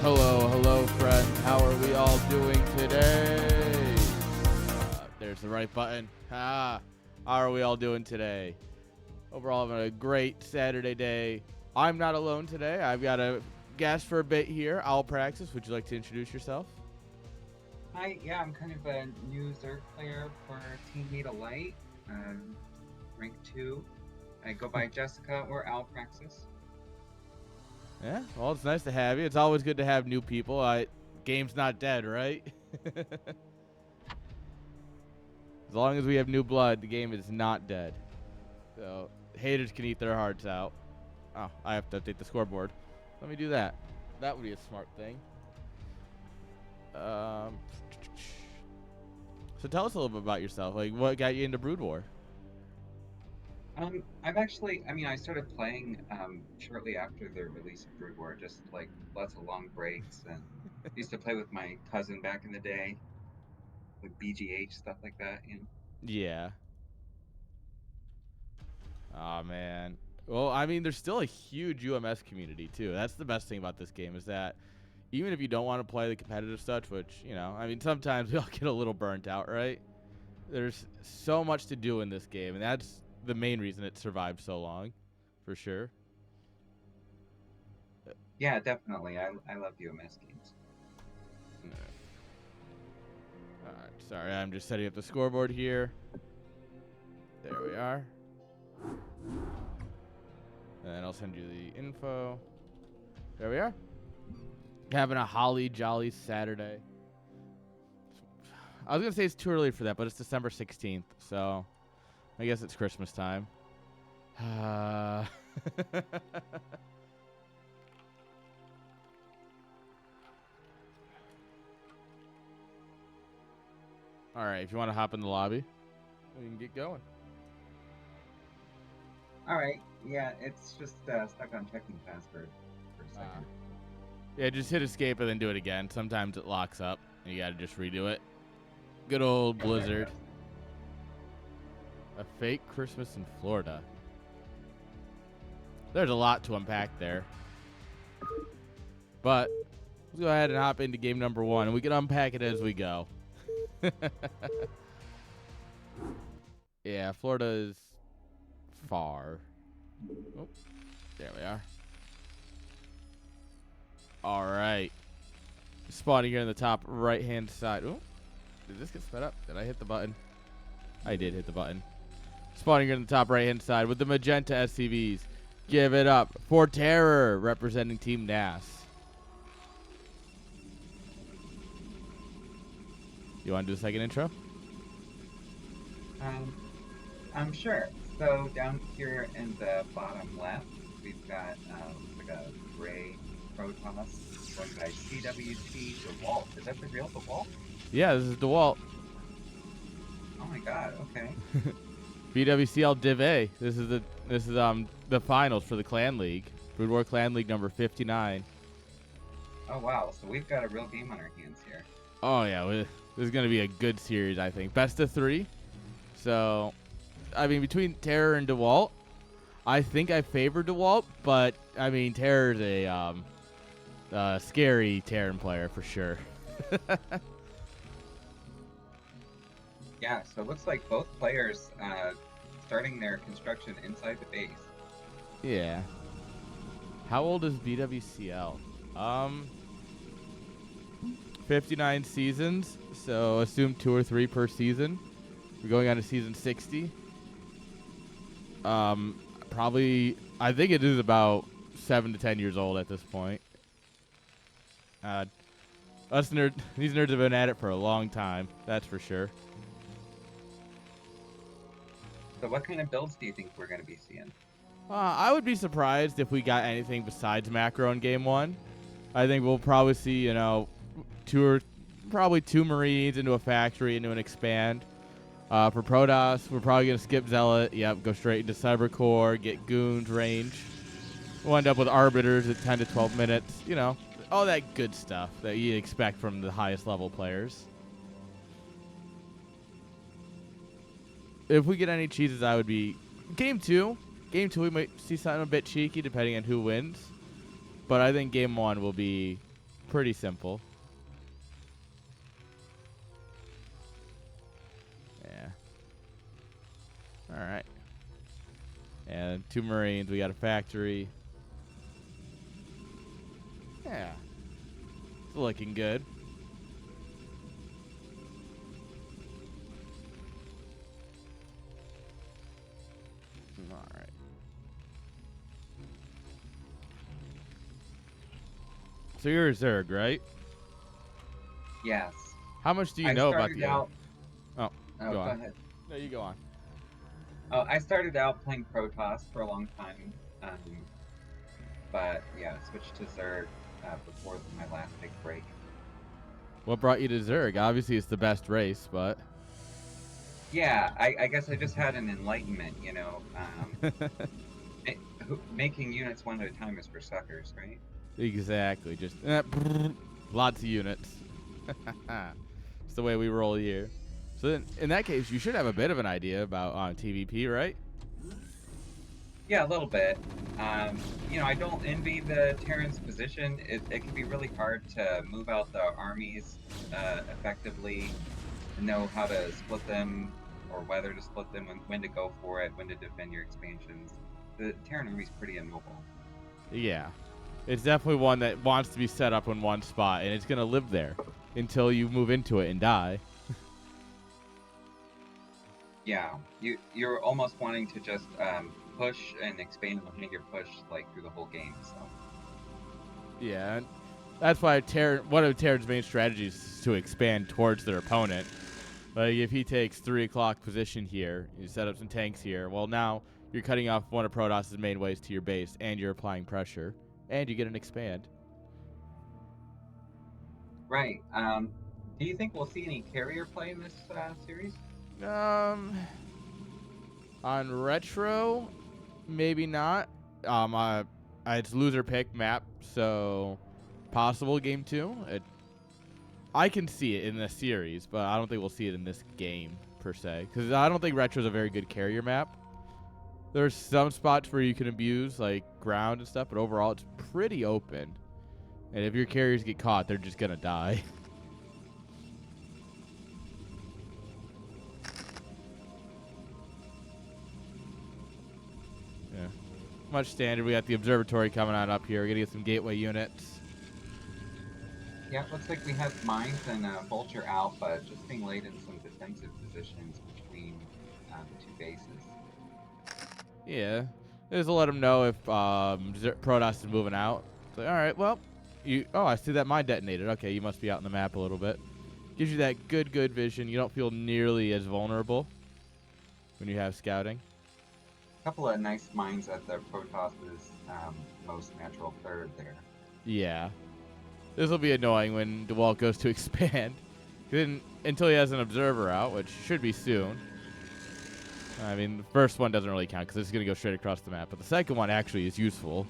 Hello, friends. How are we all doing today? There's the right button. How are we all doing today? Overall, having a great Saturday day. I'm not alone today. I've got a guest for a bit here. I'll Praxis. Would you like to introduce yourself? Hi, yeah, I'm kind of a new Zerg player for Team Meta Light, rank 2. I go by Jessica or Alpraxis. Yeah, well, it's nice to have you. It's always good to have new people. Game's not dead, right? As long as we have new blood, the game is not dead. So, haters can eat their hearts out. Oh, I have to update the scoreboard. Let me do that. That would be a smart thing. So tell us a little bit about yourself. Like, what got you into Brood War? I started playing shortly after the release of Brood War, just like lots of long breaks, and used to play with my cousin back in the day, with BGH, stuff like that, you know? Yeah. Oh, man. Well, I mean, there's still a huge UMS community, too. That's the best thing about this game is that even if you don't want to play the competitive stuff, which, sometimes we all get a little burnt out, right? There's so much to do in this game, and that's the main reason it survived so long, for sure. Yeah, definitely. I love UMS games. Alright, sorry, I'm just setting up the scoreboard here. There we are. And I'll send you the info. There we are. Having a holly jolly Saturday. I was going to say it's too early for that, but it's December 16th, so I guess it's Christmas time. Alright, if you want to hop in the lobby, we can get going. Alright, yeah, it's just stuck on checking password for a second. Yeah, just hit escape and then do it again. Sometimes it locks up, and you got to just redo it. Good old Blizzard. A fake Christmas in Florida. There's a lot to unpack there. But let's go ahead and hop into game number 1, and we can unpack it as we go. Yeah, Florida is far. Oh, there we are. All right. Spawning here in the top right-hand side. Oh, did this get sped up? Did I hit the button? I did hit the button. Spawning here in the top right-hand side with the magenta SCVs. Give it up for Terror, representing Team NaS. You want to do a second intro? I'm sure. So down here in the bottom left, we've got like a gray Protoss going by BWCL DeWalt. Is that the real DeWalt? Yeah, this is DeWalt. Oh my god, okay. BWCL Div-A. This is the finals for the Clan League. Brood War Clan League number 59. Oh wow, so we've got a real game on our hands here. Oh yeah, this is going to be a good series, I think. Best of 3. So, I mean, between Terror and DeWalt, I think I favor DeWalt, but I mean, Terror's a scary Terran player for sure. Yeah, so it looks like both players starting their construction inside the base. Yeah. How old is BWCL? 59 seasons, so assume 2 or 3 per season. We're going on to season 60. Probably, I think it is about 7 to 10 years old at this point. These nerds have been at it for a long time, that's for sure. So what kind of builds do you think we're going to be seeing? I would be surprised if we got anything besides macro in game 1. I think we'll probably see, probably 2 Marines into a factory, into an expand. For Protoss, we're probably going to skip Zealot. Yep, go straight into Cybercore, get Goons range. We'll end up with Arbiters at 10 to 12 minutes. All that good stuff that you expect from the highest level players. If we get any cheeses, I would be... Game 2, we might see something a bit cheeky depending on who wins. But I think Game 1 will be pretty simple. Yeah. All right. And 2 Marines. We got a factory. Yeah. It's looking good. All right. So you're a Zerg, right? Yes. How much do you I know about started the other? out. Oh, Oh, go go on. ahead. No, you go on. Oh, I started out playing Protoss for a long time, but yeah, switched to Zerg before my last big break. What brought you to Zerg? Obviously, it's the best race, but Yeah, I guess I just had an enlightenment, you know. Making units one at a time is for suckers, right? exactly. Just lots of units. It's the way we roll here. So then, in that case, you should have a bit of an idea about TVP, right? Yeah, a little bit. You know, I don't envy the Terran's position. It can be really hard to move out the armies effectively, and know how to split them, or whether to split them, when to go for it, when to defend your expansions. The Terran army's pretty immobile. Yeah. It's definitely one that wants to be set up in one spot, and it's going to live there until you move into it and die. Yeah, you're almost wanting to just push and expand behind your push like through the whole game. So Yeah, and that's why one of Terran's main strategies is to expand towards their opponent. Like if he takes 3 o'clock position here, you set up some tanks here. Well, now you're cutting off one of Protoss's main ways to your base, and you're applying pressure, and you get an expand. right. Do you think we'll see any carrier play in this series? Um, on retro, maybe not. It's loser pick map, so possible game 2. I can see it in the series, but I don't think we'll see it in this game per se, because I don't think retro's a very good carrier map. There's some spots where you can abuse like ground and stuff, but overall it's pretty open. And if your carriers get caught, they're just gonna die. Yeah. Much standard. We got the observatory coming on up here. We're gonna get some gateway units. Yeah, it looks like we have mines and Vulture out, but just being laid in some defensive positions between the two bases. Yeah. Just to let them know if Protoss is moving out. It's like, all right, well, I see that mine detonated. Okay, you must be out in the map a little bit. Gives you that good vision. You don't feel nearly as vulnerable when you have scouting. A couple of nice mines at the Protoss's most natural third there. Yeah. This will be annoying when DeWalt goes to expand. Until he has an observer out, which should be soon. I mean, the first one doesn't really count because it's going to go straight across the map. But the second one actually is useful.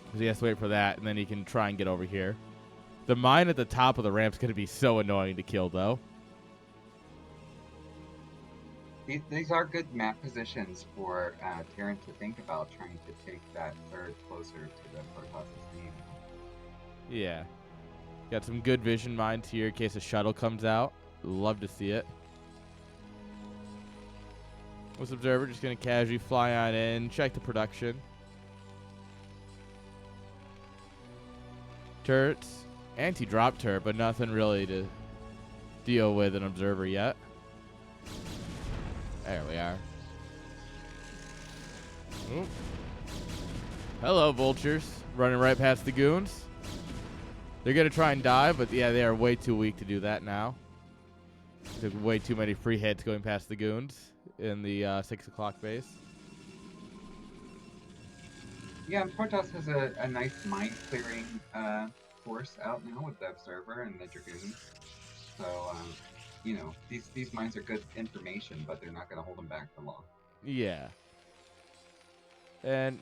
Because he has to wait for that, and then he can try and get over here. The mine at the top of the ramp is going to be so annoying to kill, though. These are good map positions for Terran to think about trying to take that third closer to the Protoss's name. Yeah. Got some good vision mines here in case a shuttle comes out. Love to see it. This observer just going to casually fly on in, check the production. Turrets. Anti-drop turret, but nothing really to deal with an observer yet. There we are. Oop. Hello, vultures. Running right past the goons. They're going to try and dive, but yeah, they are way too weak to do that now. Took way too many free hits going past the goons in the 6 o'clock base. Yeah, Protoss has a nice mine clearing force out now with the Observer and the Dragoons. So, you know, these mines are good information, but they're not going to hold them back for long. Yeah. And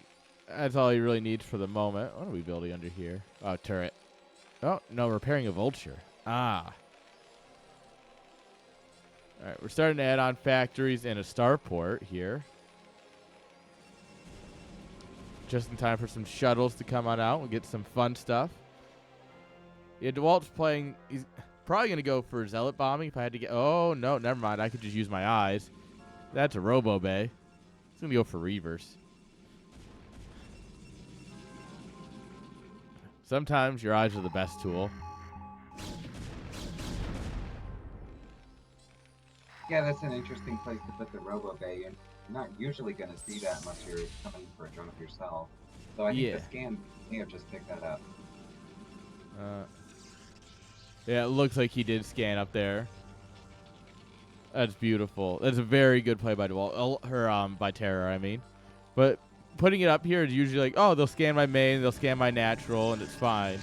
that's all he really needs for the moment. What are we building under here? Oh, turret. Oh, no, repairing a vulture. Ah. All right, we're starting to add on factories and a starport here. Just in time for some shuttles to come on out. We'll get some fun stuff. Yeah, DeWalt's playing. He's probably going to go for Zealot bombing if I had to get. Oh, no, never mind. I could just use my eyes. That's a Robo Bay. He's going to go for Reavers. Sometimes your eyes are the best tool. Yeah, that's an interesting place to put the Robo Bay. You're not usually going to see that unless you're coming for a jump yourself. So I think the scan may have just picked that up. Yeah, it looks like he did scan up there. That's beautiful. That's a very good play by DeWalt. By Terror, I mean. But putting it up here is usually like, oh, they'll scan my main, they'll scan my natural, and it's fine.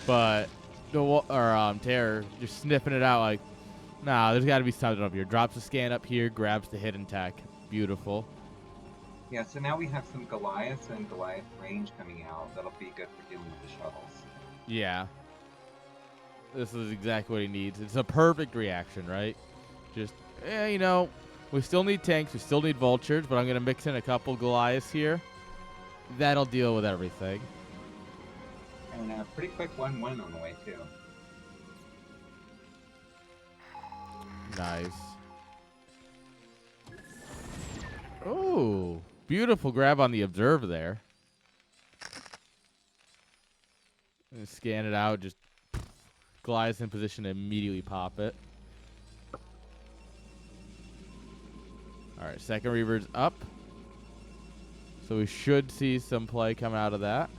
But Terror just sniffing it out like, nah, there's got to be something up here. Drops the scan up here, grabs the hidden tech. Beautiful. Yeah, so now we have some Goliaths and Goliath range coming out. That'll be good for dealing with the shuttles. Yeah. This is exactly what he needs. It's a perfect reaction, right? Just, you know, we still need tanks, we still need vultures, but I'm going to mix in a couple Goliaths here. That'll deal with everything. And a pretty quick 1-1 on the way, too. Nice. Oh, beautiful grab on the observer there. And scan it out, just Goliath in position to immediately pop it. All right, second Reaver's up. So we should see some play coming out of that.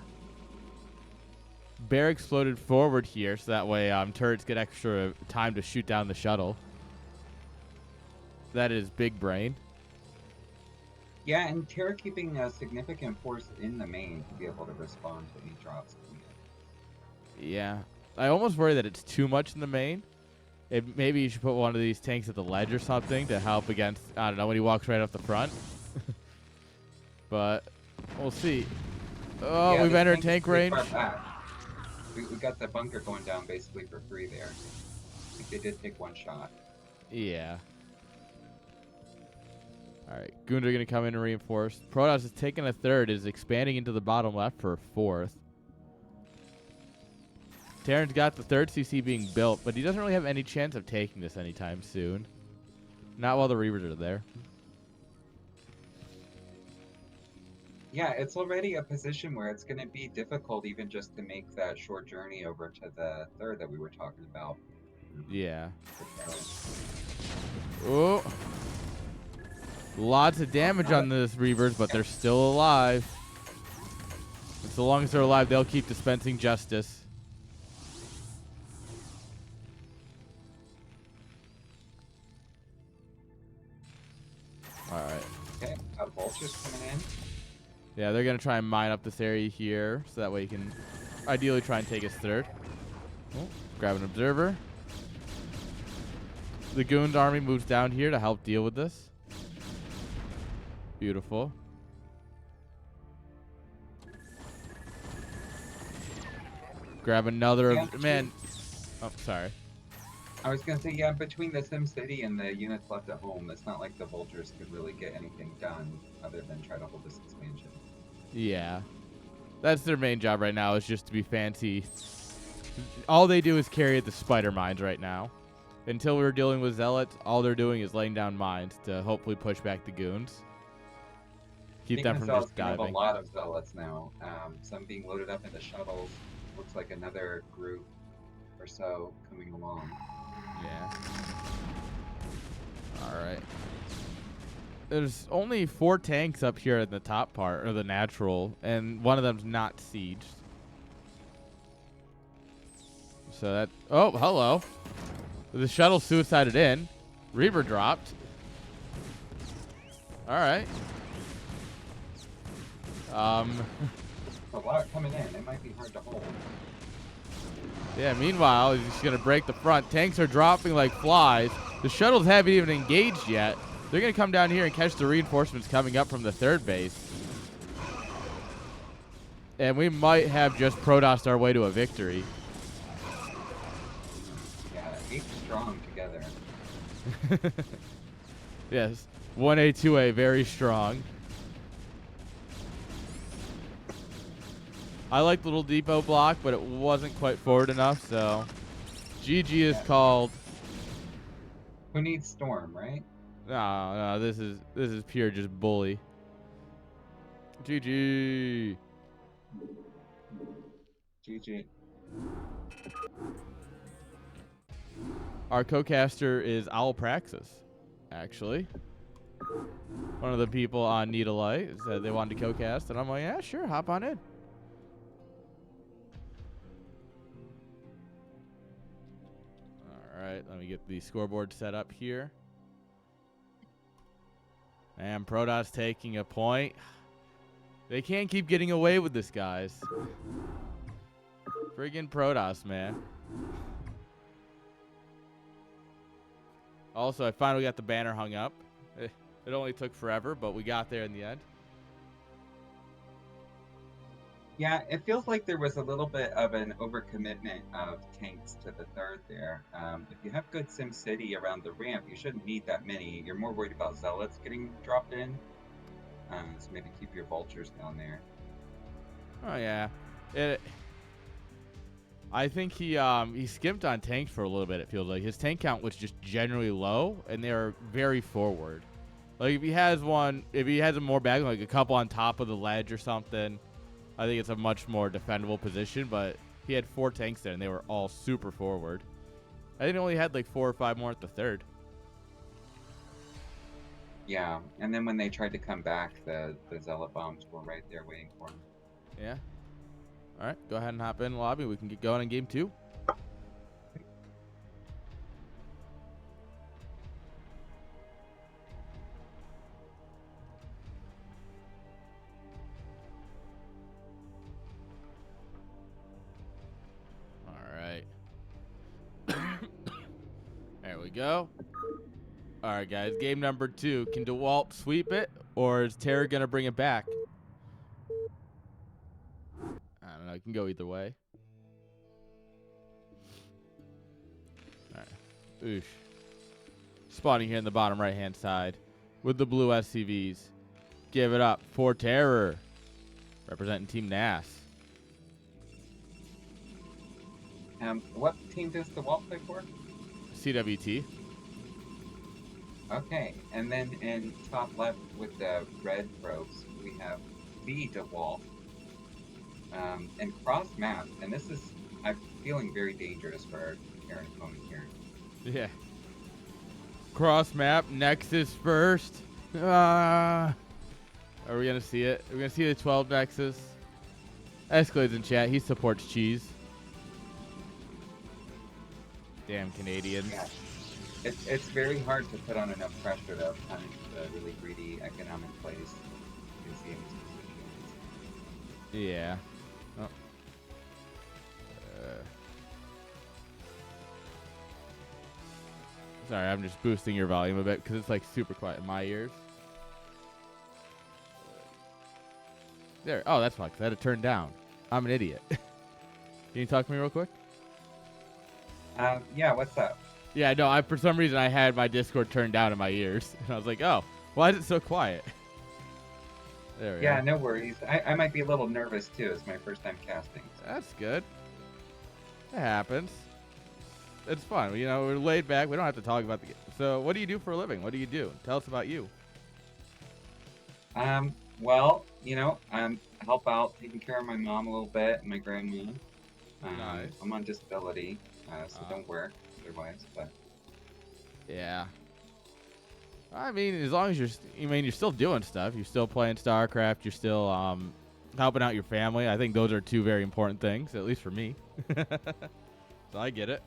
Bear exploded forward here, so that way turrets get extra time to shoot down the shuttle. That is big brain. Yeah, and Terra keeping a significant force in the main to be able to respond to any drops coming in. Yeah. I almost worry that it's too much in the main. Maybe you should put one of these tanks at the ledge or something to help against, I don't know, when he walks right up the front. But we'll see. Oh, yeah, we've entered tank range. We got the bunker going down basically for free there. I think they did take one shot. Yeah. All right, Goons are going to come in and reinforce. Protoss is taking a third, is expanding into the bottom left for a fourth. Terran's got the third CC being built, but he doesn't really have any chance of taking this anytime soon. Not while the Reavers are there. Yeah, it's already a position where it's going to be difficult even just to make that short journey over to the third that we were talking about. Yeah. Oh. Lots of damage on this Reavers, but they're still alive. And so long as they're alive, they'll keep dispensing justice. All right. Okay, vultures coming in. Yeah, they're going to try and mine up this area here, so that way you can ideally try and take his third. Oh, grab an observer. The Goons army moves down here to help deal with this. Beautiful. Grab another. Yeah, man. Oh, sorry. I was going to say, yeah, between the SimCity and the units left at home, it's not like the vultures could really get anything done other than try to hold this expansion. Yeah. That's their main job right now, is just to be fancy. All they do is carry the spider mines right now. Until we were dealing with zealots, all they're doing is laying down mines to hopefully push back the Goons. Keep them from just diving. We have a lot of zealots now. Some being loaded up into shuttles. Looks like another group or so coming along. Yeah. All right. There's only 4 tanks up here in the top part, or the natural, and one of them's not sieged. So that... Oh, hello. The shuttle suicided in. Reaver dropped. All right. A lot coming in. It might be hard to hold. Yeah, meanwhile, he's just going to break the front. Tanks are dropping like flies. The shuttles haven't even engaged yet. They're going to come down here and catch the reinforcements coming up from the third base. And we might have just Protossed our way to a victory. Yeah, 8 strong together. Yes, 1A, 2A, very strong. I like the little depot block, but it wasn't quite forward enough, so GG is Yeah. called. Who needs Storm, right? No, this is pure just bully. GG. GG. Our co-caster is Owl Praxis, actually. One of the people on Need a Light said they wanted to co-cast, and I'm like, yeah, sure, hop on in. All right, let me get the scoreboard set up here. And Protoss taking a point. They can't keep getting away with this, guys. Friggin' Protoss, man. Also, I finally got the banner hung up. It only took forever, but we got there in the end. Yeah, it feels like there was a little bit of an overcommitment of tanks to the third there. If you have good Sim City around the ramp, you shouldn't need that many. You're more worried about zealots getting dropped in. So maybe keep your vultures down there. Oh yeah, I think he skimped on tanks for a little bit. It feels like his tank count was just generally low, and they're very forward. Like if he has a more back, like a couple on top of the ledge or something, I think it's a much more defendable position. But he had 4 tanks there, and they were all super forward. I think he only had like 4 or 5 more at the third. Yeah, and then when they tried to come back, the zealot bombs were right there waiting for them. Yeah. All right, go ahead and hop in the lobby. We can get going in game 2. All right. There we go. All right, guys. Game number 2. Can DeWalt sweep it, or is Terra going to bring it back? I don't know. It can go either way. All right. Oosh. Spawning here in the bottom right-hand side with the blue SCVs. Give it up for Terror. Representing Team NaS. What team does the Walt play for? CWT. Okay, and then in top left with the red probes, we have the DeWalt. And cross map, and this is, I'm feeling very dangerous for our Terran opponent here. Yeah. Cross map. Nexus first. Are we going to see it? Are we going to see the 12 Nexus? Escalade's in chat. He supports cheese. Damn Canadians. Yeah. It's very hard to put on enough pressure to punish the really greedy economic plays you can see in these positions. Yeah. Oh. Sorry, I'm just boosting your volume a bit because it's like super quiet in my ears. There. Oh, that's why, because I had to turn down. I'm an idiot. Can you talk to me real quick? Yeah, what's up? Yeah, no, for some reason I had my Discord turned down in my ears. And I was like, oh, why is it so quiet? There we go. Yeah, no worries. I might be a little nervous too. It's my first time casting. So. That's good. It happens. It's fun. You know, we're laid back. We don't have to talk about the game. So what do you do for a living? What do you do? Tell us about you. Well, you know, help out taking care of my mom a little bit and my grandma. Nice. I'm on disability, so don't work otherwise, but yeah. I mean, as long as you're still doing stuff. You're still playing StarCraft. You're still helping out your family. I think those are 2 very important things, at least for me. So I get it.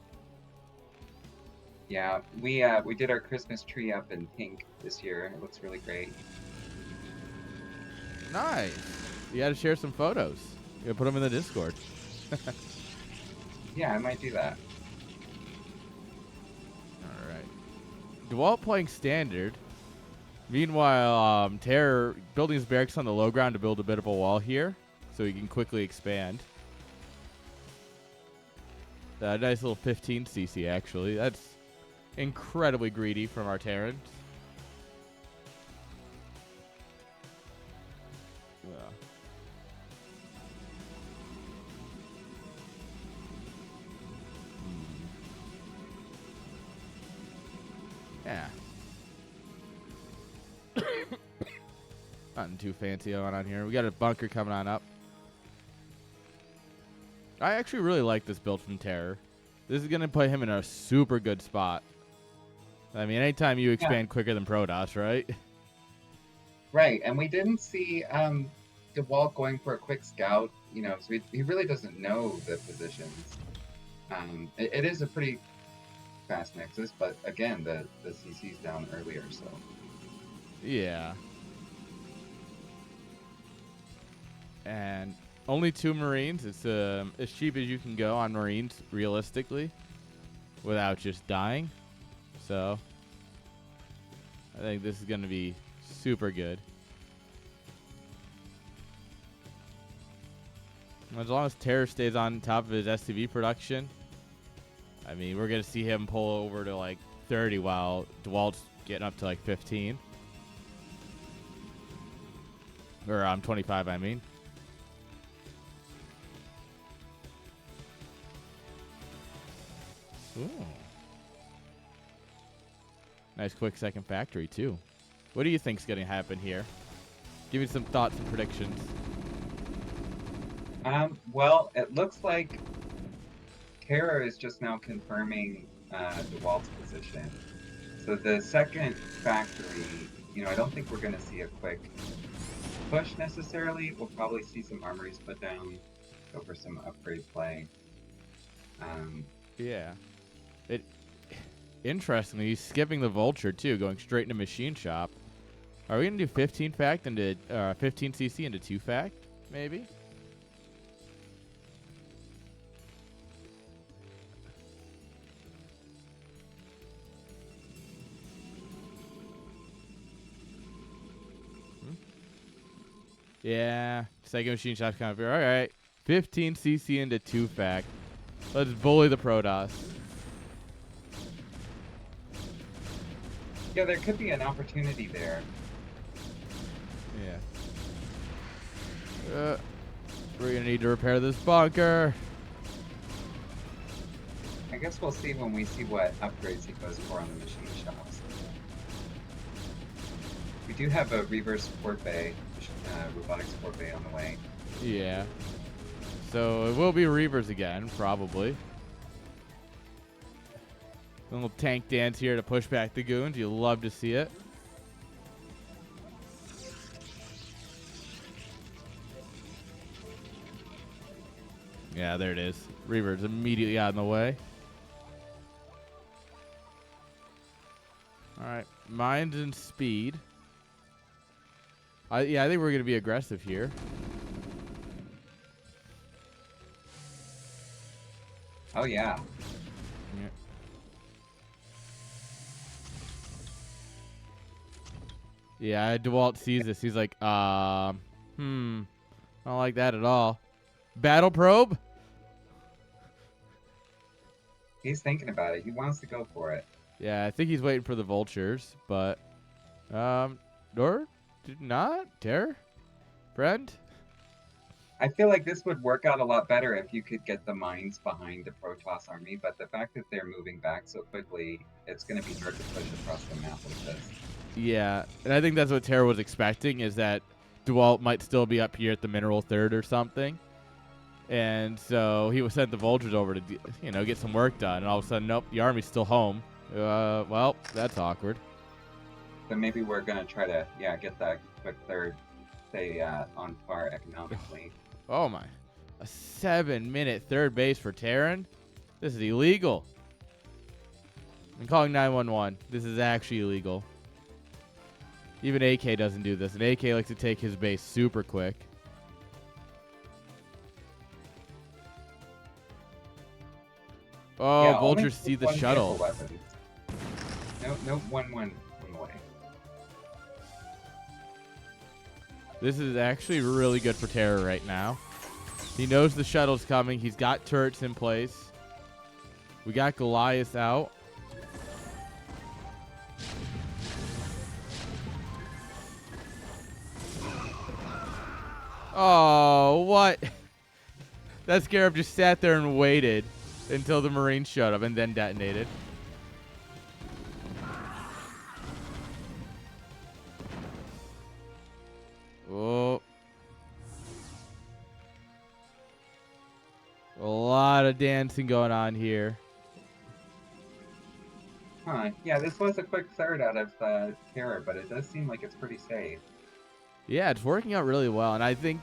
yeah, we did our Christmas tree up in pink this year. It looks really great. Nice. You got to share some photos. You got to put them in the Discord. Yeah, I might do that. All right. DeWalt playing standard. Meanwhile, Terror building his barracks on the low ground to build a bit of a wall here so he can quickly expand. Nice little 15 CC, actually. That's incredibly greedy from our Terrans. Nothing too fancy going on here. We got a bunker coming on up. I actually really like this build from Terror. This is going to put him in a super good spot. I mean, anytime you expand quicker than Protoss, right? Right, and we didn't see DeWalt going for a quick scout. You know, so he really doesn't know the positions. It is a pretty fast Nexus, but again, the CC's down earlier, so. Yeah. And only 2 Marines. It's as cheap as you can go on Marines, realistically, without just dying. So, I think this is going to be super good. As long as Terror stays on top of his SCV production, I mean, we're going to see him pull over to like 30 while DeWalt's getting up to like 15. Or 25, I mean. Ooh. Nice quick second factory, too. What do you think's going to happen here? Give me some thoughts and predictions. Well, it looks like Terror is just now confirming DeWalt's position. So the second factory, you know, I don't think we're going to see a quick push necessarily. We'll probably see some armories put down, go for some upgrade play. Yeah. Interestingly, he's skipping the Vulture, too, going straight into Machine Shop. Are we going to do 15 fact into 15 CC into 2 fact, maybe? Yeah, second Machine Shop's kind of fair. All right, 15 CC into 2 fact. Let's bully the Protoss. Yeah, there could be an opportunity there. Yeah. We're gonna need to repair this bunker. I guess we'll see when we see what upgrades he goes for on the machine shops. We do have a reverse support bay, robotic support bay on the way. Yeah. So it will be Reavers again, probably. A little tank dance here to push back the goons. You love to see it. Yeah, there it is. Reavers immediately out in the way. All right, mines and speed. I think we're gonna be aggressive here. Oh yeah. Yeah, DeWalt sees this. He's like, I don't like that at all. Battle probe? He's thinking about it. He wants to go for it. Yeah, I think he's waiting for the vultures, but or did not Terror, friend. I feel like this would work out a lot better if you could get the mines behind the Protoss army, but the fact that they're moving back so quickly, it's going to be hard to push across the map with this. Yeah, and I think that's what Terror was expecting, is that DeWalt might still be up here at the mineral third or something. And so he was sent the vultures over to, get some work done. And all of a sudden, nope, the army's still home. Well, that's awkward. So maybe we're going to try to, get that quick third, stay on par economically. Oh, my. A 7-minute third base for Terran? This is illegal. I'm calling 911. This is actually illegal. Even AK doesn't do this. And AK likes to take his base super quick. Oh, vultures see the shuttle. No, one way. This is actually really good for Terror right now. He knows the shuttle's coming. He's got turrets in place. We got Goliath out. Oh, what? That Scarab just sat there and waited until the Marines showed up and then detonated. A lot of dancing going on here. Huh. Yeah, this was a quick third out of Terror, but it does seem like it's pretty safe. Yeah, it's working out really well, and I think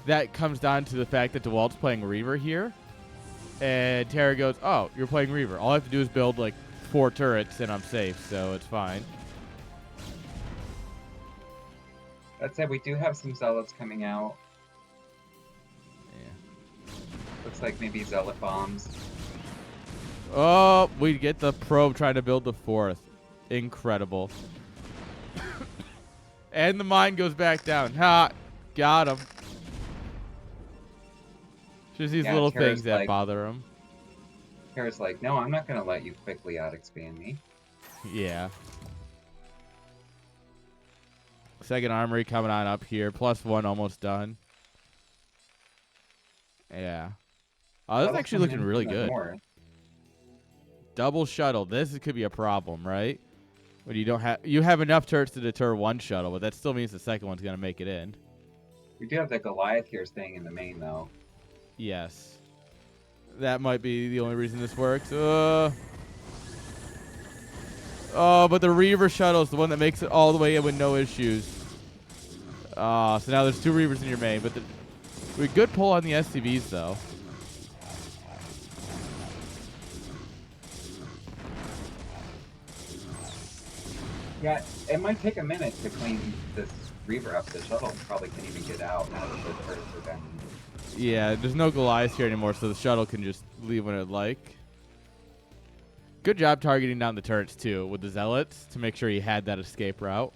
that comes down to the fact that DeWalt's playing Reaver here, and Terra goes, "Oh, you're playing Reaver. All I have to do is build like 4 turrets, and I'm safe, so it's fine." That said, we do have some Zealots coming out. Yeah. Looks like maybe Zealot bombs. Oh, we get the probe trying to build the 4th. Incredible. And the mine goes back down. Ha! Got him. Just these little Terra's things that like, bother him. Terra's like, no, I'm not going to let you quickly out-expand me. Yeah. Second armory coming on up here. +1 almost done. Yeah. Oh, this is actually looking really good. North. Double shuttle. This could be a problem, right? When you have enough turrets to deter 1 shuttle, but that still means the second one's going to make it in. We do have the Goliath here staying in the main, though. Yes. That might be the only reason this works. Oh, but the Reaver shuttle is the one that makes it all the way in with no issues. So now there's 2 Reavers in your main, but we good pull on the SCVs, though. Yeah, it might take a minute to clean this Reaver up. The shuttle probably can't even get out now that the turrets are down. Yeah, there's no Goliath here anymore, so the shuttle can just leave when it like. Good job targeting down the turrets, too, with the Zealots to make sure he had that escape route.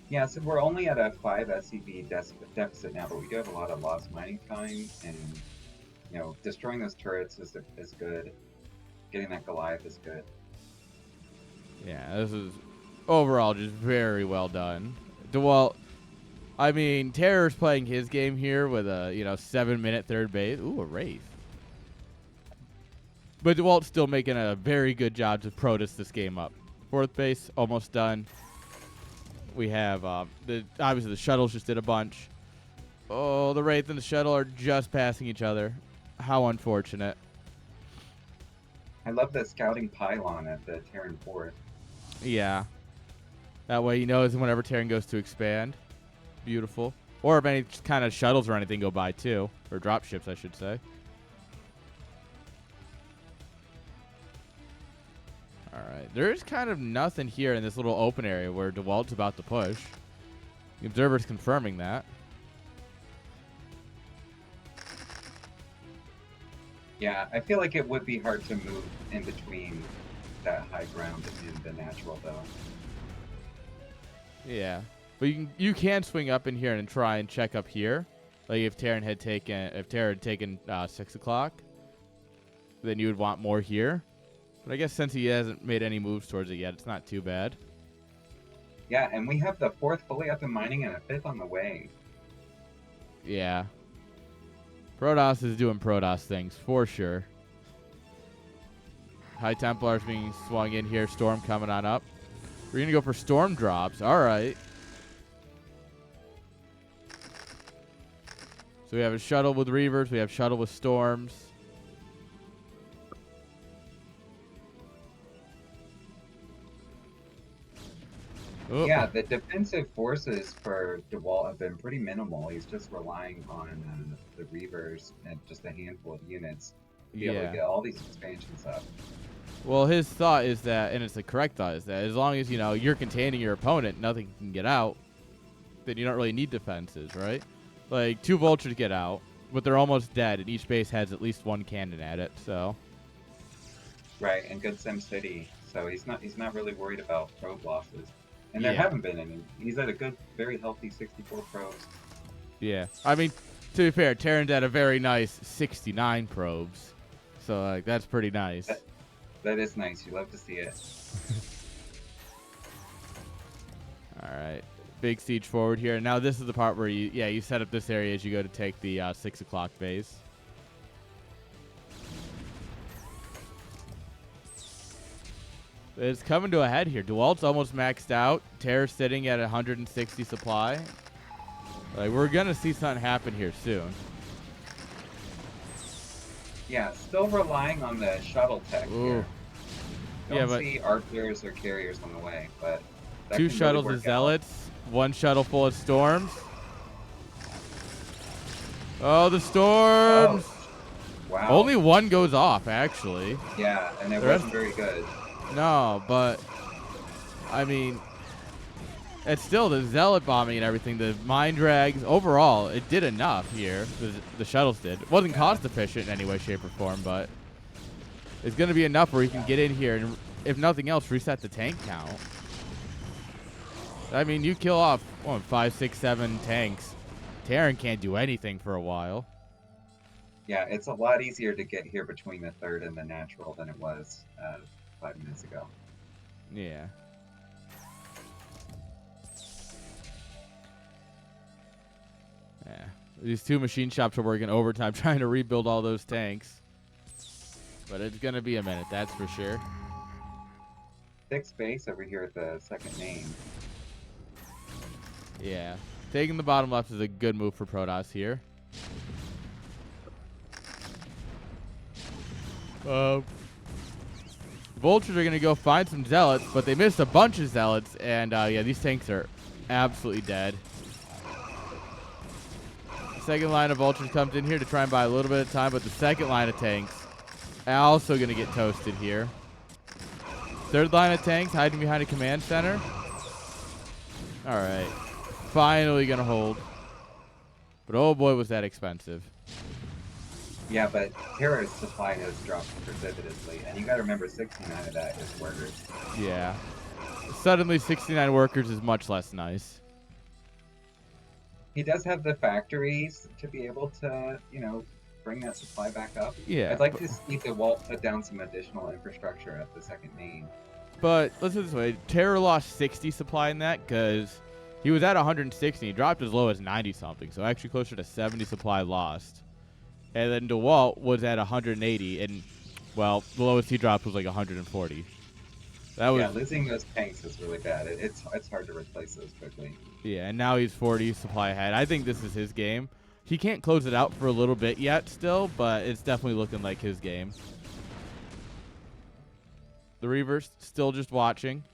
Yeah, so we're only at a 5 SCV deficit now, but we do have a lot of lost mining time, and, you know, destroying those turrets is good. Getting that Goliath is good. Yeah, this is overall just very well done. DeWalt, I mean, Terror's playing his game here with a, 7-minute third base. Ooh, a Wraith. But DeWalt's still making a very good job to protest this game up. 4th base, almost done. We have, obviously the shuttles just did a bunch. Oh, the Wraith and the shuttle are just passing each other. How unfortunate. I love the scouting pylon at the Terran 4th. Yeah. That way he knows whenever Terran goes to expand. Beautiful. Or if any kind of shuttles or anything go by, too. Or drop ships, I should say. Alright. There's kind of nothing here in this little open area where DeWalt's about to push. The observer's confirming that. Yeah, I feel like it would be hard to move in between that high ground and the natural, though. Yeah. But you can swing up in here and try and check up here. Like if Terran had taken 6 o'clock, then you would want more here. But I guess since he hasn't made any moves towards it yet, it's not too bad. Yeah, and we have the 4th fully up and mining and a 5th on the way. Yeah. Protoss is doing Protoss things, for sure. High Templars being swung in here. Storm coming on up. We're going to go for Storm drops. All right. So we have a shuttle with Reavers. We have shuttle with Storms. Oh. Yeah, the defensive forces for DeWalt have been pretty minimal. He's just relying on the Reavers and just a handful of units to be able to get all these expansions up. Well, his thought is that, and it's the correct thought, is that as long as, you're containing your opponent, nothing can get out, then you don't really need defenses, right? Like, 2 Vultures get out, but they're almost dead, and each base has at least 1 cannon at it, so. Right, and good Sim City, so he's not really worried about probe losses. And there haven't been any. He's at a good, very healthy 64 probes. Yeah. I mean, to be fair, Terran's at a very nice 69 probes. So, like, that's pretty nice. That is nice. You love to see it. All right. Big siege forward here. Now this is the part where you set up this area as you go to take the 6 o'clock base. It's coming to a head here. DeWalt's almost maxed out. Terror's sitting at 160 supply. Like, we're going to see something happen here soon. Yeah, still relying on the shuttle tech Ooh. here. Yeah, Don't but see archers or carriers on the way, but that 2 can really shuttles of work out. zealots, 1 shuttle full of storms. Oh, the Oh, storms! wow. Only 1 goes off, actually. Yeah, and it The rest, wasn't very good. no, but I mean, it's still the zealot bombing and everything. The mine drags, overall, it did enough here. The shuttles did. It wasn't Yeah, cost efficient in any way, shape, or form, but it's going to be enough where you can yeah. get in here and, if nothing else, reset the tank count. I mean, you kill off 5, 6, 7 tanks. Terran can't do anything for a while. Yeah, it's a lot easier to get here between the third and the natural than it was 5 minutes ago. Yeah. Yeah. These 2 machine shops are working overtime trying to rebuild all those tanks. But it's going to be a minute, that's for sure. 6 base over here at the second main. Yeah. Taking the bottom left is a good move for Protoss here. Vultures are going to go find some zealots, but they missed a bunch of zealots, and yeah, these tanks are absolutely dead. The second line of vultures comes in here to try and buy a little bit of time, but the second line of tanks also going to get toasted here. Third line of tanks hiding behind a command center. All right. Finally going to hold. But oh boy, was that expensive. Yeah, but Terra's supply has dropped precipitously, and you gotta remember 69 of that is workers. Yeah. Suddenly 69 workers is much less nice. He does have the factories to be able to, bring that supply back up. Yeah. I'd like to see the Walt put down some additional infrastructure at the second main. But let's put it this way. Terror lost 60 supply in that because he was at 160. He dropped as low as 90-something, so actually closer to 70 supply lost. And then DeWalt was at 180, and, well, the lowest he dropped was like 140. That was, Yeah, losing those tanks is really bad. It's hard to replace those quickly. yeah, and now he's 40 supply ahead. I think this is his game. He can't close it out for a little bit yet still, but it's definitely looking like his game. The Reavers still just watching.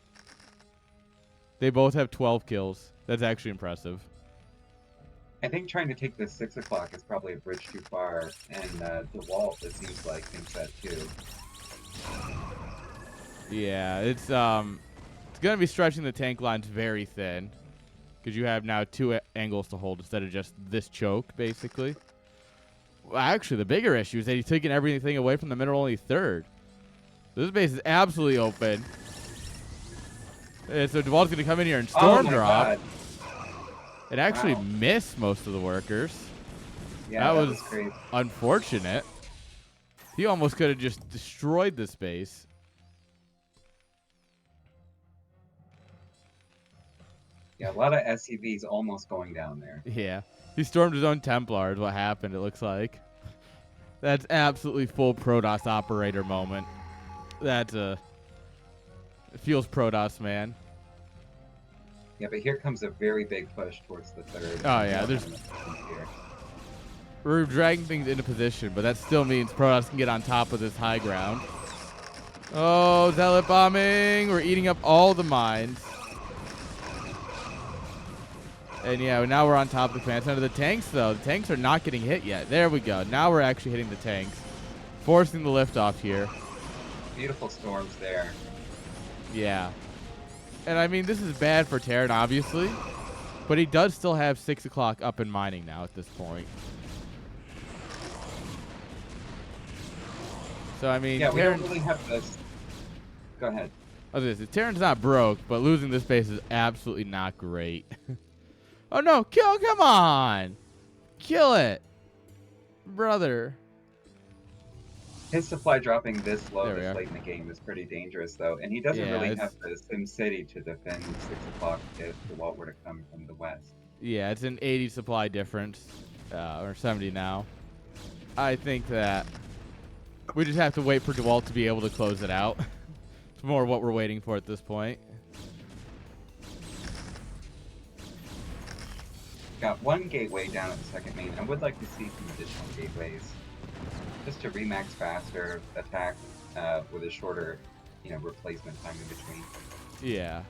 They both have 12 kills. That's actually impressive. I think trying to take the 6 o'clock is probably a bridge too far, and DeWalt, it seems like, thinks that too. Yeah, it's gonna be stretching the tank lines very thin, because you have now 2 angles to hold instead of just this choke, basically. Well, actually, the bigger issue is that he's taking everything away from the mineral-only third. This base is absolutely open. And so DeWalt's gonna come in here and storm drop. God. It actually Wow. missed most of the workers. Yeah, that was crazy. unfortunate. He almost could have just destroyed the space. Yeah, a lot of SCVs almost going down there. Yeah. He stormed his own Templar is what happened, it looks like. That's absolutely full Protoss operator moment. That's it feels Protoss, man. Yeah, but here comes a very big push towards the third. Oh, yeah, we're dragging things into position, but that still means Protoss can get on top of this high ground. Oh, zealot bombing! We're eating up all the mines. And yeah, now we're on top of the command center. The tanks, though, the tanks are not getting hit yet. There we go. Now we're actually hitting the tanks, forcing the liftoff here. Beautiful storms there. Yeah. And I mean, this is bad for Terran, obviously, but he does still have 6 o'clock up and mining now at this point. So, I mean, Yeah, we don't Terran, really have this. Go ahead. I was gonna say, Terran's not broke, but losing this base is absolutely not great. Oh, no, come on. Kill it. Brother. His supply dropping this low There we this are. late in the game is pretty dangerous, though. And he doesn't Yeah, really have the Sim City to defend 6 o'clock if DeWalt were to come from the west. Yeah, it's an 80 supply difference, or 70 now. I think that we just have to wait for DeWalt to be able to close it out. It's more what we're waiting for at this point. Got one gateway down at the second main. I would like to see some additional gateways. just to remax faster, attack with a shorter, replacement time in between. Yeah.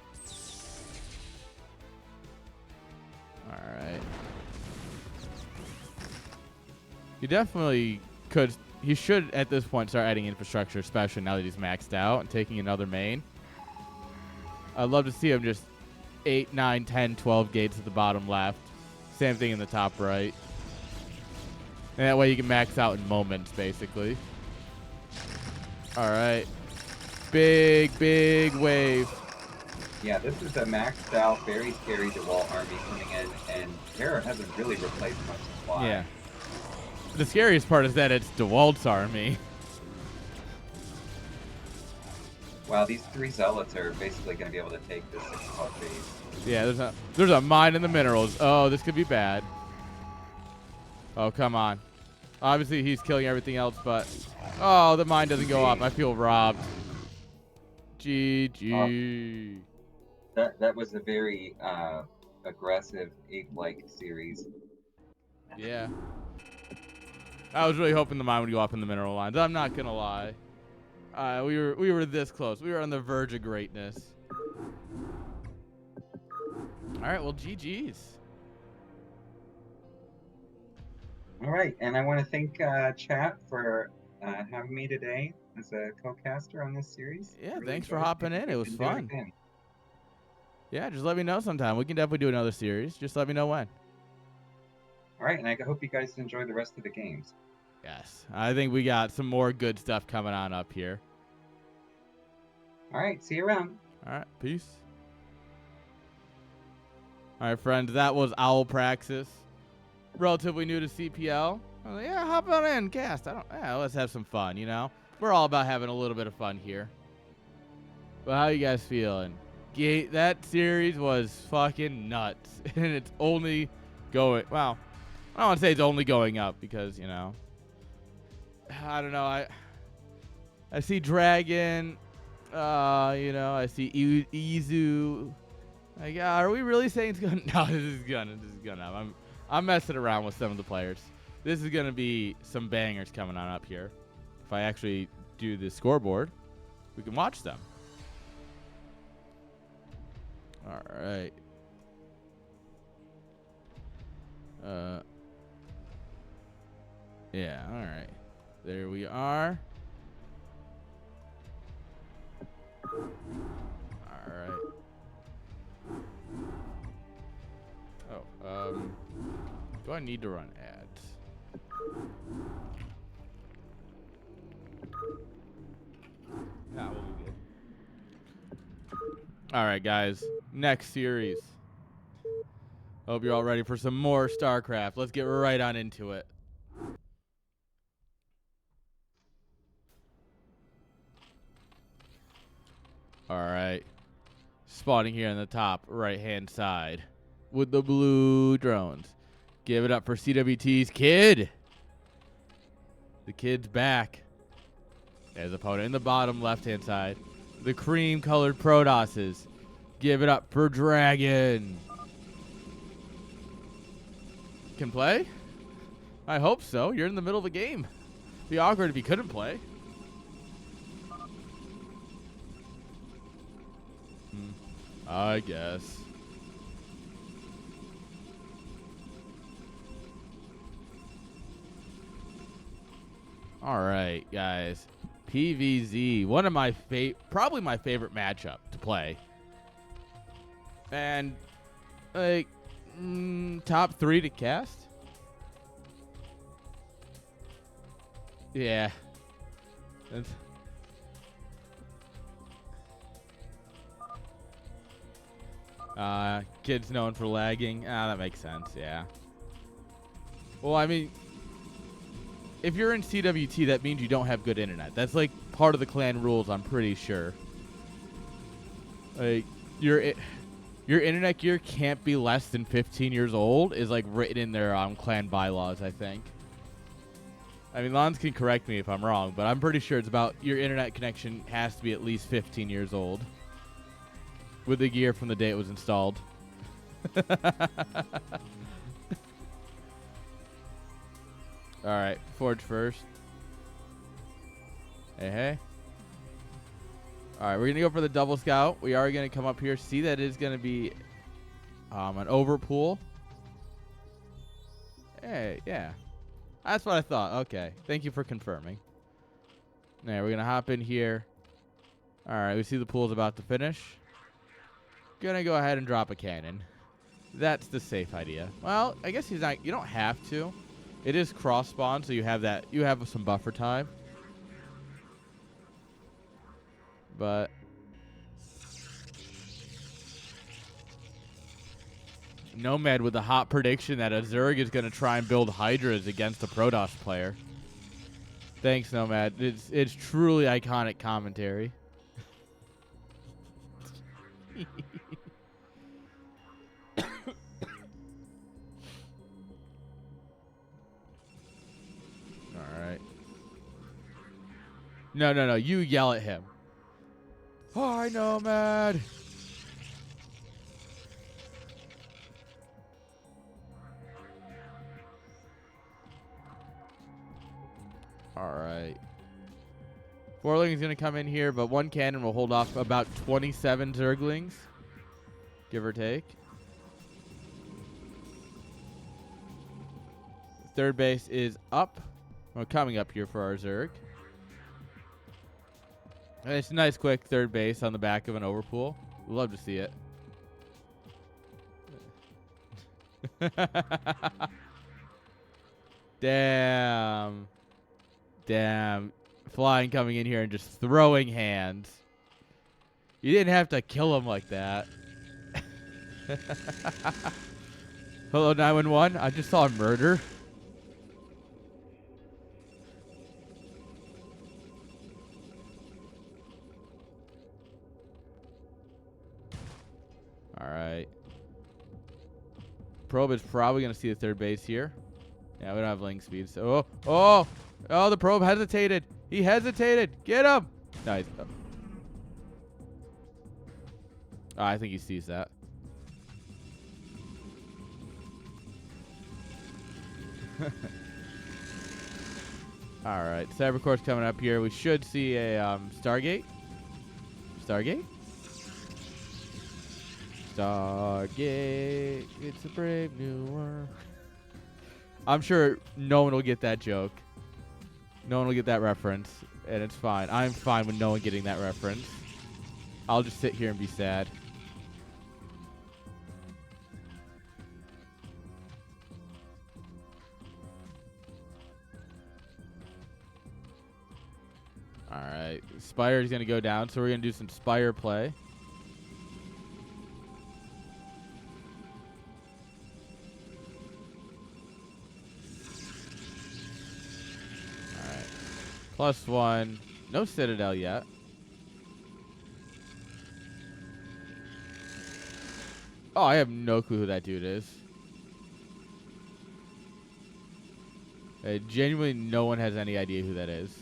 All right. You definitely could. He should at this point start adding infrastructure, especially now that he's maxed out and taking another main. I'd love to see him just 8, 9, 10, 12 gates at the bottom left. Same thing in the top right. And that way you can max out in moments, basically. All right. Big, big wave. Yeah, this is a maxed out, very scary DeWalt army coming in, and Terra hasn't really replaced much supply. Yeah. The scariest part is that it's DeWalt's army. Wow, these 3 zealots are basically going to be able to take this 6-part base. Yeah, there's a mine in the minerals. Oh, this could be bad. Oh, come on. Obviously, he's killing everything else, but... Oh, the mine doesn't go up. I feel robbed. GG. That was a very aggressive, ape-like series. Yeah. I was really hoping the mine would go up in the mineral lines. I'm not going to lie. We were this close. We were on the verge of greatness. All right, well, GG's. All right, and I want to thank chat for having me today as a co-caster on this series. Yeah, Really thanks for enjoyed hopping in. It was do fun. again. Yeah, just let me know sometime. We can definitely do another series. Just let me know when. All right, and I hope you guys enjoy the rest of the games. Yes, I think we got some more good stuff coming on up here. All right, see you around. All right, peace. All right, friends, that was Owl Praxis. Relatively new to CPL. I was like, yeah, hop on in, cast. Let's have some fun, you know? We're all about having a little bit of fun here. But how you guys feeling? That series was fucking nuts. And it's only going, well, I don't want to say it's only going up because, you know, I don't know. I see Dragon, I see Izu. Like, are we really saying it's gonna? No, this is gonna. I'm messing around with some of the players. This is gonna be some bangers coming on up here. If I actually do the scoreboard, we can watch them. All right. Yeah. All right. There we are. All right. Oh, do I need to run ads? Nah, we'll be good. All right, guys. Next series. Hope you're all ready for some more StarCraft. Let's get right on into it. All right. Spawning here on the top right-hand side with the blue drones. Give it up for CWT's Kid. The Kid's back. As opponent in the bottom left-hand side. The cream-colored Protosses. Give it up for Dragon. Can play? I hope so. You're in the middle of the game. Be awkward if you couldn't play. I guess. All right, guys. PVZ, one of my probably my favorite matchup to play. And like top 3 to cast. Yeah. Kid's known for lagging. That makes sense, yeah. Well, I mean, if you're in CWT, that means you don't have good internet. That's like part of the clan rules, I'm pretty sure. Like, your internet gear can't be less than 15 years old is like written in their clan bylaws, I think. I mean, Lons can correct me if I'm wrong, but I'm pretty sure it's about your internet connection has to be at least 15 years old. With the gear from the day it was installed. All right, Forge first. Hey, hey. All right, we're going to go for the double scout. We are going to come up here. See that it is going to be an overpool. Hey, yeah. That's what I thought. Okay. Thank you for confirming. Now, we're going to hop in here. All right, we see the pool's about to finish. Going to go ahead and drop a cannon. That's the safe idea. Well, I guess he's not. You don't have to. It is cross spawn, so you have that. You have some buffer time. But Nomad with a hot prediction that a Zerg is going to try and build Hydras against a Protoss player. Thanks, Nomad. It's truly iconic commentary. All right. No. You yell at him. Hi, Nomad. All right. Forling is going to come in here, but one cannon will hold off about 27 Zerglings, give or take. Third base is up. We're coming up here for our Zerg. And it's a nice, quick third base on the back of an overpool. Love to see it. Damn. Flying coming in here and just throwing hands. You didn't have to kill him like that. Hello, 911. I just saw a murder. All right. Probe is probably going to see the third base here. Yeah, we don't have link speed. So, oh, the probe hesitated. He hesitated. Get him. Nice. Oh, I think he sees that. All right. Cybercore's coming up here. We should see a Stargate. Stargate? Stargate. It's a brave new world. I'm sure no one will get that joke. No one will get that reference, and it's fine. I'm fine with no one getting that reference. I'll just sit here and be sad. All right. Spire is going to go down, so we're going to do some Spire play. +1. No Citadel yet. Oh, I have no clue who that dude is. Genuinely, no one has any idea who that is.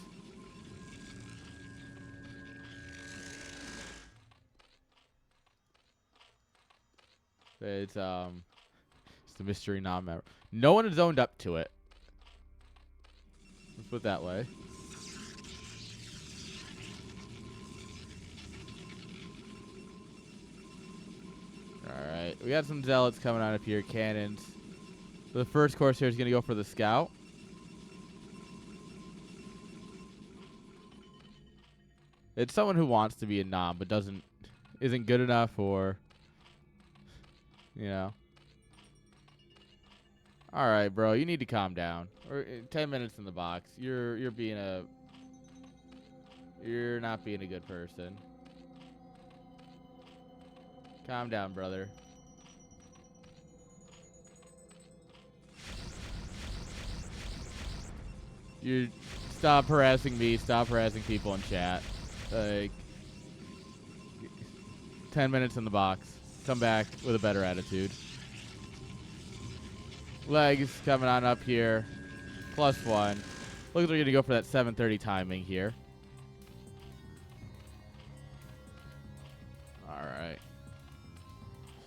It's the mystery non-member. No one has owned up to it. Let's put it that way. Alright, we got some zealots coming out up here, cannons. The first course here is going to go for the scout. It's someone who wants to be a nom, but isn't good enough, or, you know. Alright, bro, you need to calm down. Or 10 minutes in the box. You're not being a good person. Calm down, brother. You stop harassing me. Stop harassing people in chat. Like, 10 minutes in the box. Come back with a better attitude. Legs coming on up here. +1. Looks like we're going to go for that 7:30 timing here. All right.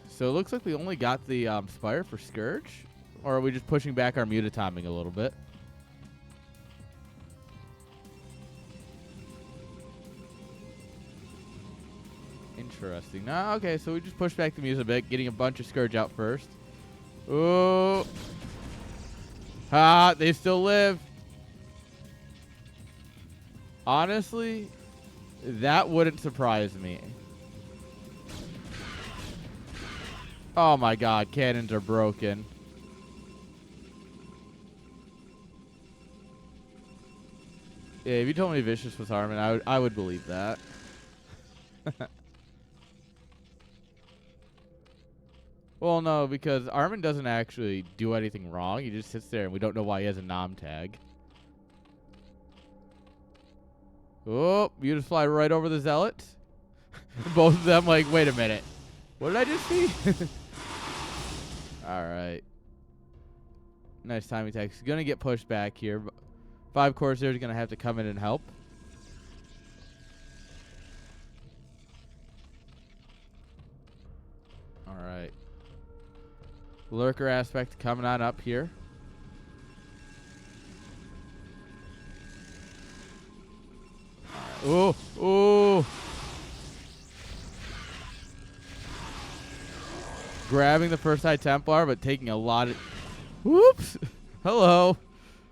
So it looks like we only got the Spire for Scourge. Or are we just pushing back our muta timing a little bit? Interesting. No, okay, so we just pushed back the music a bit, getting a bunch of Scourge out first. Ooh. Ah, they still live. Honestly, that wouldn't surprise me. Oh my god, cannons are broken. Yeah, if you told me Vicious was Harmon, I would believe that. Well, no, because Armin doesn't actually do anything wrong. He just sits there, and we don't know why he has a nom tag. Oh, you just fly right over the Zealots. Both of them like, wait a minute. What did I just see? All right. Nice timing attack. He's going to get pushed back here. 5 Corsairs are going to have to come in and help. All right. Lurker aspect coming on up here. Right. Ooh, ooh. Grabbing the first High Templar, but taking a lot of... Whoops. Hello.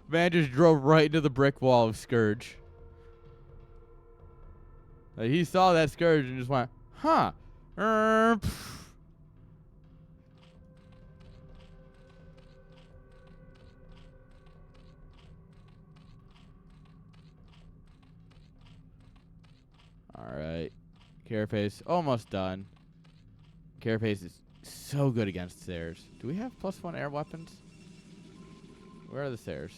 Man just drove right into the brick wall of Scourge. Like, he saw that Scourge and just went, huh. Alright. Carapace almost done. Carapace is so good against Stairs. Do we have +1 air weapons? Where are the Stairs?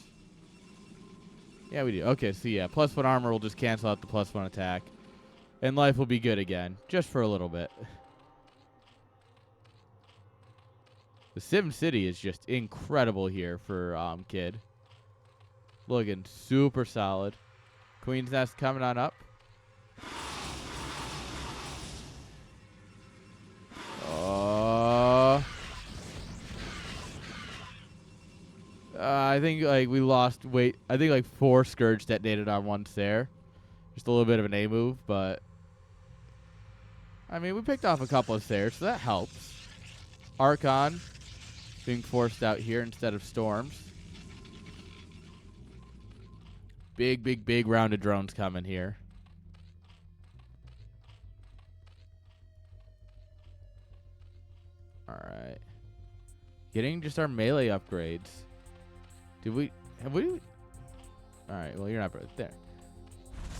Yeah, we do. Okay, so yeah, +1 armor will just cancel out the +1 attack. And life will be good again. Just for a little bit. The Sim City is just incredible here for Kid. Looking super solid. Queen's Nest coming on up. I think like we lost weight. I think like 4 Scourge detonated on one Stair. Just a little bit of an A move, but I mean we picked off a couple of Stairs, so that helps. Archon being forced out here instead of Storms. Big round of drones coming here. Alright. Getting just our melee upgrades. Have we? Alright, well, you're not right there.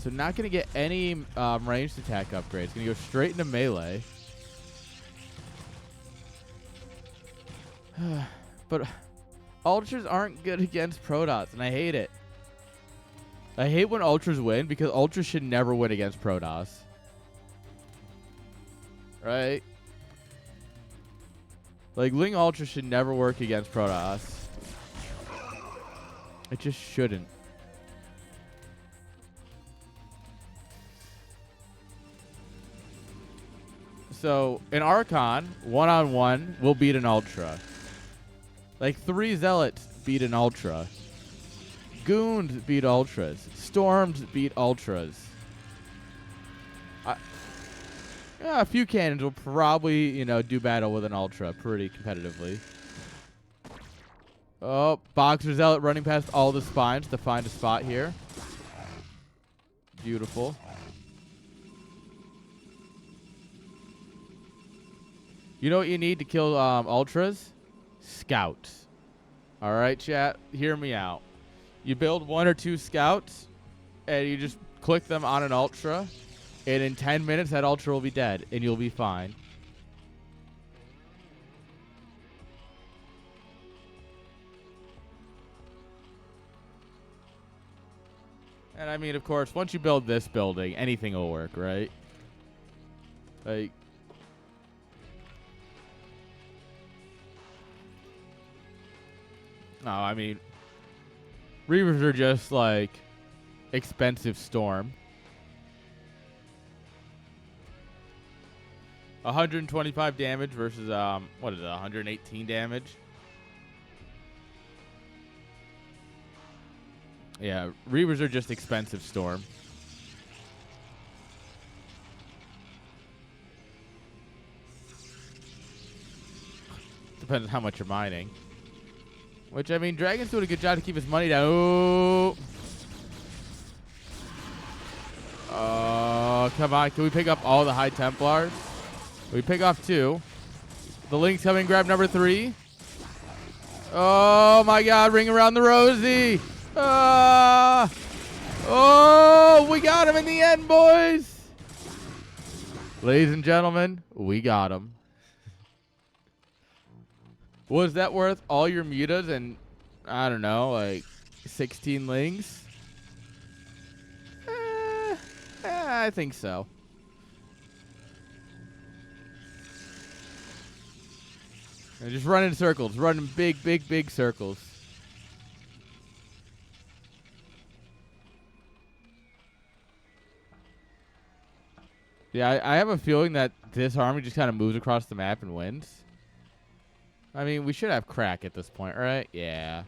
So not going to get any ranged attack upgrades. Going to go straight into melee. But Ultras aren't good against Protoss, and I hate it. I hate when Ultras win, because Ultras should never win against Protoss. Right? Like, Ling Ultra should never work against Protoss. It just shouldn't. So, an Archon, one-on-one, will beat an Ultra. Like, 3 Zealots beat an Ultra. Goons beat Ultras. Storms beat Ultras. Yeah, a few cannons will probably, you know, do battle with an Ultra pretty competitively. Oh, Boxer Zealot running past all the spines to find a spot here. Beautiful. You know what you need to kill Ultras? Scouts. All right, chat, hear me out. You build 1 or 2 Scouts, and you just click them on an Ultra, and in 10 minutes, that Ultra will be dead, and you'll be fine. And I mean, of course, once you build this building, anything will work, right? Like, no, I mean, Reavers are just like expensive Storm. 125 damage versus what is it? 118 damage. Yeah, Reavers are just expensive Storm. Depends on how much you're mining. Which, I mean, Dragon's doing a good job to keep his money down. Oh. Oh, come on. Can we pick up all the High Templars? We pick off 2. The Link's coming, grab number 3. Oh, my God. Ring around the rosy. Ah. Oh, we got him in the end, boys. Ladies and gentlemen, we got him. Was that worth all your mutas and, I don't know, like 16 links? I think so. And just run in circles. Run in big, big, big circles. Yeah, I have a feeling that this army just kind of moves across the map and wins. I mean, we should have crack at this point, right? Yeah.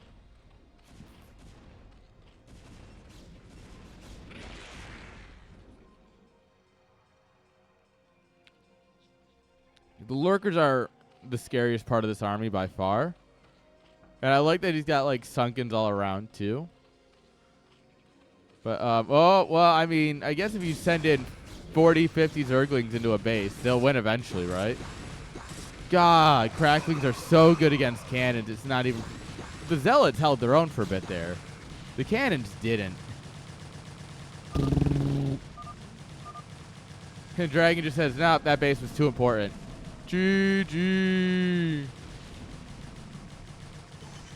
The lurkers are the scariest part of this army by far. And I like that he's got, like, sunkens all around, too. But, oh, well, I mean, I guess if you send in 40, 50 Zerglings into a base, they'll win eventually, right? God, Cracklings are so good against cannons. It's not even... The Zealots held their own for a bit there. The cannons didn't. And Dragon just says, no, that base was too important. GG.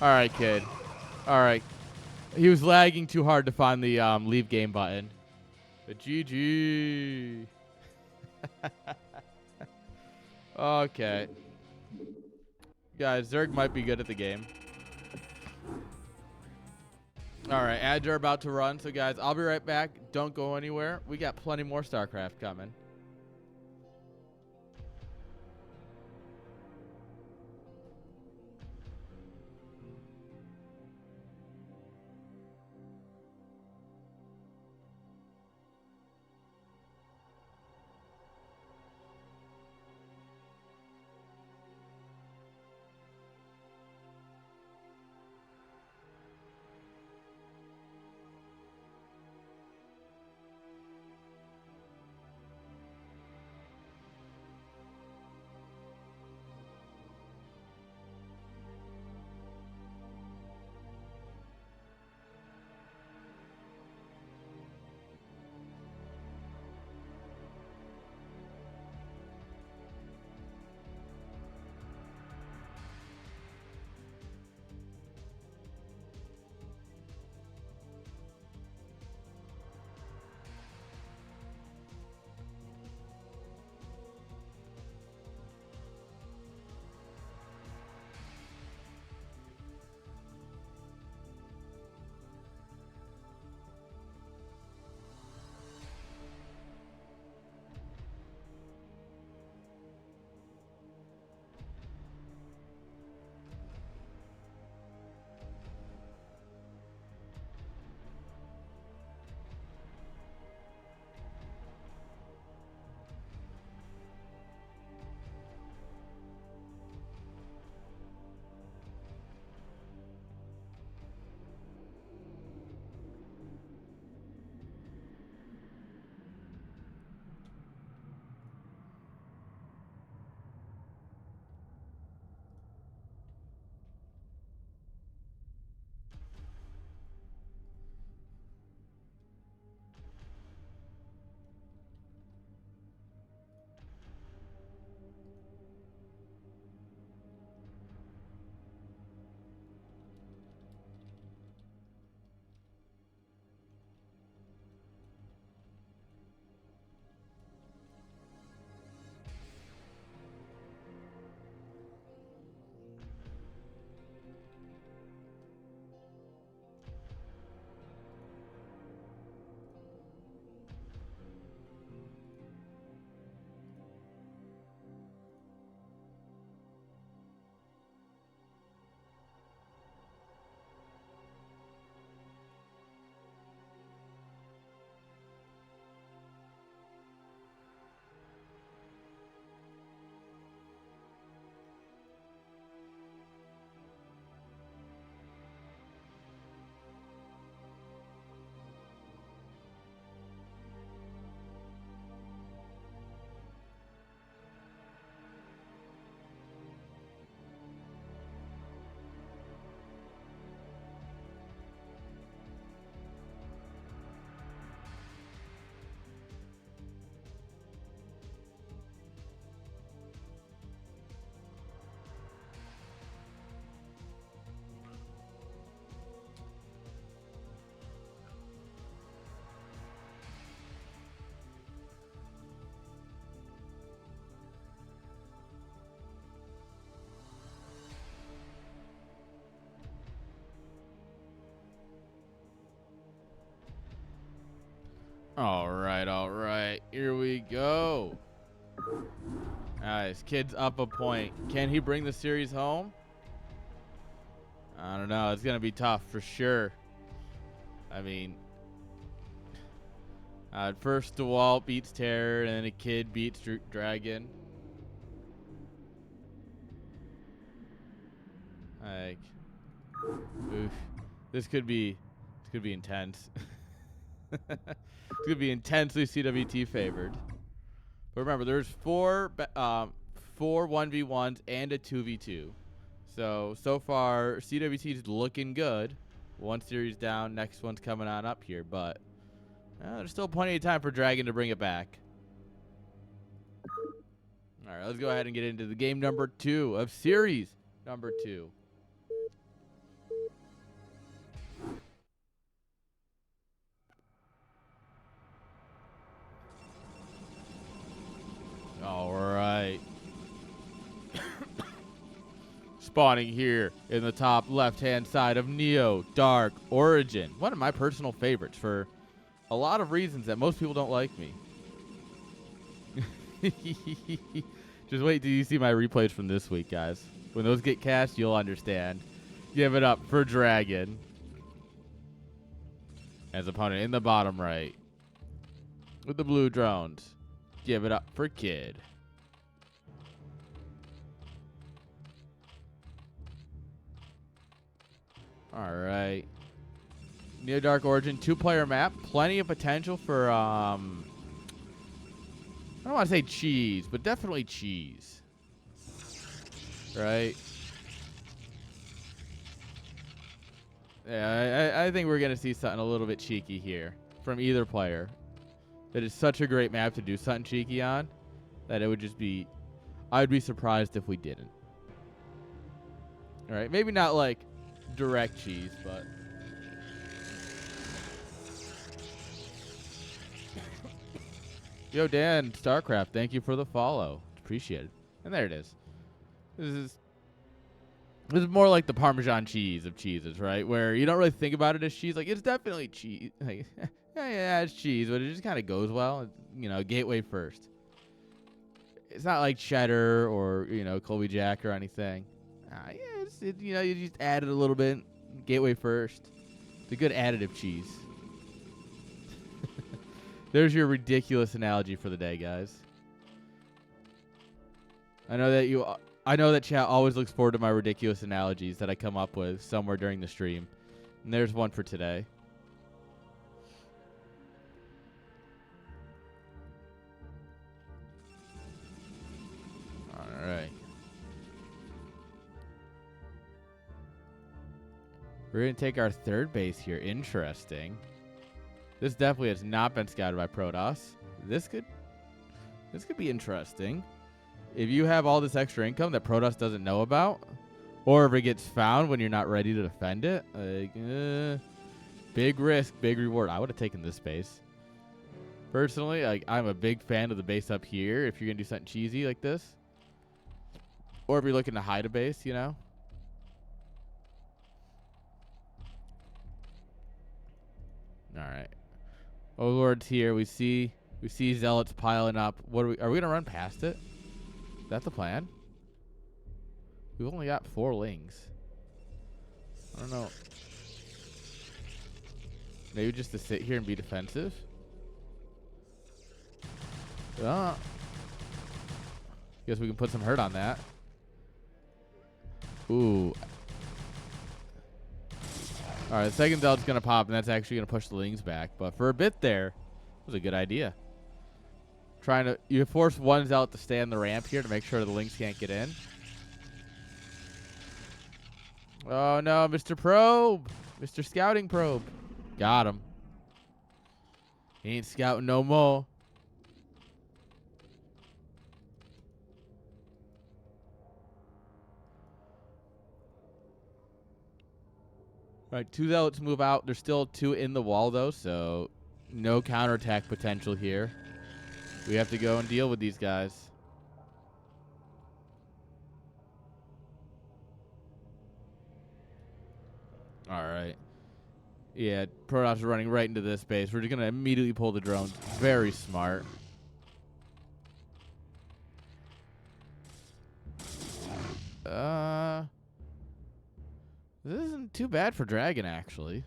All right, kid. All right. He was lagging too hard to find the leave game button. But GG. Okay. Guys, Zerg might be good at the game. All right, ads are about to run. So, guys, I'll be right back. Don't go anywhere. We got plenty more StarCraft coming. All right. Here we go. Nice. Kid's up a point. Can he bring the series home? I don't know. It's going to be tough for sure. I mean, first DeWalt beats Terror, and then a Kid beats Dragon. Like, oof. This could be intense. It's going to be intensely CWT favored. But remember, there's four 1v1s and a 2v2. So far, CWT is looking good. One series down, next one's coming on up here. But there's still plenty of time for Dragon to bring it back. All right, let's go ahead and get into the game number 2 of series number 2. All right. Spawning here in the top left-hand side of Neo Dark Origin. One of my personal favorites for a lot of reasons that most people don't like me. Just wait till you see my replays from this week, guys. When those get cast, you'll understand. Give it up for Dragon. As opponent in the bottom right. With the blue drones. Give it up for Kid. All right. Neo Dark Origin 2-player map. Plenty of potential for, I don't want to say cheese, but definitely cheese. Right? Yeah, I think we're going to see something a little bit cheeky here from either player. It is such a great map to do something cheeky on that it would just be, I'd be surprised if we didn't. All right, maybe not like direct cheese, but yo, Dan StarCraft, thank you for the follow. Appreciate it. And there it is. This is more like the Parmesan cheese of cheeses, right? Where you don't really think about it as cheese. Like, it's definitely cheese. Like, yeah, it's cheese, but it just kind of goes well. You know, gateway first. It's not like cheddar or, you know, Colby Jack or anything. Yeah, you know, you just add it a little bit. Gateway first. It's a good additive cheese. There's your ridiculous analogy for the day, guys. I know that chat always looks forward to my ridiculous analogies that I come up with somewhere during the stream. And there's one for today. All right. We're going to take our third base here. Interesting. This definitely has not been scouted by Protoss. This could be interesting. If you have all this extra income that Protoss doesn't know about, or if it gets found when you're not ready to defend it, like, big risk, big reward. I would have taken this base. Personally, like, I'm a big fan of the base up here if you're going to do something cheesy like this. Or if you're looking to hide a base, you know. All right. Overlord's here. We see Zealots piling up. Are we going to run past it? Is that the plan? We've only got 4 lings. I don't know. Maybe just to sit here and be defensive? Guess we can put some hurt on that. Ooh. All right, the second Zealot's going to pop, and that's actually going to push the lings back. But for a bit there, it was a good idea. You force one Zealot to stay on the ramp here to make sure the lings can't get in. Oh, no, Mr. Probe. Mr. Scouting Probe. Got him. He ain't scouting no more. All right, 2 Zealots move out. There's still 2 in the wall, though, so no counterattack potential here. We have to go and deal with these guys. All right. Yeah, Protoss is running right into this base. We're just going to immediately pull the drones. Very smart. This isn't too bad for Dragon, actually.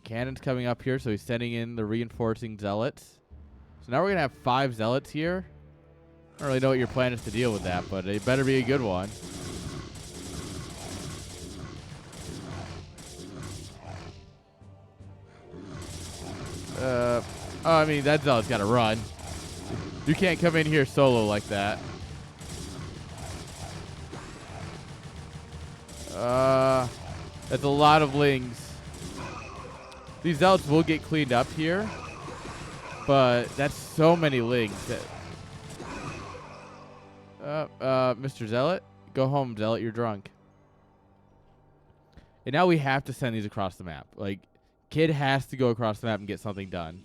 Cannon's coming up here, so he's sending in the reinforcing zealots. So now we're going to have 5 zealots here. I don't really know what your plan is to deal with that, but it better be a good one. Oh, I mean, that zealot's got to run. You can't come in here solo like that. That's a lot of lings. These zealots will get cleaned up here, but that's so many lings. Mr. Zealot, go home, Zealot. You're drunk. And now we have to send these across the map. Like, Kid has to go across the map and get something done.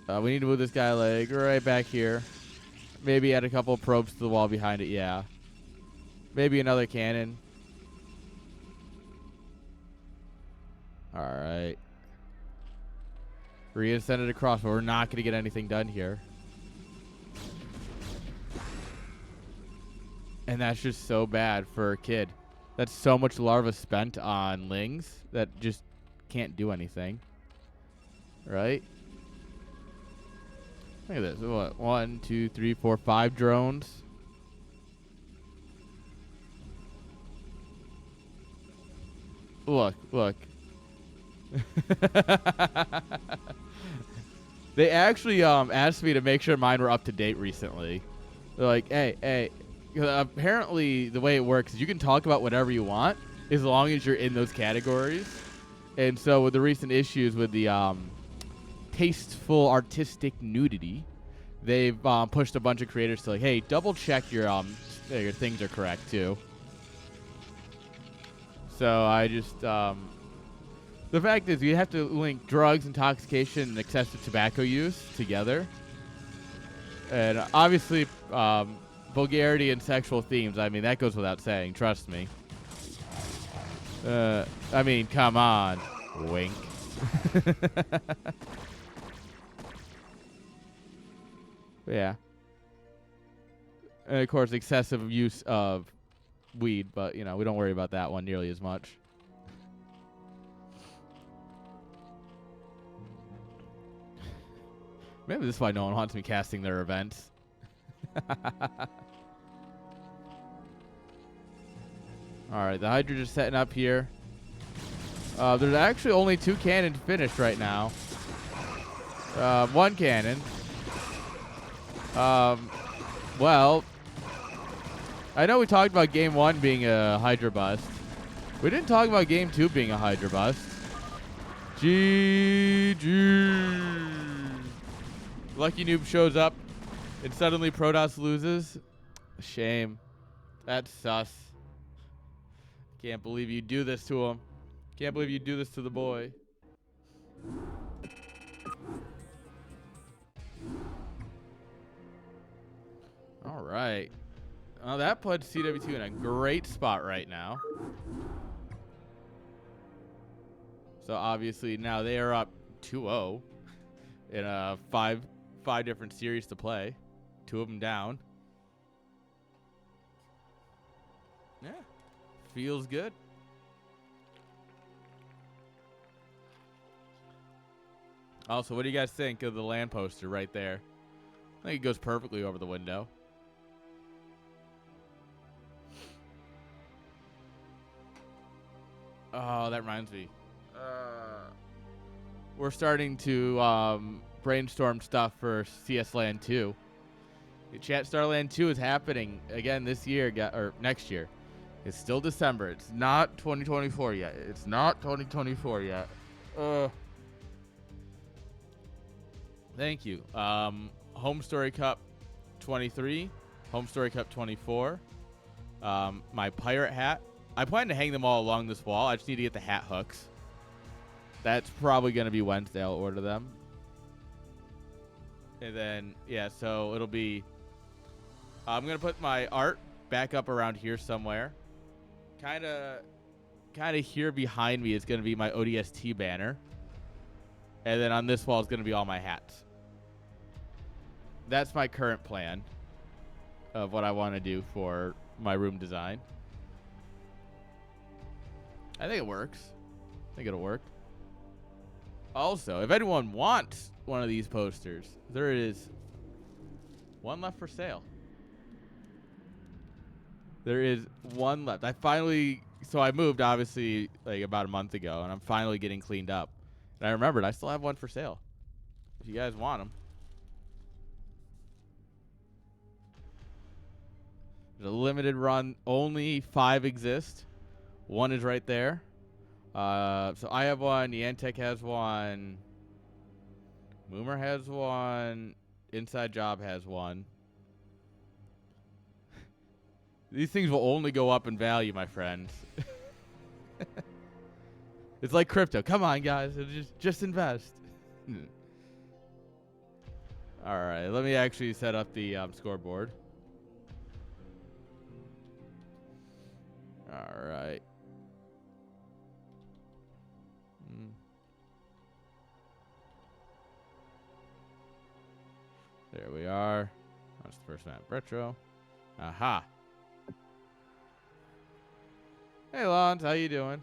We need to move this guy like right back here. Maybe add a couple of probes to the wall behind it. Yeah. Maybe another cannon. All right. We're going to send it across, but we're not going to get anything done here. And that's just so bad for a Kid. That's so much larva spent on lings that just can't do anything. Right? Look at this. What? 1, 2, 3, 4, 5 drones. Look. They actually asked me to make sure mine were up to date recently. They're like, hey. Apparently, the way it works is you can talk about whatever you want as long as you're in those categories. And so with the recent issues with the tasteful artistic nudity, they've pushed a bunch of creators to like, hey, double check your things are correct too. So I just the fact is you have to link drugs, intoxication, and excessive tobacco use together, and obviously vulgarity and sexual themes. I mean, that goes without saying. Trust me. I mean, come on. Wink. Yeah. And of course, excessive use of weed, but, you know, we don't worry about that one nearly as much. Maybe this is why no one wants me casting their events. Alright, the Hydra just setting up here. There's actually only 2 cannons finished right now. 1 cannon. Well, I know we talked about game 1 being a Hydra bust. We didn't talk about game 2 being a Hydra bust. GG. Lucky Noob shows up and suddenly Protoss loses. Shame. That's sus. Can't believe you do this to him. Can't believe you do this to the boy. All right. That puts CW2 in a great spot right now. So obviously now they are up 2-0 in a five different series to play. 2 of them down. Yeah. Feels good. Also, what do you guys think of the land poster right there? I think it goes perfectly over the window. Oh, that reminds me. We're starting to brainstorm stuff for CS Land 2. Chat Starland 2 is happening again this year, or next year. It's still December. It's not 2024 yet. It's not 2024 yet. Thank you. Home Story Cup 23, Home Story Cup 24. My pirate hat. I plan to hang them all along this wall. I just need to get the hat hooks. That's probably going to be Wednesday. I'll order them. And then, yeah, so it'll be... I'm going to put my art back up around here somewhere. kind of here behind me is going to be my ODST banner. And then on this wall is going to be all my hats. That's my current plan of what I want to do for my room design. I think it works. I think it'll work. Also, if anyone wants one of these posters, there is one left for sale. There is one left. So I moved obviously like about a month ago, and I'm finally getting cleaned up. And I remembered I still have one for sale. If you guys want them. There's a limited run. Only 5 exist. One is right there. So I have one. Niantic has one. Moomer has one. Inside Job has one. These things will only go up in value, my friends. It's like crypto. Come on, guys. Just invest. All right. Let me actually set up the scoreboard. All right. There we are. That's the first map. Retro. Aha. Hey, Lons. How you doing?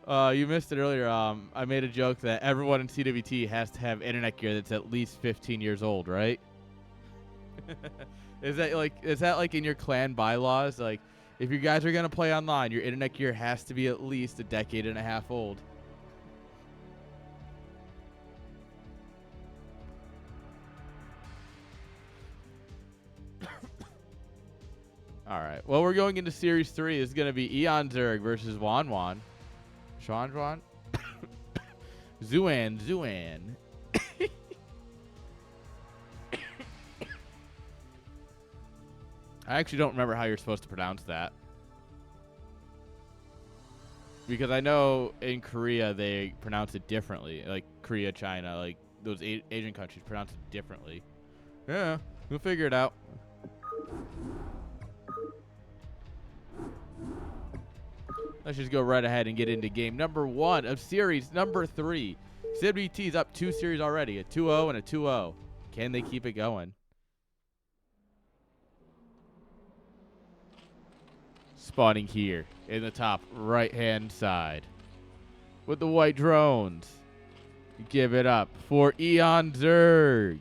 You missed it earlier. I made a joke that everyone in CWT has to have internet gear that's at least 15 years old, right? Is that like in your clan bylaws? Like, if you guys are gonna play online, your internet gear has to be at least a decade and a half old. All right. Well, we're going into Series 3. It's going to be Eon Zerg versus Wan Wan. Juan? Zuan. I actually don't remember how you're supposed to pronounce that. Because I know in Korea they pronounce it differently. Like Korea, China, like those Asian countries pronounce it differently. Yeah, we'll figure it out. Let's just go right ahead and get into game number 1 of series number 3. CWT's up 2 series already, a 2-0 and a 2-0. Can they keep it going? Spawning here in the top right-hand side with the white drones. Give it up for Eon Zerg,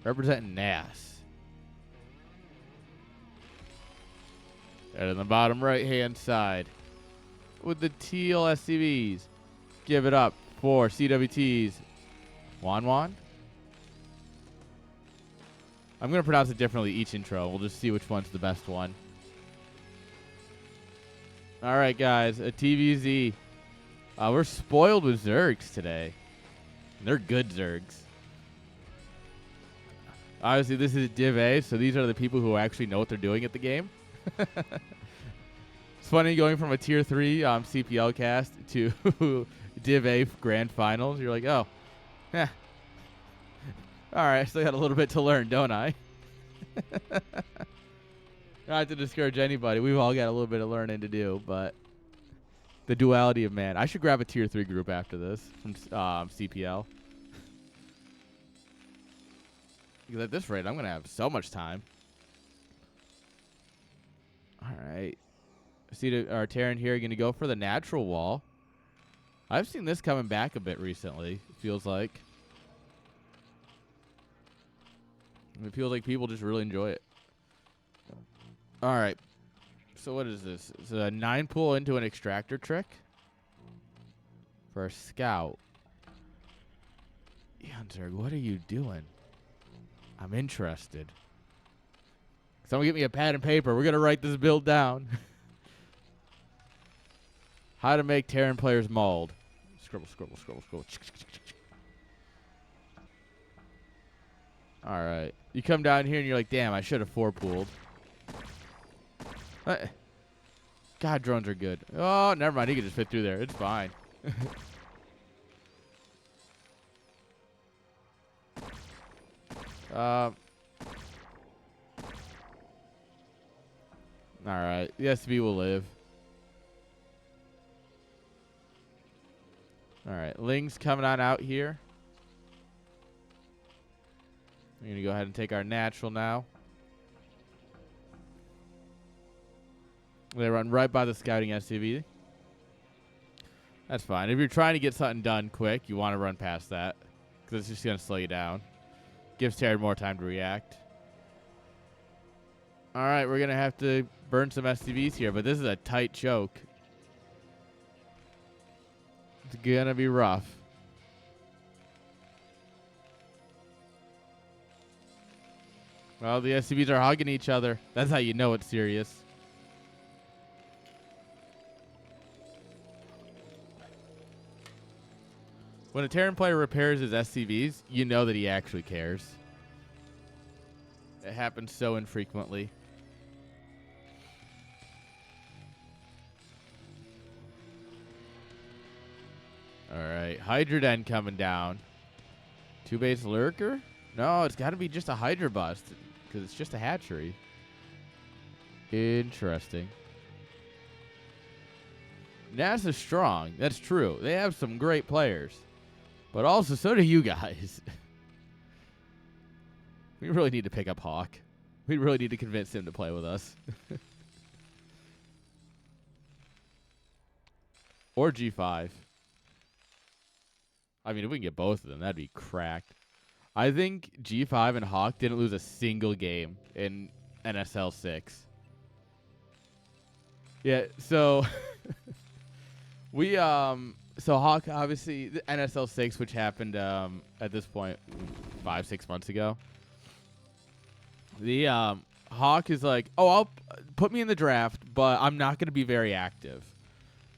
representing NaS. And in the bottom right-hand side, with the teal SCVs. Give it up for CWT's Wan Wan. I'm going to pronounce it differently each intro. We'll just see which one's the best one. All right, guys. A TVZ. We're spoiled with Zergs today. They're good Zergs. Obviously, this is Div-A, so these are the people who actually know what they're doing at the game. It's funny going from a tier 3 CPL cast to Div-A Grand Finals. You're like, oh, yeah. All right, I still got a little bit to learn, don't I? Not to discourage anybody. We've all got a little bit of learning to do, but the duality of man. I should grab a tier 3 group after this from CPL. Because at this rate, I'm going to have so much time. All right. See our Terran here going to go for the natural wall. I've seen this coming back a bit recently, it feels like. It feels like people just really enjoy it. All right. So what is this? It's a 9 pull into an extractor trick for a scout. Zerg, what are you doing? I'm interested. Someone get me a pad and paper. We're going to write this build down. How to make Terran players mauled. Scribble. All right. You come down here and you're like, damn, I should have 4 pooled. God, drones are good. Oh, never mind. He can just fit through there. It's fine. All right. The SCV will live. All right. Ling's coming on out here. We're going to go ahead and take our natural now. They run right by the scouting SCV. That's fine. If you're trying to get something done quick, you want to run past that, because it's just going to slow you down. Gives Terran more time to react. All right, we're going to have to burn some SCVs here, but this is a tight choke. It's going to be rough. Well, the SCVs are hugging each other. That's how you know it's serious. When a Terran player repairs his SCVs, you know that he actually cares. It happens so infrequently. All right, Hydra Den coming down. 2-base Lurker? No, it's got to be just a Hydra bust, because it's just a hatchery. Interesting. NaS is strong. That's true. They have some great players. But also, so do you guys. We really need to pick up Hawk. We really need to convince him to play with us. Or G5. I mean, if we can get both of them, that'd be cracked. I think G5 and Hawk didn't lose a single game in NSL 6. Yeah, so... we, So Hawk, obviously, the NSL 6, which happened at this point 5-6 months ago. The Hawk is like, oh, I'll put me in the draft, but I'm not going to be very active.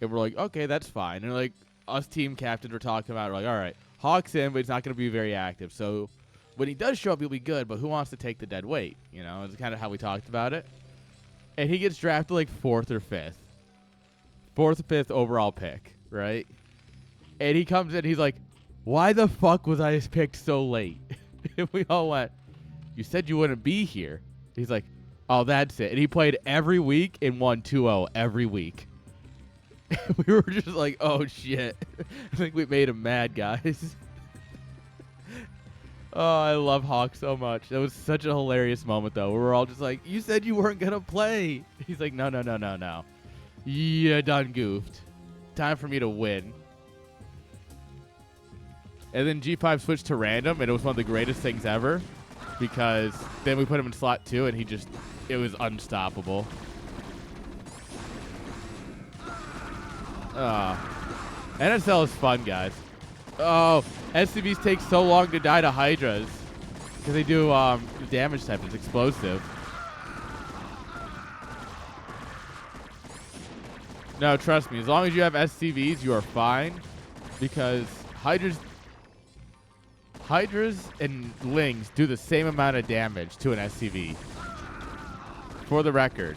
And we're like, okay, that's fine. And like us team captains were talking about it. We're like, all right, Hawk's in, but he's not going to be very active. So when he does show up, he'll be good, but who wants to take the dead weight? You know, it's kind of how we talked about it. And he gets drafted like 4th or 5th. 4th or 5th overall pick, right? And he comes in, he's like, why the fuck was I picked so late? And we all went, you said you wouldn't be here. He's like, oh, that's it. And he played every week and won 2-0 every week. We were just like, oh, shit. I think we made him mad, guys. Oh, I love Hawk so much. That was such a hilarious moment, though. We were all just like, you said you weren't going to play. He's like, no. You done goofed. Time for me to win. And then G5 switched to random, and it was one of the greatest things ever, because then we put him in slot 2, and it was unstoppable. NSL is fun, guys. Oh, SCVs take so long to die to Hydras, because they do damage type. It's explosive. No, trust me. As long as you have SCVs, you are fine, because Hydras and Lings do the same amount of damage to an SCV. For the record.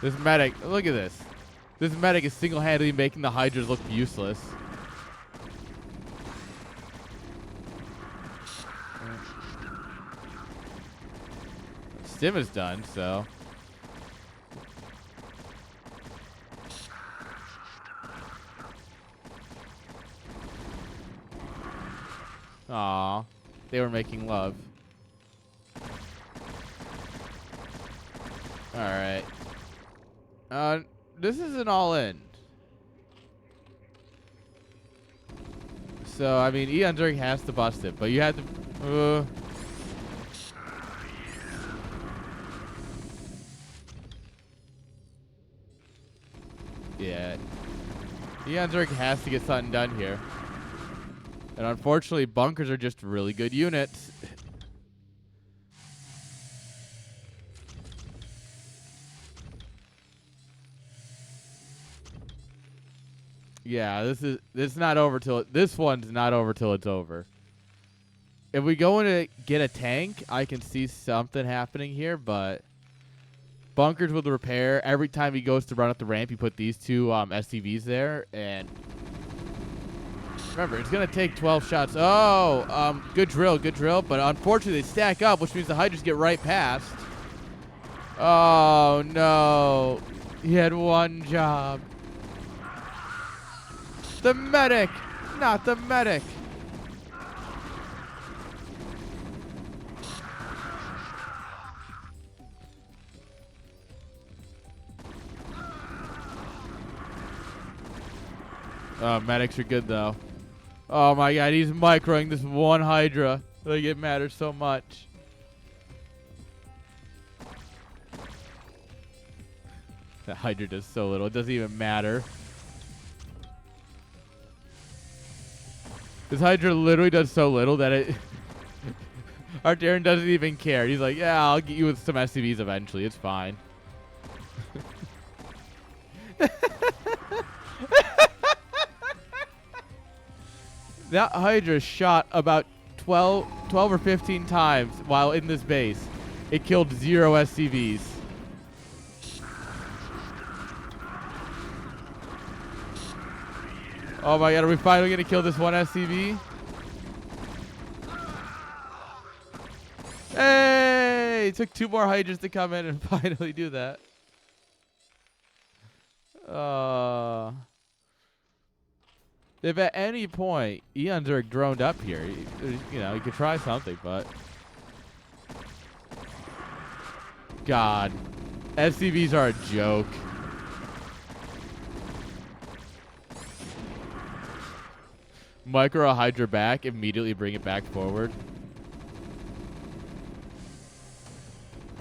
This medic, look at this. This medic is single-handedly making the Hydras look useless. Stim is done, so... Aw, they were making love. Alright. This is an all-in. So, I mean, Eon Zerg has to bust it, but you have to... Yeah. Eon Zerg has to get something done here. And unfortunately, bunkers are just really good units. Yeah, this not over till this one's not over till it's over. If we go in to get a tank, I can see something happening here, but bunkers with the repair. Every time he goes to run up the ramp, you put these two SCVs there, and Remember, it's going to take 12 shots. Oh, good drill, good drill. But unfortunately, they stack up, which means the Hydras get right past. Oh, no. He had one job. The medic, not the medic. Oh, medics are good, though. Oh, my God. He's microing this one Hydra. Like, it matters so much. That Hydra does so little. It doesn't even matter. This Hydra literally does so little that it... Our Darren doesn't even care. He's like, yeah, I'll get you with some SCVs eventually. It's fine. That Hydra shot about 12 or 15 times while in this base. It killed 0 SCVs. Oh my God, are we finally going to kill this one SCV? Hey! It took 2 more Hydras to come in and finally do that. If at any point Eons are droned up here, you know, you could try something, but... God. SCVs are a joke. Micro Hydra back, immediately bring it back forward.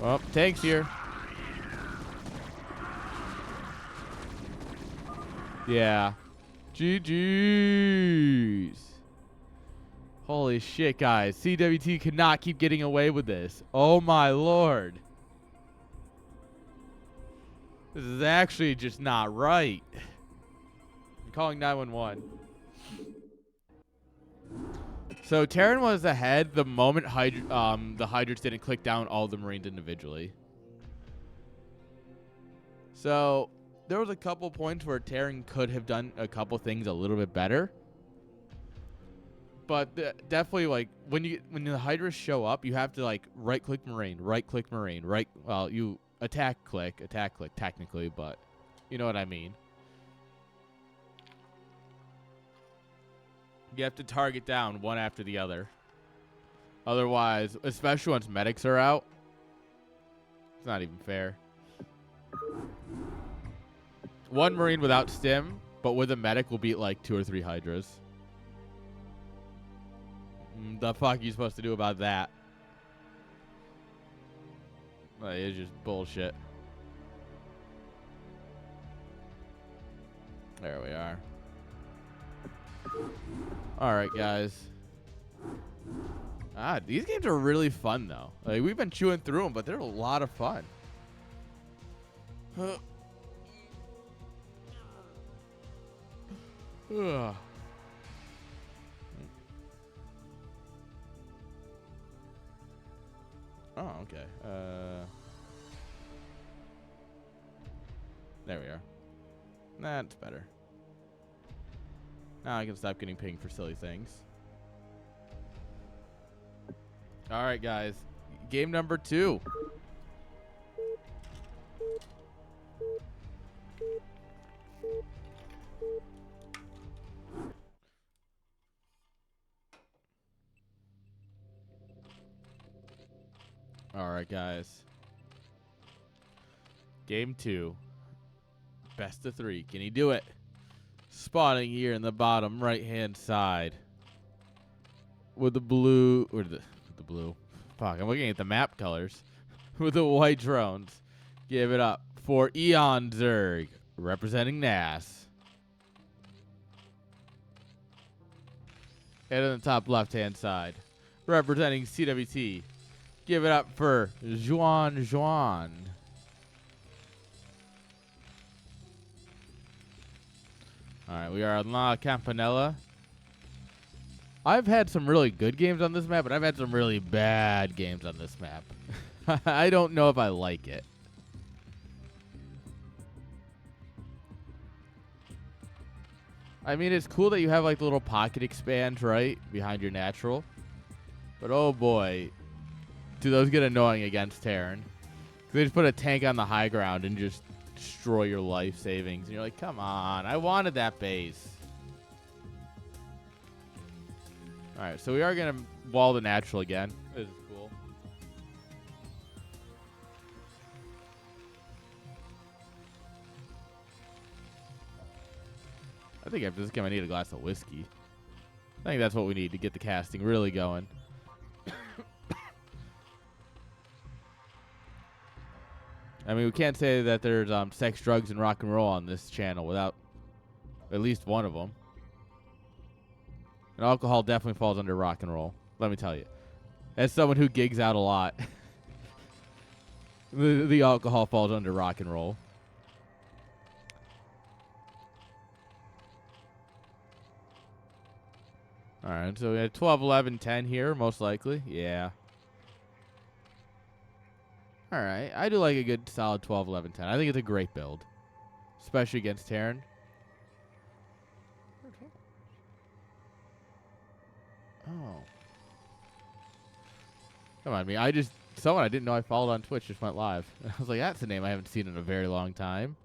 Oh, tank's here. Yeah. GG's. Holy shit, guys. CWT cannot keep getting away with this. Oh, my Lord. This is actually just not right. I'm calling 911. So Terran was ahead the moment the Hydras didn't click down all the Marines individually. So there was a couple points where Terran could have done a couple things a little bit better. But definitely, like, when the Hydras show up, you have to, like, right-click Marine, well, you attack click technically, but you know what I mean. You have to target down one after the other. Otherwise, especially once medics are out, it's not even fair. One Marine without stim, but with a medic will beat like 2 or 3 Hydras. The fuck are you supposed to do about that? Like, it's just bullshit. There we are. Alright, guys. These games are really fun, though. Like, we've been chewing through them, but they're a lot of fun. Ugh. Oh, okay. There we are. That's better. Now I can stop getting pinged for silly things. All right, guys. Game number 2. All right, guys. Game 2. Best of 3. Can he do it? Spawning here in the bottom right-hand side. With the blue... Or the blue. Fuck, I'm looking at the map colors. With the white drones. Give it up for Eon Zerg, representing NaS. And on the top left-hand side, representing CWT. Give it up for Juan. Alright, we are on La Campanella. I've had some really good games on this map, but I've had some really bad games on this map. I don't know if I like it. I mean, it's cool that you have like the little pocket expand right behind your natural. But oh boy, do those get annoying against Terran. They just put a tank on the high ground and just destroy your life savings. And you're like, come on, I wanted that base. All right, so we are going to wall the natural again. This is cool. I think after this game I need a glass of whiskey. I think that's what we need to get the casting really going. I mean, we can't say that there's sex, drugs, and rock and roll on this channel without at least one of them. And alcohol definitely falls under rock and roll, let me tell you. As someone who gigs out a lot, the alcohol falls under rock and roll. All right, so we had 12, 11, 10 here, most likely. Yeah. All right, I do like a good solid 12, 11, 10. I think it's a great build, especially against Terran. Oh. Come on, me. Someone I didn't know I followed on Twitch just went live. I was like, that's a name I haven't seen in a very long time.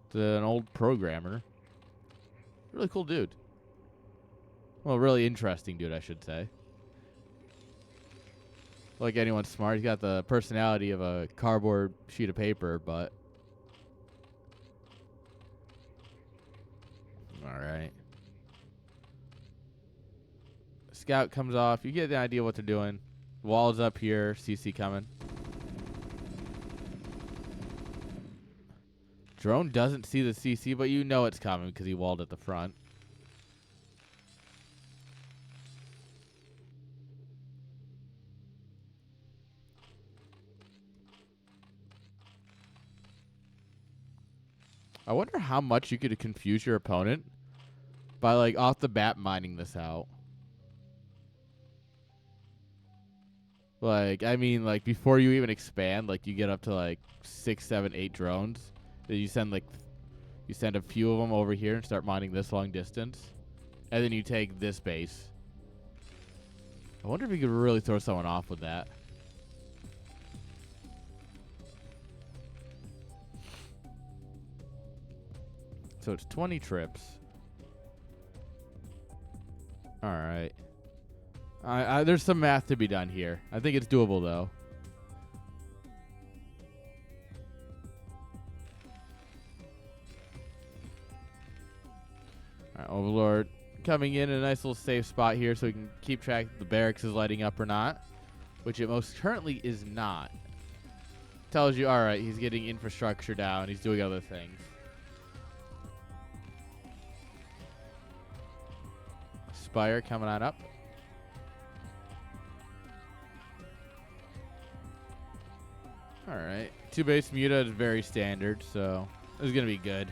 It's an old programmer. Really cool dude. Well, really interesting dude, I should say. Like anyone smart, he's got the personality of a cardboard sheet of paper, but... Alright. Scout comes off. You get the idea what they're doing. Wall's up here. CC coming. Drone doesn't see the CC, but you know it's coming because he walled at the front. I wonder how much you could confuse your opponent by, like, off the bat mining this out. Like, I mean, like, before you even expand, like, you get up to, like, 6, 7, 8 drones. Then you send, like, you send a few of them over here and start mining this long distance. And then you take this base. I wonder if you could really throw someone off with that. So it's 20 trips. All right. There's some math to be done here. I think it's doable, though. All right, Overlord coming in a nice little safe spot here so we can keep track if the barracks is lighting up or not, which it most currently is not. Tells you, all right, he's getting infrastructure down. He's doing other things. Spire coming on up. All right. 2 base muta is very standard, so this is going to be good.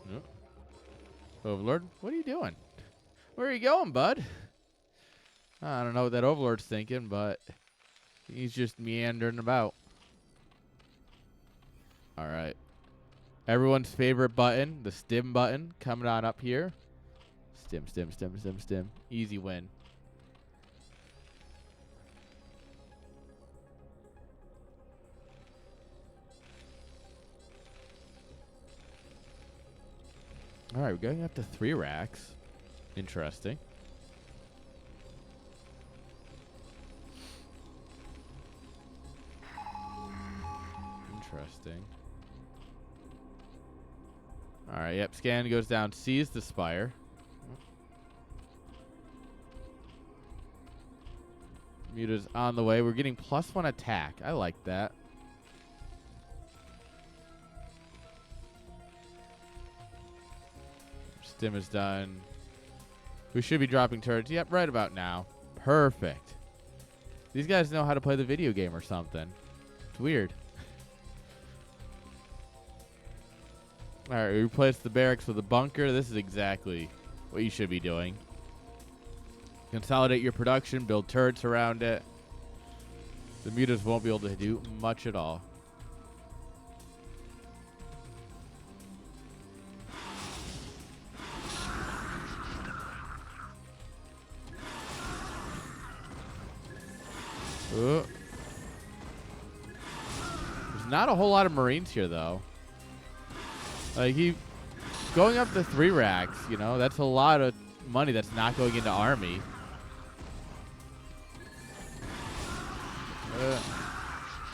Nope. Overlord, what are you doing? Where are you going, bud? I don't know what that Overlord's thinking, but he's just meandering about. All right. Everyone's favorite button, the stim button, coming on up here. Stim, stim, stim, stim, stim. Easy win. All right, we're going up to 3 racks. Interesting. Interesting. All right, yep, scan goes down, sees the spire. Muta's on the way. We're getting +1 attack. I like that. Stim is done. We should be dropping turrets. Yep, right about now. Perfect. These guys know how to play the video game or something. It's weird. All right, we replaced the barracks with a bunker. This is exactly what you should be doing. Consolidate your production, build turrets around it. The mutas won't be able to do much at all. Ooh. There's not a whole lot of Marines here, though. Like, he going up to 3 racks, you know, that's a lot of money that's not going into army.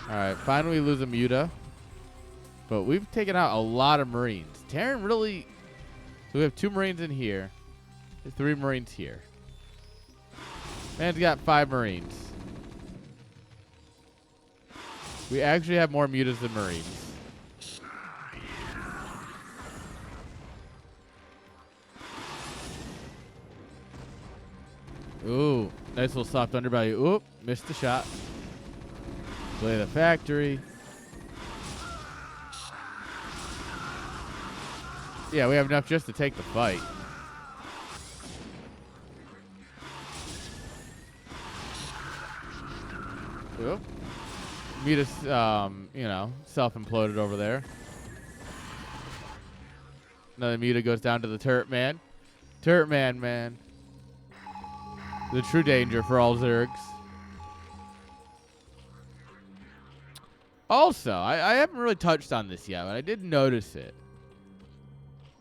Alright, finally lose a muta. But we've taken out a lot of Marines. Terran really... So we have 2 Marines in here. 3 Marines here. Man's got 5 Marines. We actually have more mutas than Marines. Ooh, nice little soft underbelly. Oop, missed the shot. Play the factory. Yeah, we have enough just to take the fight. Oop. Mutas, you know, self-imploded over there. Another muta goes down to the turret man. Turret man, man. The true danger for all Zergs. Also, I haven't really touched on this yet, but I did notice it.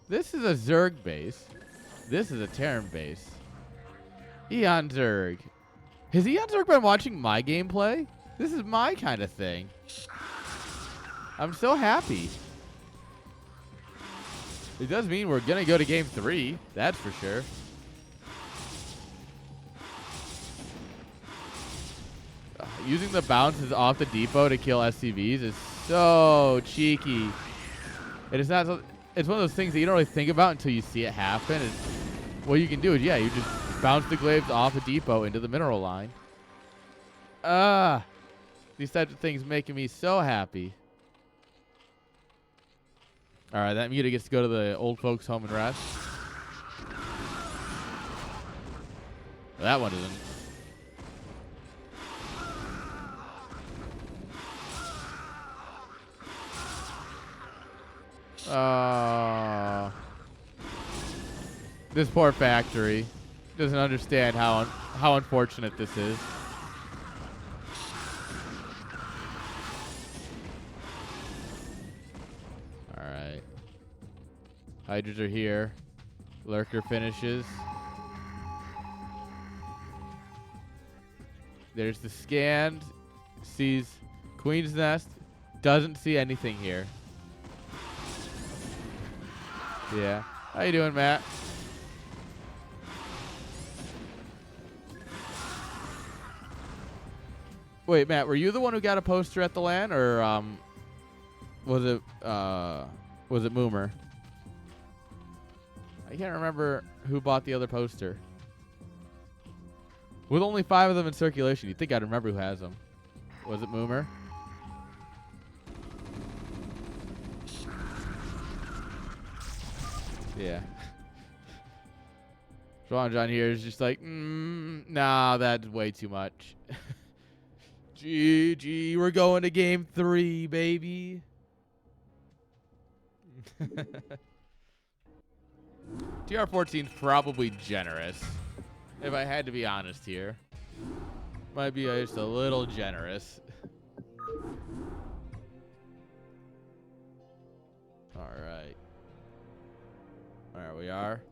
This is a Zerg base. This is a Terran base. Eon Zerg. Has Eon Zerg been watching my gameplay? This is my kind of thing. I'm so happy. It does mean we're going to go to game 3. That's for sure. Using the bounces off the depot to kill SCVs is so cheeky. It is not. It's one of those things that you don't really think about until you see it happen. And what you can do is, yeah, you just bounce the glaives off a depot into the mineral line. These types of things making me so happy. All right, that muta gets to go to the old folks' home and rest. That one isn't. This poor factory doesn't understand how unfortunate this is. All right. Hydras are here. Lurker finishes. There's the scanned. Sees Queen's Nest. Doesn't see anything here. Yeah. How you doing, Matt? Wait, Matt, were you the one who got a poster at the LAN, or was it Moomer? I can't remember who bought the other poster. With only 5 of them in circulation, you'd think I'd remember who has them. Was it Moomer? Yeah. John here is just like, nah, that's way too much. GG, we're going to game 3, baby. TR-14's probably generous. If I had to be honest here. Might be just a little generous. Alright. There we are.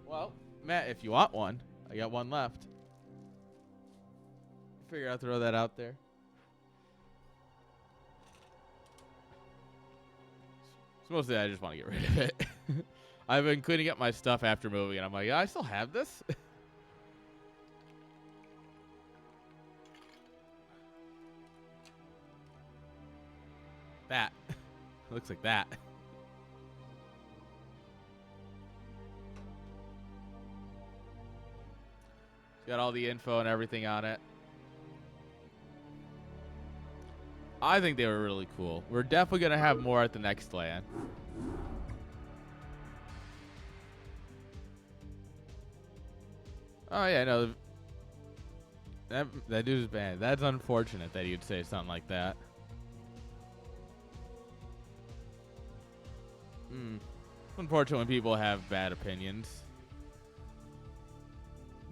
Well, Matt, if you want one, I got one left. Figure I'll throw that out there. So mostly I just want to get rid of it. I've been cleaning up my stuff after moving, and I'm like, I still have this? That. Looks like that. Got all the info and everything on it. I think they were really cool. We're definitely going to have more at the next LAN. Oh yeah, no. That dude's bad. That's unfortunate that you'd say something like that. Unfortunate when people have bad opinions.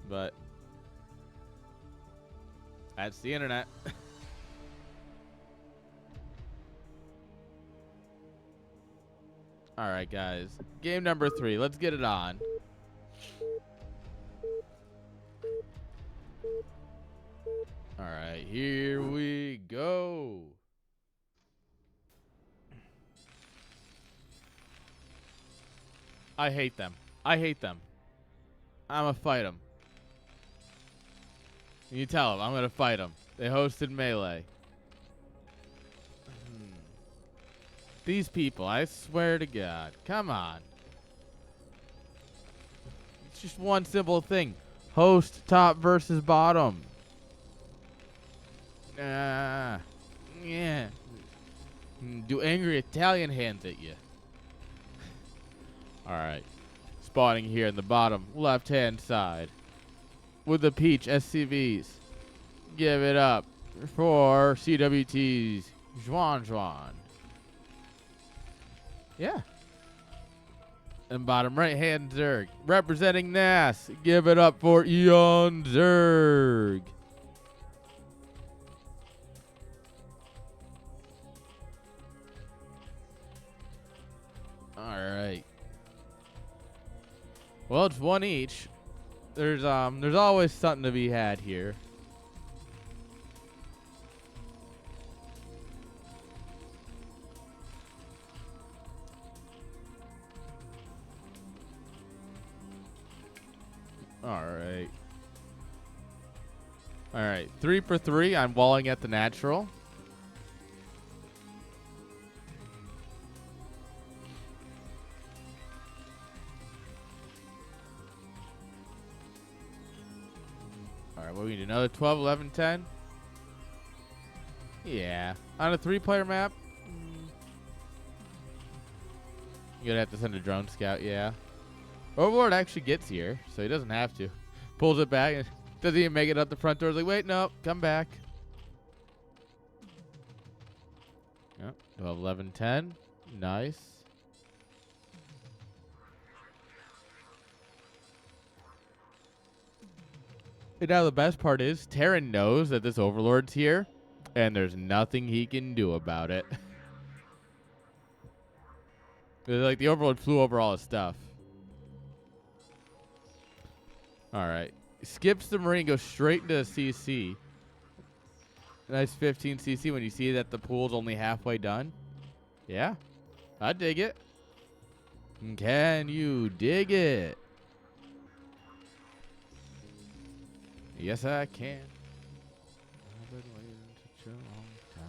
But that's the internet. All right, guys. Game number 3. Let's get it on. All right, here we go. I hate them. I hate them. I'm gonna fight them. You tell them I'm gonna fight them. They hosted Melee. These people, I swear to God. Come on. It's just one simple thing. Host top versus bottom. Yeah. Do angry Italian hands at you. Alright. Spawning here in the bottom left-hand side. With the Peach SCVs. Give it up for CWT's Juan. Yeah. And bottom right-hand Zerg. Representing NaS. Give it up for Eon Zerg. Alright. Well, it's one each. There's always something to be had here. Alright. Alright. 3 for 3. I'm walling at the natural. Alright, what do we need? Another 12, 11, 10? Yeah. On a 3-player map? You're gonna have to send a drone scout, yeah. Overlord actually gets here, so he doesn't have to. Pulls it back and doesn't even make it up the front door. He's like, wait, no, come back. Yep, 12, 11, 10. Nice. And now the best part is, Terran knows that this Overlord's here, and there's nothing he can do about it. Like, the Overlord flew over all his stuff. Alright. Skips the Marine, goes straight into a CC. Nice 15 CC when you see that the pool's only halfway done. Yeah. I dig it. Can you dig it? Yes, I can. I've been waiting such a long time.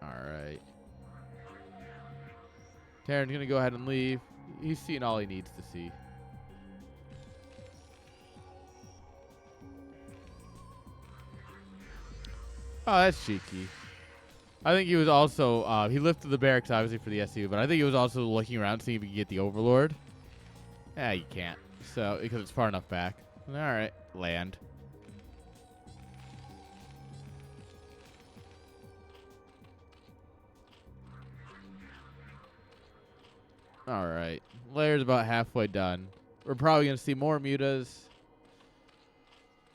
Alright. Terran's gonna go ahead and leave. He's seen all he needs to see. Oh, that's cheeky. I think he was also, he lifted the barracks, obviously, for the SU, but I think he was also looking around, seeing if he could get the Overlord. You can't. So, because it's far enough back. Alright, land. Alright. Layer's about halfway done. We're probably going to see more mutas.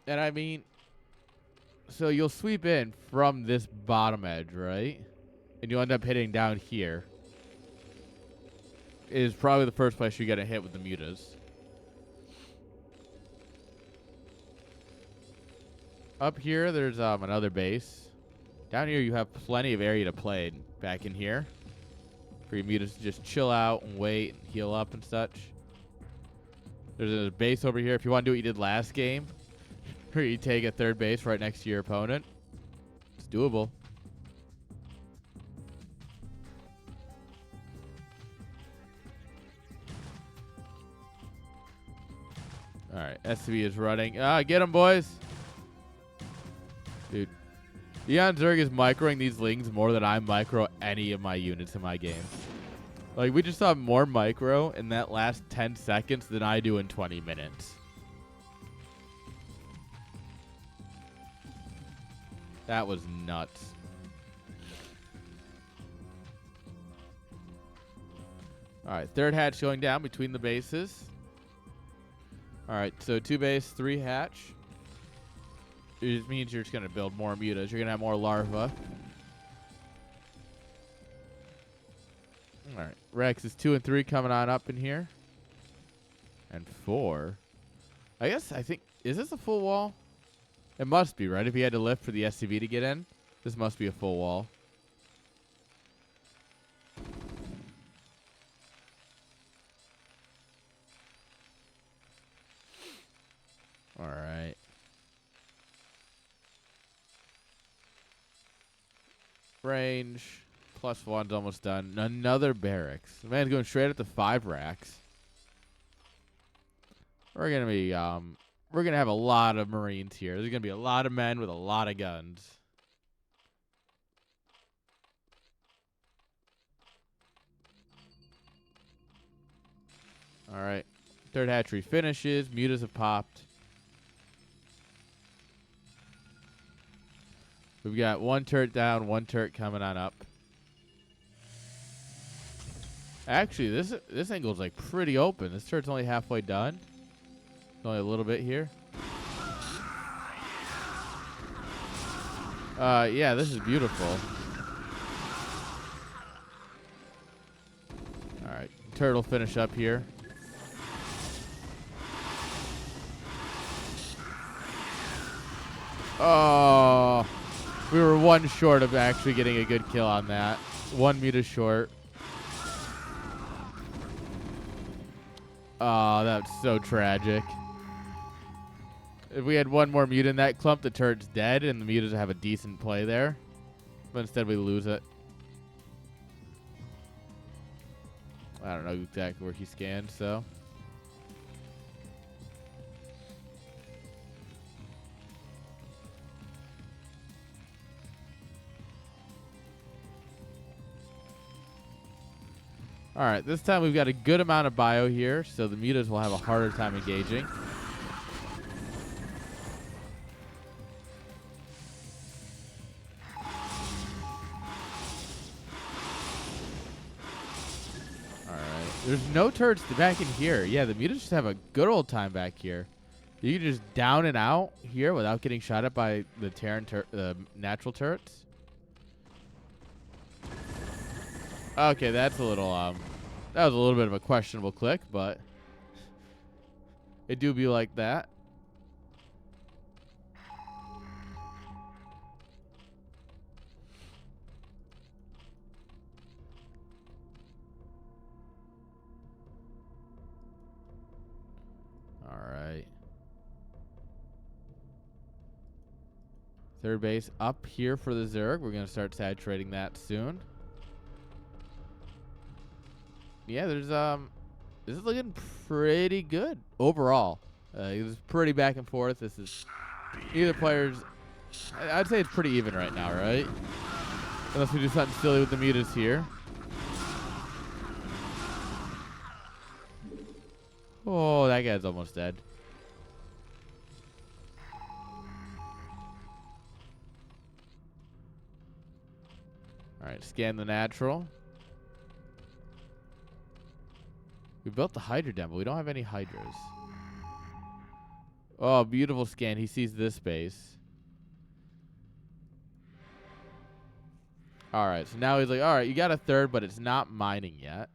And I mean, so you'll sweep in from this bottom edge, right? And you'll end up hitting down here. Is probably the first place you're going to hit with the mutas. Up here, there's another base. Down here, you have plenty of area to play back in here. For your mutas to just chill out and wait and heal up and such. There's a base over here if you want to do what you did last game. Where you take a third base right next to your opponent. It's doable. Alright, SCV is running. Get him, boys. Dude. Eon Zerg is microing these lings more than I micro any of my units in my game. Like, we just saw more micro in that last 10 seconds than I do in 20 minutes. That was nuts. All right, third hatch going down between the bases. All right, so 2 base, 3 hatch. It just means you're just going to build more mutas. You're going to have more larvae. All right, Rex is 2 and 3 coming on up in here. And 4. I think, is this a full wall? It must be, right? If he had to lift for the SCV to get in, this must be a full wall. All right. Range. +1's almost done. Another barracks. The man's going straight at the 5 racks. We're going to be, we're going to have a lot of Marines here. There's going to be a lot of men with a lot of guns. All right. Third hatchery finishes. Mutas have popped. We've got 1 turret down, 1 turret coming on up. Actually, this angle's like pretty open. This turret's only halfway done. Only a little bit here. Yeah, this is beautiful. All right, turret will finish up here. Oh, we were 1 short of actually getting a good kill on that. 1 muta short. Oh, that's so tragic. If we had 1 more muta in that clump, the turret's dead, and the mutas have a decent play there. But instead, we lose it. I don't know exactly where he scanned, so. All right, this time we've got a good amount of bio here, so the mutas will have a harder time engaging. There's no turrets back in here. Yeah, the mutas just have a good old time back here. You can just down and out here without getting shot at by the the natural turrets. Okay, that's a little that was a little bit of a questionable click, but it do be like that. Third base up here for the Zerg. We're going to start saturating that soon. Yeah, there's this is looking pretty good overall. It was pretty back and forth. This is either players. I'd say it's pretty even right now, right? Unless we do something silly with the mutas here. Oh, that guy's almost dead. All right, scan the natural. We built the Hydra den, but we don't have any Hydras. Oh, beautiful scan. He sees this base. All right, so now he's like, all right, you got a third, but it's not mining yet.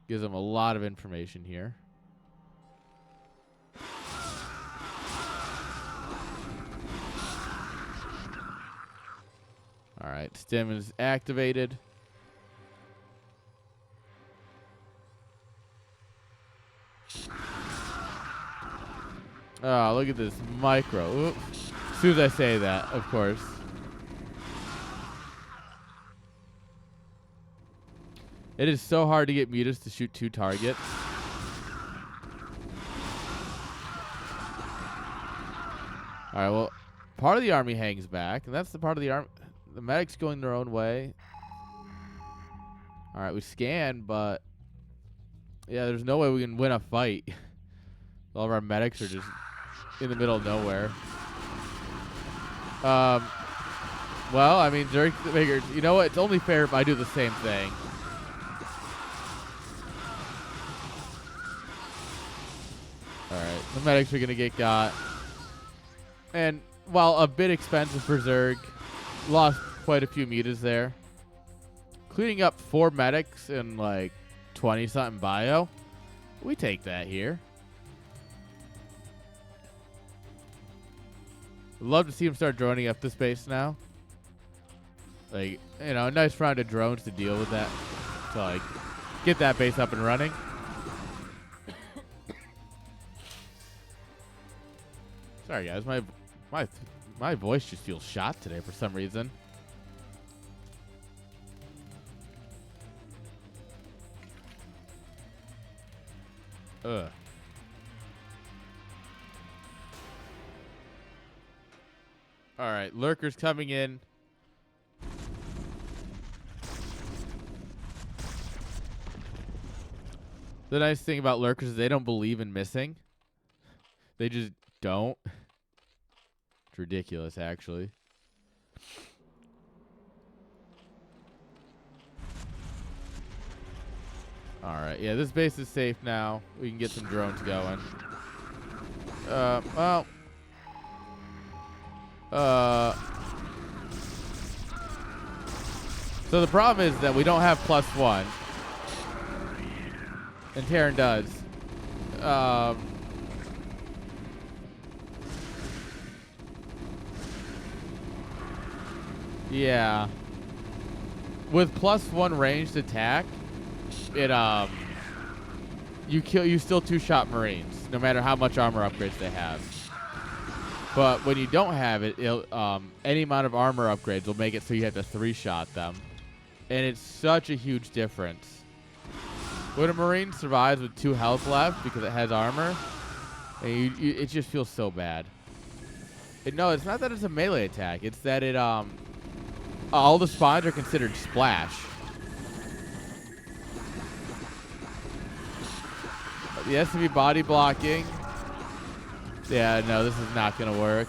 Gives him a lot of information here. All right, stim is activated. Oh, look at this micro. Oops. As soon as I say that, of course. It is so hard to get mutas to shoot 2 targets. All right, well, part of the army hangs back, and that's the part of the army. The medics going their own way. All right, we scan, but yeah, there's no way we can win a fight. All of our medics are just in the middle of nowhere. Well, I mean, Zerg figures, you know what? It's only fair if I do the same thing. All right, the medics are gonna get got, and while a bit expensive for Zerg, lost quite a few meters there. Cleaning up 4 medics and like 20-something bio, we take that here. I'd love to see him start droning up this base now. Like, you know, a nice round of drones to deal with that, to like get that base up and running. Sorry guys, my voice just feels shot today for some reason. Ugh. All right, lurkers coming in. The nice thing about lurkers is they don't believe in missing. They just don't. It's ridiculous, actually. All right, yeah, this base is safe now. We can get some drones going. Well. So the problem is that we don't have +1. And Terran does. Yeah. With +1 ranged attack, it you still 2-shot Marines, no matter how much armor upgrades they have. But when you don't have it, any amount of armor upgrades will make it so you have to 3-shot them. And it's such a huge difference. When a Marine survives with 2 health left because it has armor, and it just feels so bad. No, it's not that it's a melee attack. It's that it all the spawns are considered splash. The SCV body blocking. Yeah, no, this is not going to work.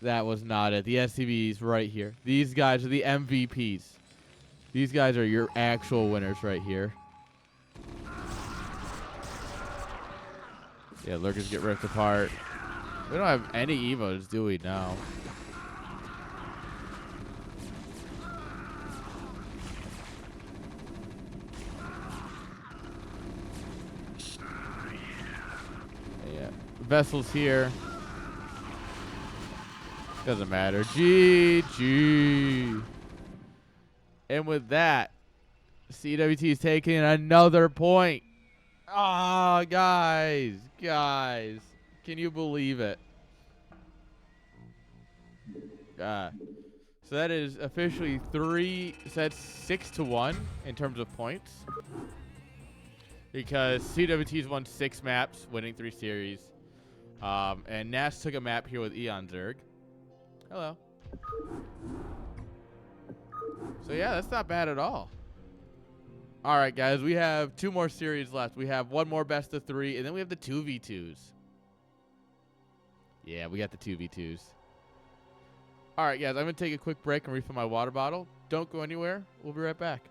That was not it. The SCV's right here. These guys are the MVPs. These guys are your actual winners right here. Yeah, lurkers get ripped apart. We don't have any evos, do we? No. Yeah. Vessels here. Doesn't matter. GG. And with that, CWT is taking another point. Ah, guys. Can you believe it? So that is officially 6-1 in terms of points. Because CWT's won 6 maps, winning 3 series. And NaS took a map here with Eon Zerg. Hello. So yeah, that's not bad at all. All right, guys, we have 2 more series left. We have 1 more best of 3, and then we have the 2v2s. Yeah, we got the 2v2s. All right, guys, I'm going to take a quick break and refill my water bottle. Don't go anywhere. We'll be right back.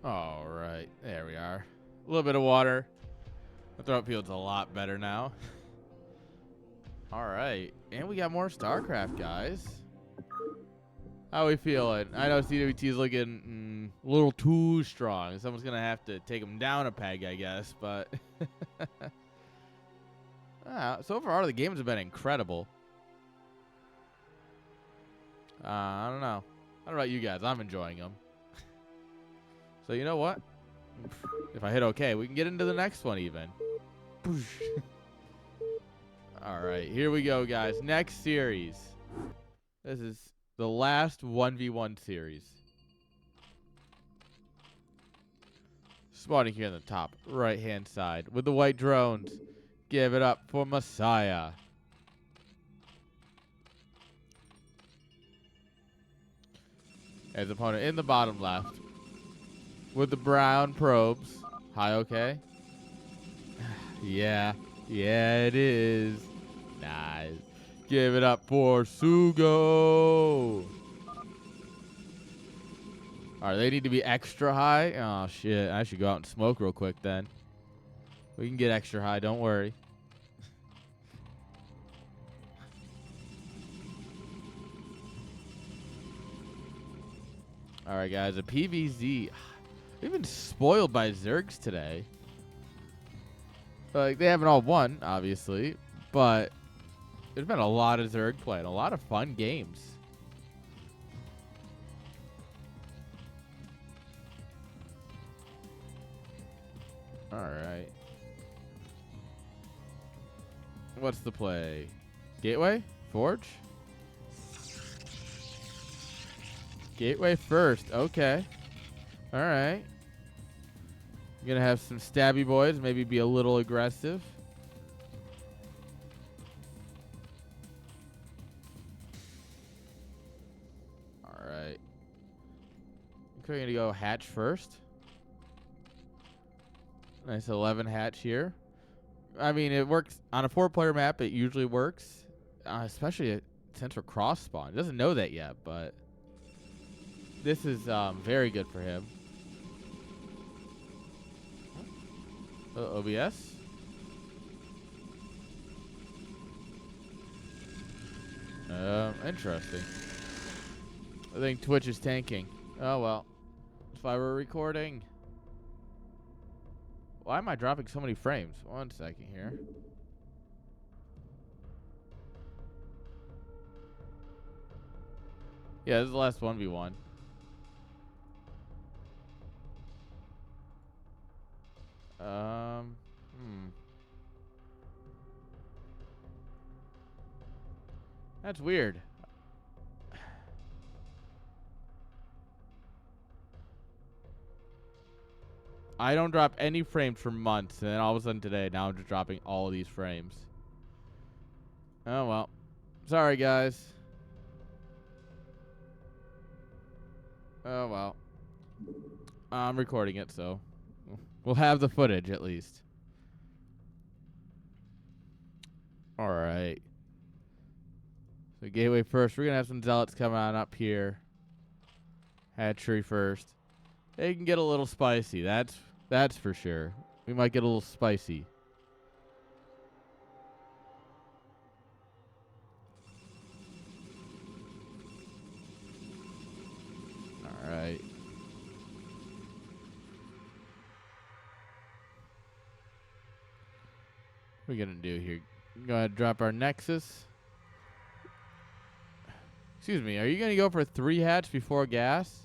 All right, there we are. A little bit of water. The throat feels a lot better now. All right, and we got more StarCraft, guys. How we feeling? I know CWT is looking a little too strong. Someone's gonna have to take him down a peg, I guess. But so far the games have been incredible. I don't know. I don't know about you guys. I'm enjoying them. So you know what? If I hit okay, we can get into the next one even. All right, here we go, guys. Next series. This is the last 1v1 series. Spawning here in the top right-hand side with the white drones. Give it up for Messiah. His opponent in the bottom left with the brown probes. Hi, okay? Yeah, it is. Nice. Give it up for Sugo. All right, they need to be extra high. Oh, shit. I should go out and smoke real quick then. We can get extra high. Don't worry. All right, guys. A PVZ. We've been spoiled by Zergs today. Like, they haven't all won, obviously. But there's been a lot of Zerg play and a lot of fun games. All right. What's the play? Gateway? Forge? Gateway first. Okay. All right. You're going to have some stabby boys. Maybe be a little aggressive. All right. We're going to go hatch first. Nice 11 hatch here. I mean, it works on a 4-player map. It usually works, especially since we're cross spawn. It doesn't know that yet, but this is very good for him. OBS. Interesting. I think Twitch is tanking. Oh well. That's why we're recording. Why am I dropping so many frames? 1 second here. Yeah, this is the last 1v1. That's weird. I don't drop any frames for months, and then all of a sudden today, now I'm just dropping all of these frames. Oh well. Sorry, guys. Oh well. I'm recording it, so we'll have the footage at least. All right. So gateway first. We're gonna have some zealots come on up here. Hatchery first. They can get a little spicy. That's for sure. We might get a little spicy. All right. What are we gonna do here? Go ahead and drop our Nexus. Excuse me, are you gonna go for 3 hatch before gas?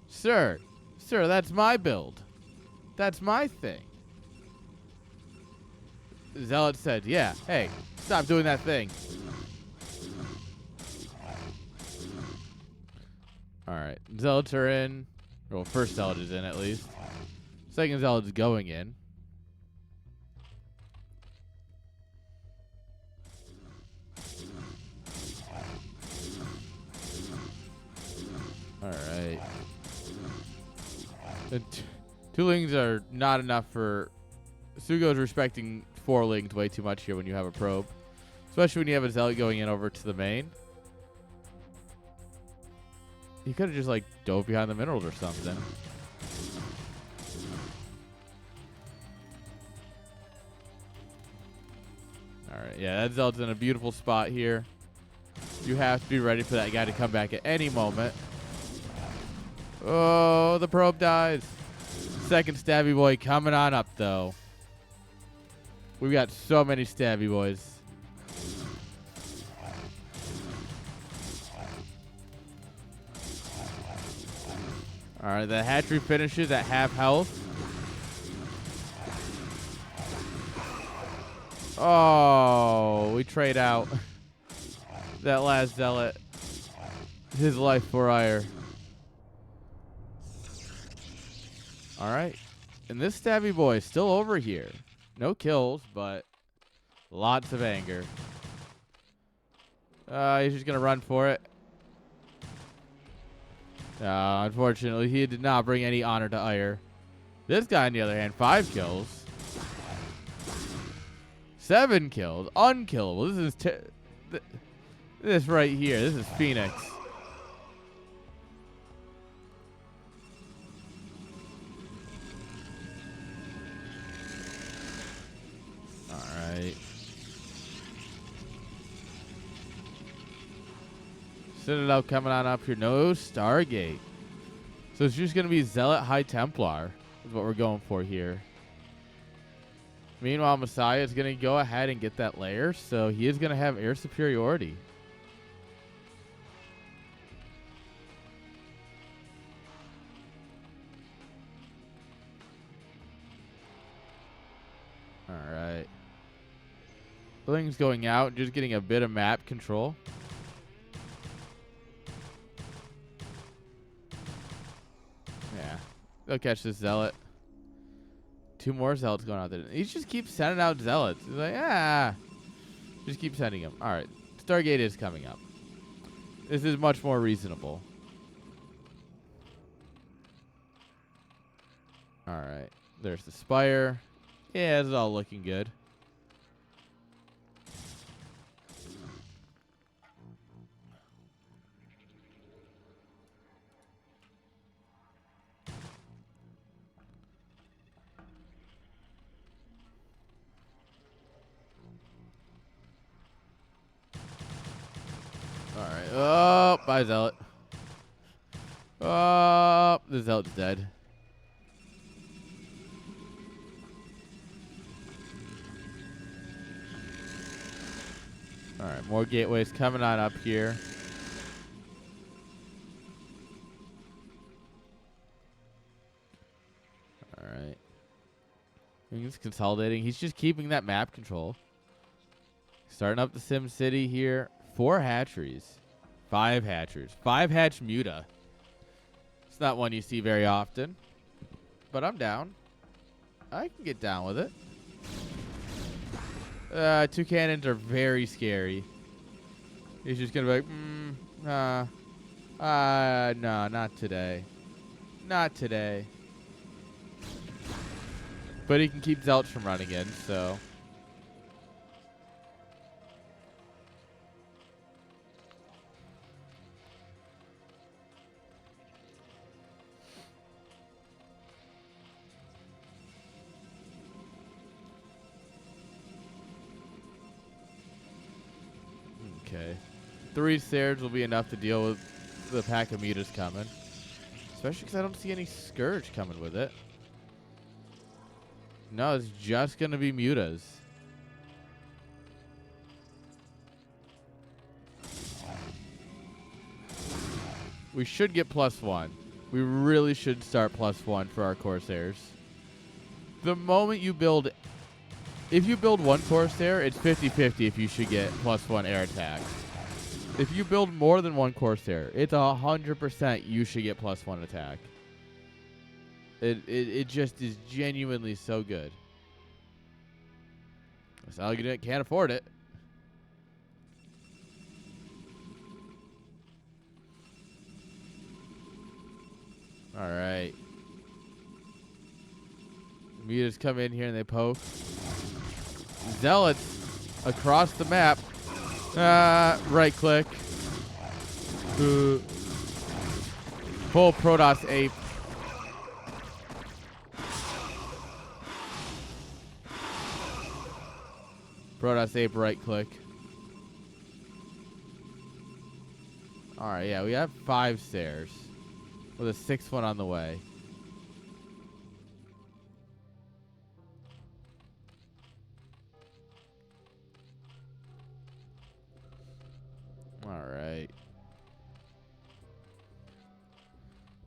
Sir, that's my build. That's my thing. Zealot said, yeah, hey, stop doing that thing. All right, Zealots are in. Well, first Zealot is in at least. Second Zealot is going in. All right. The 2 lings are not enough for... Sugo's respecting 4 lings way too much here when you have a probe. Especially when you have a zealot going in over to the main. He could have just, like, dove behind the minerals or something. Alright, yeah, that Zealot's in a beautiful spot here. You have to be ready for that guy to come back at any moment. Oh, the probe dies. Second stabby boy coming on up, though. We've got so many stabby boys. Alright, the hatchery finishes at half health. Oh, we trade out that last zealot. His life for ire. Alright. And this stabby boy is still over here. No kills, but lots of anger. He's just going to run for it. Unfortunately, he did not bring any honor to ire. This guy, on the other hand, 5 kills. 7 kills. Unkillable. This is this right here. This is Phoenix. Alright. Citadel coming on up here. No Stargate. So it's just going to be Zealot High Templar is what we're going for here. Meanwhile, Messiah is going to go ahead and get that lair, so he is going to have air superiority. Alright. Bling's going out, just getting a bit of map control. Yeah. They'll catch this Zealot. 2 more Zealots going out there. He just keeps sending out Zealots. He's like, just keep sending them. Alright. Stargate is coming up. This is much more reasonable. Alright. There's the Spire. Yeah, this is all looking good. Alright. Oh, bye, Zealot. Oh, the Zealot's dead. Alright, more gateways coming on up here. Alright. He's consolidating. He's just keeping that map control. Starting up the Sim City here. 4 hatcheries. 5 hatchers. 5 hatch Muta. It's not one you see very often. But I'm down. I can get down with it. 2 cannons are very scary. He's just going to be like, no, not today. Not today. But he can keep Zealots from running in, so. Okay. 3 Sarge will be enough to deal with the pack of Mutas coming. Especially because I don't see any Scourge coming with it. No, it's just going to be Mutas. We should get +1. We really should start +1 for our Corsairs. The moment you build... If you build 1 Corsair, it's 50-50 if you should get +1 air attack. If you build more than 1 Corsair, it's 100% you should get +1 attack. It just is genuinely so good. Saladin can't afford it. All right. Mutas come in here and they poke. Zealots across the map. Right click. Full Protoss Ape. Protoss Ape right click. Alright, yeah, we have 5 stairs. With a 6th one on the way. Alright.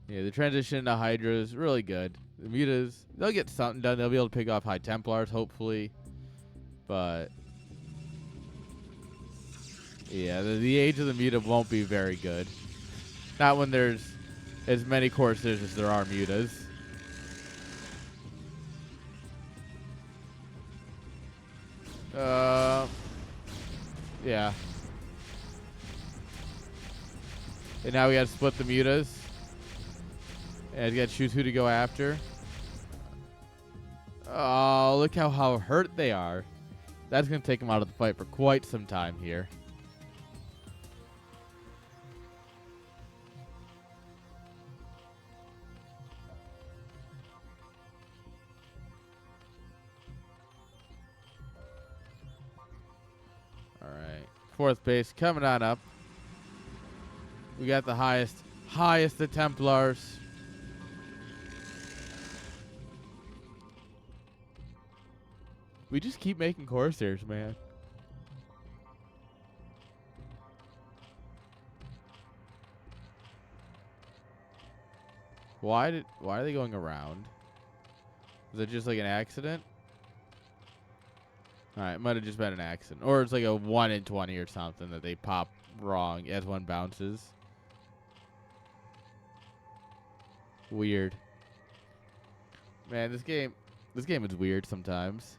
Yeah, the transition to Hydra is really good. The mutas, they'll get something done. They'll be able to pick off High Templars, hopefully. But yeah, the age of the muta won't be very good. Not when there's as many Corsairs as there are mutas. Yeah. And now we gotta split the mutas. And you gotta choose who to go after. Oh, look how hurt they are. That's gonna take them out of the fight for quite some time here. Alright. 4th base coming on up. We got the highest of Templars. We just keep making Corsairs, man. Why are they going around? Is it just like an accident? Alright, it might have just been an accident. Or it's like a 1 in 20 or something that they pop wrong as one bounces. Weird. Man, this game is weird sometimes.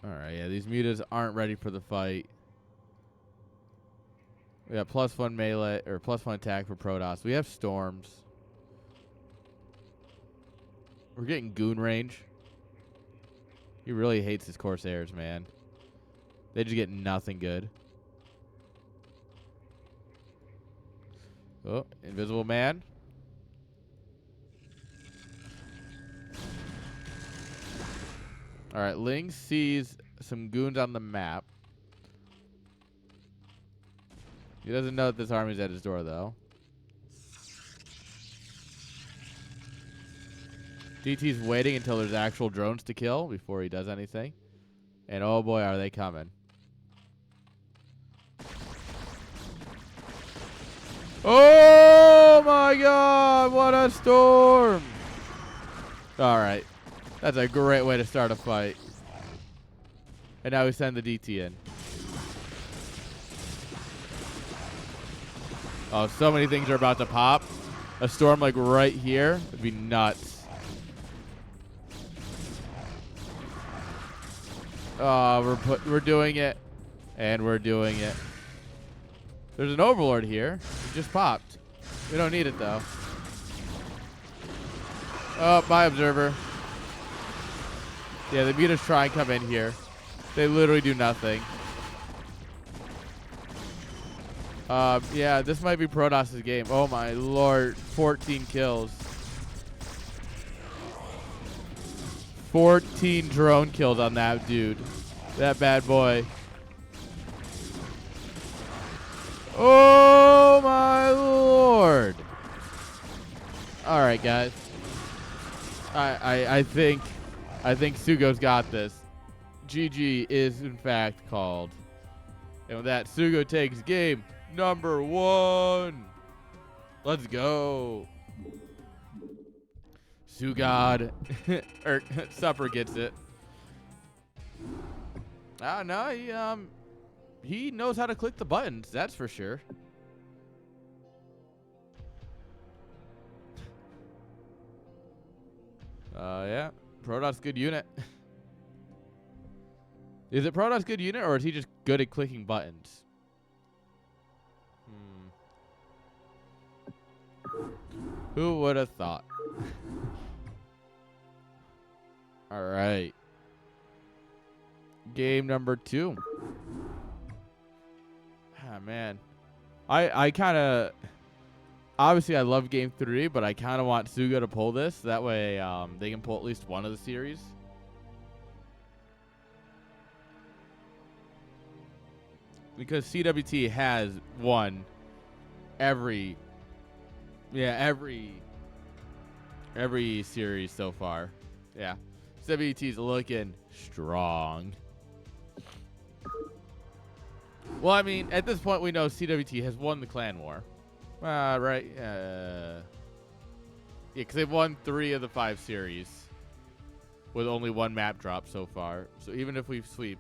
Alright, yeah, these mutas aren't ready for the fight. We got +1 melee, or +1 attack for Protoss. We have storms. We're getting goon range. He really hates his Corsairs, man. They just get nothing good. Oh, Invisible Man. Alright, Ling sees some goons on the map. He doesn't know that this army's at his door, though. DT's waiting until there's actual drones to kill before he does anything. And oh boy, are they coming. Oh my god, what a storm! Alright. That's a great way to start a fight. And now we send the DT in. Oh, so many things are about to pop. A storm like right here would be nuts. Oh, we're doing it. And we're doing it. There's an Overlord here. It just popped. We don't need it, though. Oh, my Observer. Yeah, the mutas try and come in here. They literally do nothing. Yeah, this might be Protoss' game. Oh, my lord. 14 kills. 14 drone kills on that dude. That bad boy. Oh my lord. Alright, guys. I think Sugo's got this. GG is in fact called. And with that, Sugo takes game number 1. Let's go. Sugod. Or Supper gets it. No, he knows how to click the buttons, that's for sure. Yeah. Protoss good unit. Is it Protoss good unit, or is he just good at clicking buttons? Who would have thought? All right. Game number 2. Ah, man. I obviously I love Game 3, but I kind of want Suga to pull this. That way they can pull at least one of the series. Because CWT has won every series so far. Yeah. CWT's looking strong. Well, I mean, at this point, we know CWT has won the Clan War. Right? Yeah, because they've won 3 of the 5 series with only 1 map drop so far. So even if we sweep,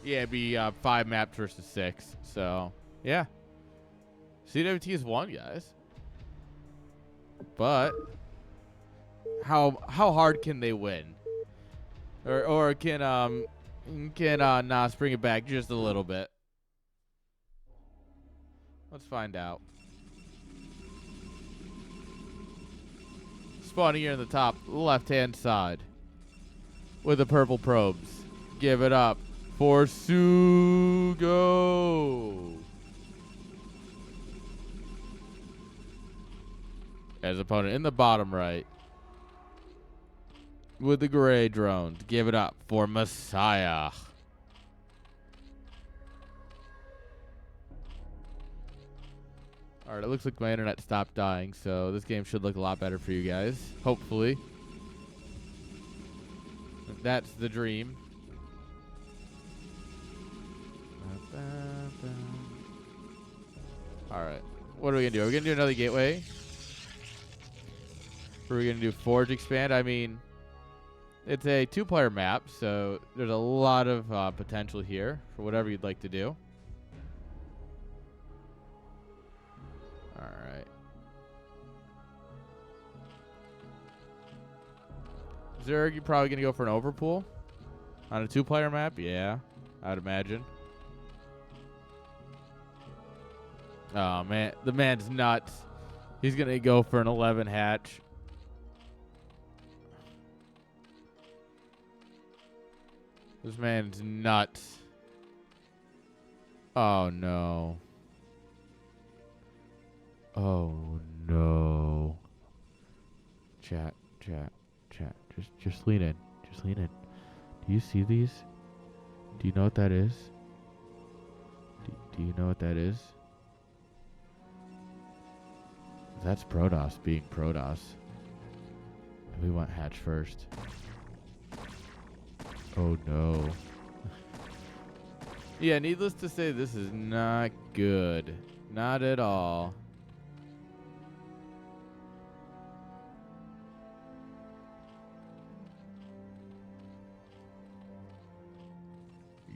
yeah, it'd be 5 maps versus 6. So, yeah. CWT has won, guys. But how hard can they win? Or can NaS bring it back just a little bit? Let's find out. Spawning here in the top left-hand side with the purple probes. Give it up for Sugo. As opponent in the bottom right with the gray drones. Give it up for Messiah. All right, it looks like my internet stopped dying, so this game should look a lot better for you guys, hopefully. That's the dream. All right, what are we going to do? Are we going to do another gateway? Or are we going to do Forge Expand? I mean, it's a 2-player map, so there's a lot of potential here for whatever you'd like to do. All right. Zerg, you're probably going to go for an overpool on a 2-player map? Yeah, I'd imagine. Oh, man. The man's nuts. He's going to go for an 11 hatch. This man's nuts. Oh, no. Oh, no. Chat. Just lean in. Just lean in. Do you see these? Do you know what that is? Do you know what that is? That's Protoss being Protoss. And we want hatch first. Oh no. Yeah, needless to say, this is not good. Not at all.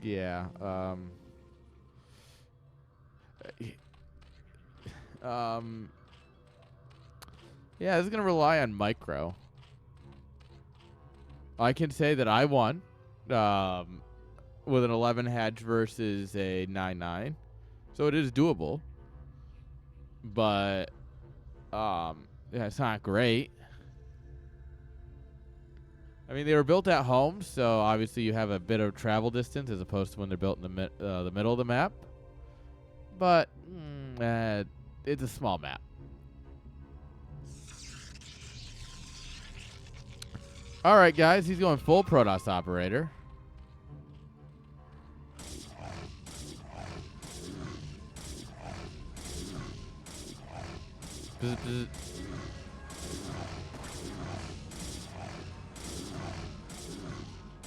Yeah, yeah, this is going to rely on micro. I can say that I won with an 11 hatch versus a 9-9. So it is doable. But yeah, it's not great. I mean, they were built at home, so obviously you have a bit of travel distance as opposed to when they're built in the middle of the map. But it's a small map. All right, guys, he's going full Protoss operator.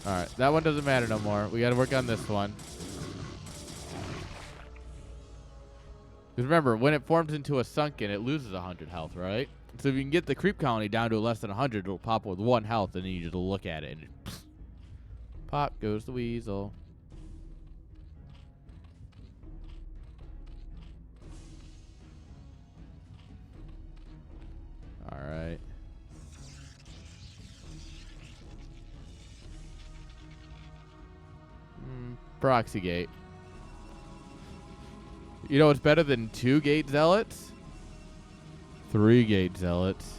All right, that one doesn't matter no more. We got to work on this one. Because remember, when it forms into a sunken, it loses 100 health, right? So if you can get the creep colony down to less than 100, it'll pop with 1 health, and then you just look at it, and pop goes the weasel. All right. Proxy gate. You know what's better than 2 gate zealots? 3 gate zealots.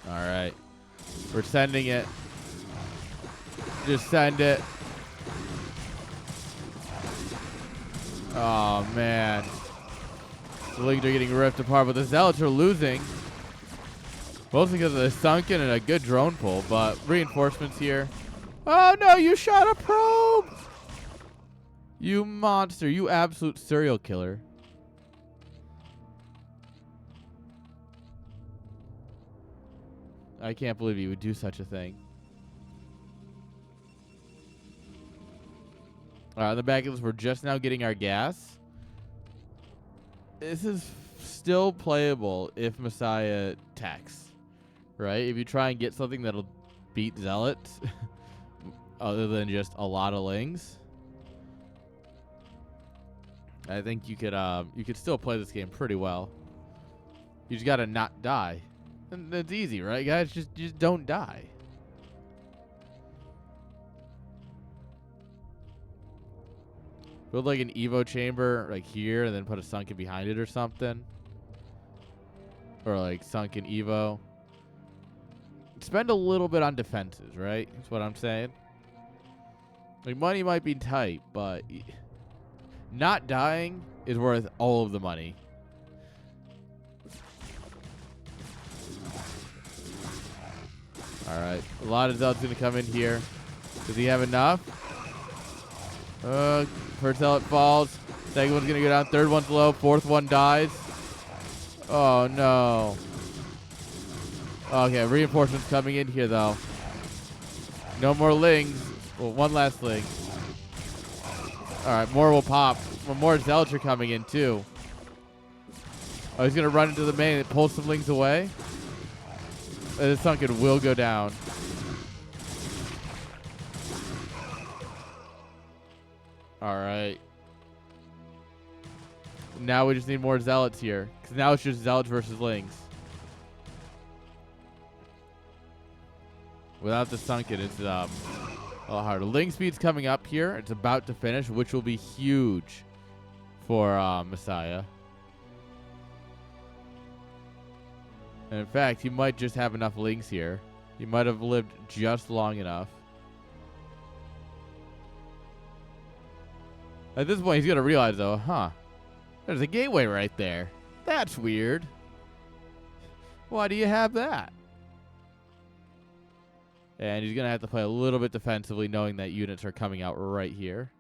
All right. We're sending it. Just send it. Oh, man. The Lings are getting ripped apart, but the Zealots are losing. Mostly because of the Sunken and a good drone pull, but reinforcements here. Oh, no, you shot a probe! You monster, you absolute serial killer. I can't believe you would do such a thing. On the back of this, we're just now getting our gas. This is still playable if Messiah techs, right? If you try and get something that'll beat Zealots, other than just a lot of Lings, I think you could still play this game pretty well. You just gotta not die. And it's easy, right, guys? Just don't die. Build like an Evo chamber like here and then put a Sunken behind it or something. Or like Sunken Evo. Spend a little bit on defenses, right? That's what I'm saying. Like money might be tight, but not dying is worth all of the money. Alright. A lot of Zealots going to come in here. Does he have enough? First Zealot falls. Second one's going to go down. Third one's low. Fourth one dies. Oh, no. Okay, reinforcements coming in here, though. No more Lings. Well, one last Ling. Alright, more will pop. More Zealots are coming in, too. Oh, he's going to run into the main and pull some Lings away. The Sunken will go down. Alright. Now we just need more Zealots here. Because now it's just Zealots versus Lings. Without the Sunken, it's a lot harder. Ling speed's coming up here. It's about to finish, which will be huge for Messiah. And in fact, he might just have enough Lings here. He might have lived just long enough. At this point, he's going to realize, though, there's a gateway right there. That's weird. Why do you have that? And he's going to have to play a little bit defensively, knowing that units are coming out right here.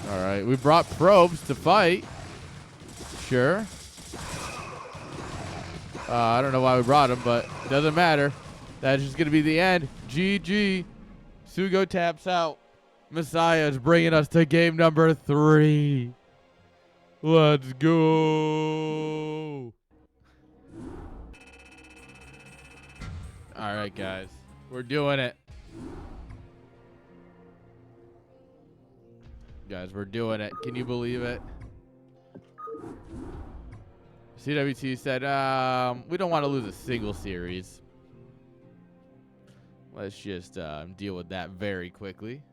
All right, we brought probes to fight. Sure. I don't know why we brought them, but it doesn't matter. That's just going to be the end. GG. Sugo taps out. Messiah is bringing us to game number 3. Let's go. All right, guys. We're doing it. Guys, we're doing it. Can you believe it? CWT said, we don't want to lose a single series. Let's just deal with that very quickly.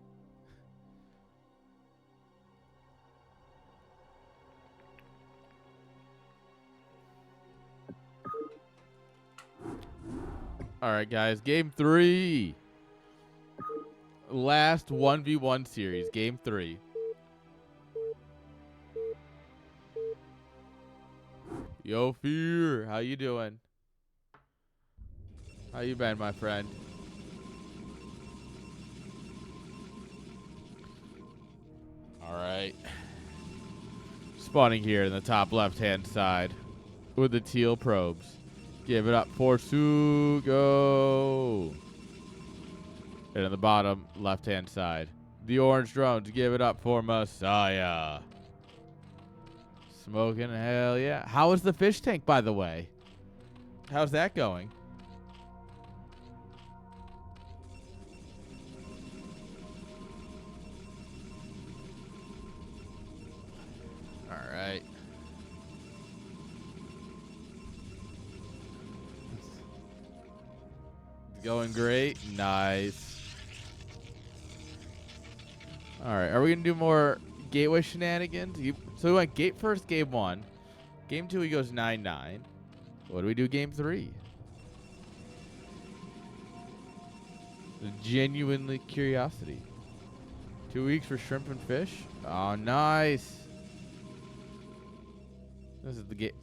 All right, guys. Game 3. Last 1v1 series. Game 3. Yo, Fear, how you doing? How you been, my friend? All right. Spawning here in the top left-hand side with the teal probes. Give it up for Sugo. And on the bottom left-hand side, the orange drones. Give it up for Messiah. Smoking, hell yeah. How is the fish tank, by the way? How's that going? All right. It's going great. Nice. All right. Are we going to do more gateway shenanigans? So we went gate first, game 1. Game 2, he goes 9-9. What do we do game 3? Genuinely curiosity. 2 weeks for shrimp and fish. Oh, nice. This is the gate.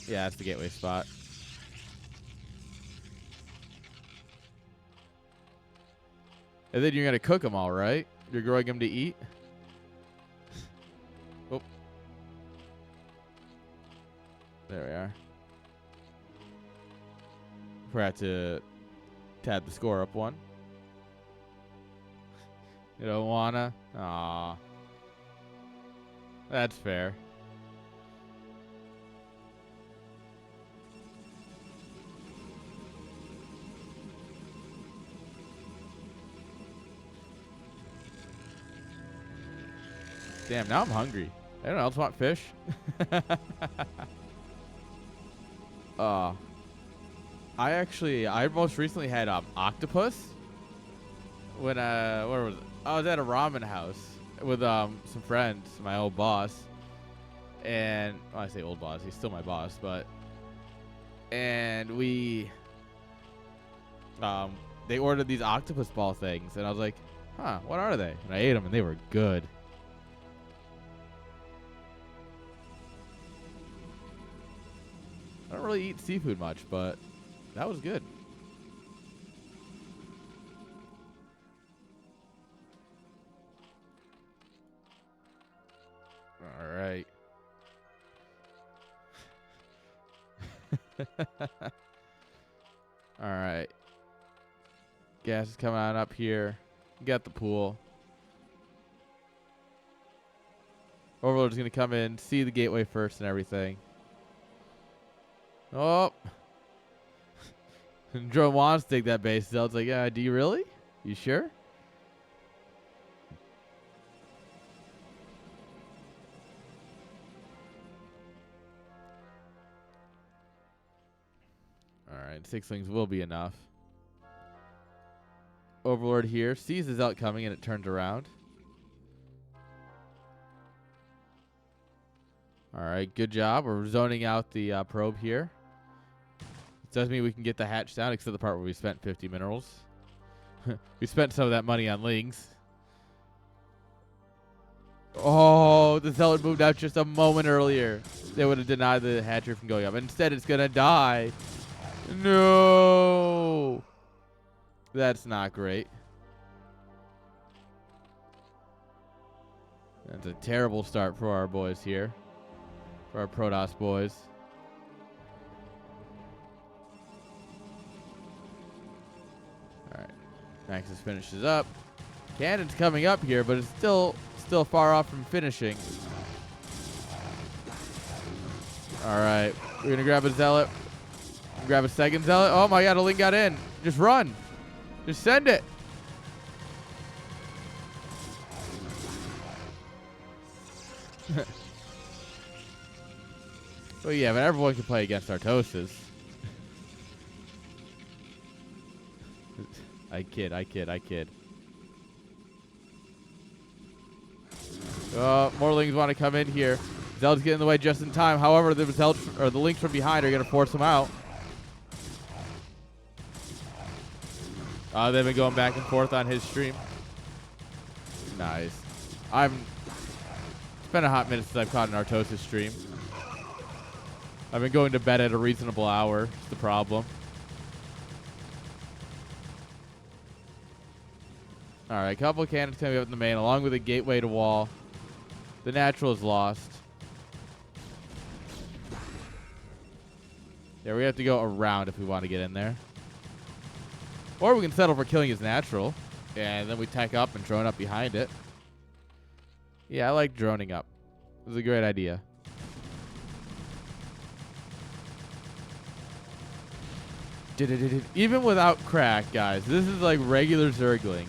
Yeah, that's the gateway spot. And then you're gonna cook them all, right? You're growing them to eat. Oh, there we are. Forgot to tab the score up one. You don't wanna? Aw. That's fair. Damn, now I'm hungry. Anyone else want fish? I most recently had octopus when where was it? I was at a ramen house with some friends, my old boss, and well, I say old boss, he's still my boss, but and we they ordered these octopus ball things, and I was like, huh, what are they? And I ate them, and they were good. I don't really eat seafood much, but that was good. All right. All right. Gas is coming on up here. Got the pool. Overlord's going to come in, see the gateway first and everything. Oh. Drone wants to take that base. So it's like, yeah, do you really? You sure? Alright, 6 things will be enough. Overlord here sees his out coming and it turns around. Alright, good job. We're zoning out the probe here. Doesn't mean we can get the hatch down, except the part where we spent 50 minerals. We spent some of that money on lings. Oh, the zealot moved out just a moment earlier. They would have denied the hatchery from going up. Instead, it's going to die. No. That's not great. That's a terrible start for our boys here. For our Protoss boys. Maxis finishes up. Cannon's coming up here, but it's still far off from finishing. All right, we're gonna grab a zealot. Grab a second zealot. Oh my God, a link got in. Just run. Just send it. Well, yeah, but everyone can play against Artosis. I kid. More lings want to come in here. Zealot's getting in the way just in time. However, the lings from behind are going to force them out. They've been going back and forth on his stream. Nice. It's been a hot minute since I've caught an Artosis stream. I've been going to bed at a reasonable hour. It's the problem. All right, couple cannons coming up in the main, along with a gateway to wall. The natural is lost. Yeah, we have to go around if we want to get in there. Or we can settle for killing his natural. And then we tech up and drone up behind it. Yeah, I like droning up. This is a great idea. Even without crack, guys, this is like regular Zerglings.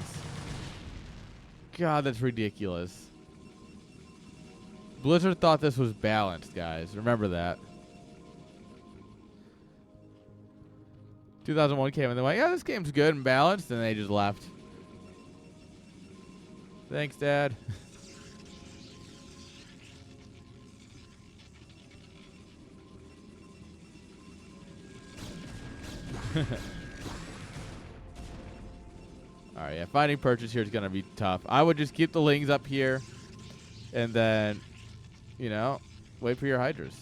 God, that's ridiculous. Blizzard thought this was balanced, guys. Remember that. 2001 came and they went, yeah, this game's good and balanced, and they just left. Thanks, Dad. Alright, Alright, yeah, finding purchase here is going to be tough. I would just keep the lings up here and then, you know, wait for your hydras.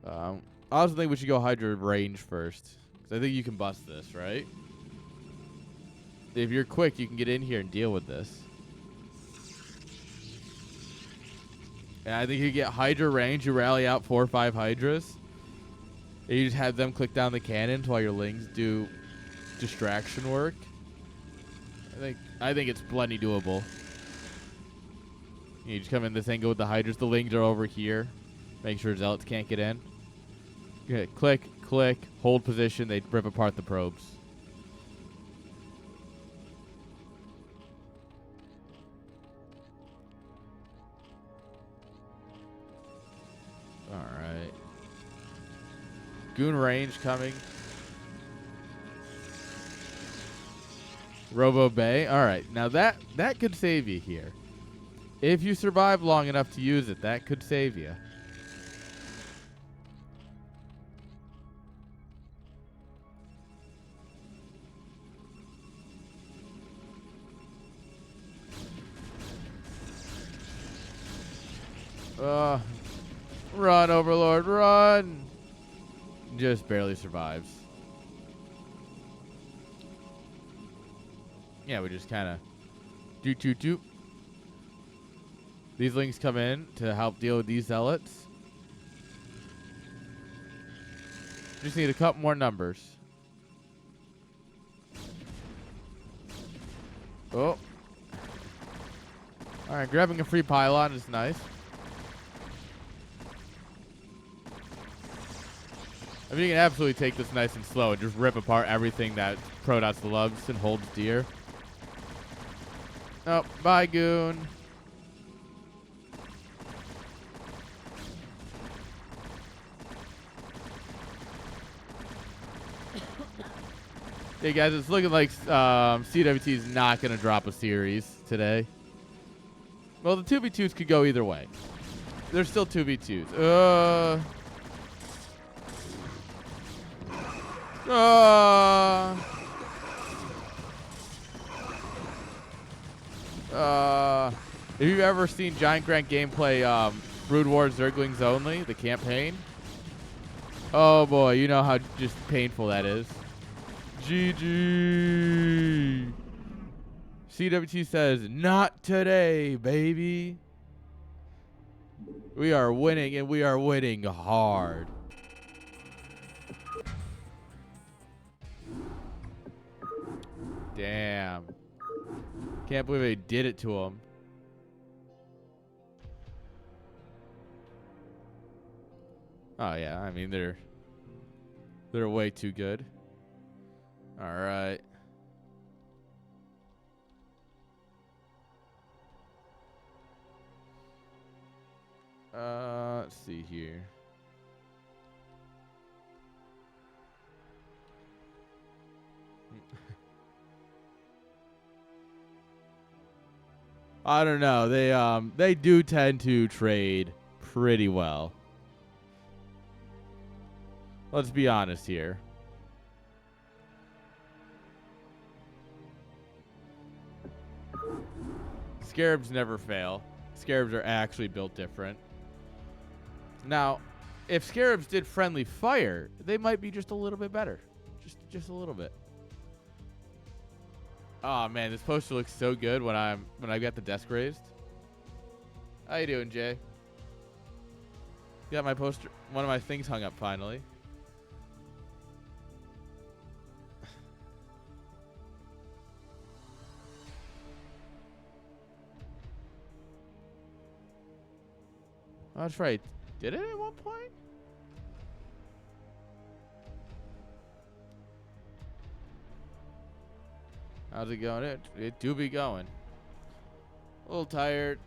I also think we should go hydra range first, because I think you can bust this, right? If you're quick, you can get in here and deal with this. And I think you get hydra range, you rally out 4 or 5 hydras, and you just have them click down the cannons while your lings do distraction work. I think it's plenty doable. You just come in this angle with the hydras. The lings are over here. Make sure zealots can't get in. Good. Click, click, hold position. They rip apart the probes. All right. Goon range coming. Robo Bay. All right. Now that could save you here. If you survive long enough to use it, that could save you. Run, Overlord, run! Just barely survives. Yeah, we just kind of doot. These lings come in to help deal with these zealots. Just need a couple more numbers. Oh. Alright, grabbing a free pylon is nice. I mean, you can absolutely take this nice and slow and just rip apart everything that Protoss loves and holds dear. Oh, bye, Goon. Hey, guys, it's looking like CWT is not going to drop a series today. Well, the 2v2s could go either way. There's still 2v2s. If you've ever seen Giant Grant gameplay, Brood War Zerglings Only, the campaign, oh boy, you know how just painful that is. GG. CWT says, not today, baby. We are winning, and we are winning hard. Damn. Can't believe they did it to him. Oh yeah, I mean they're way too good. All right. Let's see here. I don't know. They do tend to trade pretty well. Let's be honest here. Scarabs never fail. Scarabs are actually built different. Now, if Scarabs did friendly fire, they might be just a little bit better. Just a little bit. Oh man, this poster looks so good when I got the desk raised. How you doing, Jay? Got my poster, one of my things hung up finally. Oh, that's right. Did it at one point? How's it going? It do be going. A little tired.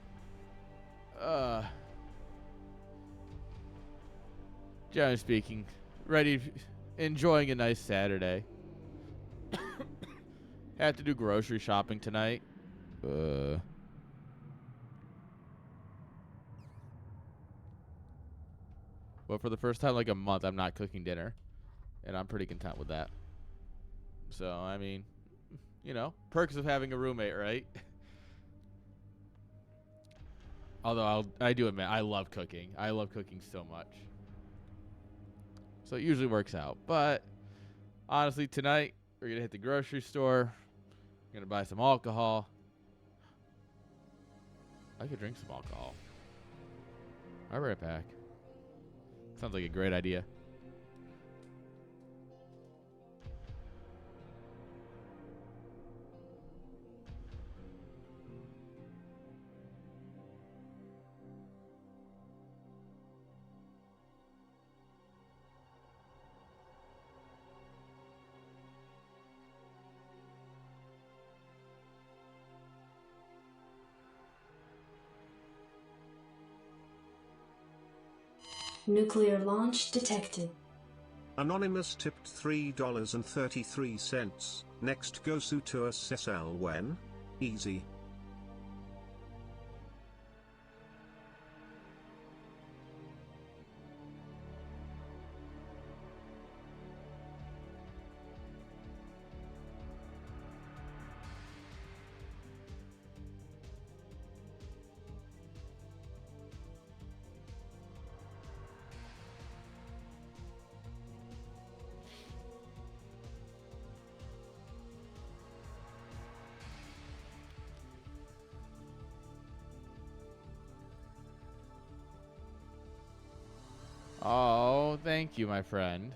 Generally speaking, ready, enjoying a nice Saturday. Have to do grocery shopping tonight. But for the first time like a month, I'm not cooking dinner, and I'm pretty content with that. So I mean, You know, perks of having a roommate, right? Although I do admit, I love cooking. I love cooking so much. So it usually works out. But honestly, tonight, we're going to hit the grocery store. We're going to buy some alcohol. I could drink some alcohol. I'll be right back. Sounds like a great idea. Nuclear launch detected. Anonymous tipped $3.33. Next Gosu to SSL when? Easy. Oh, thank you, my friend.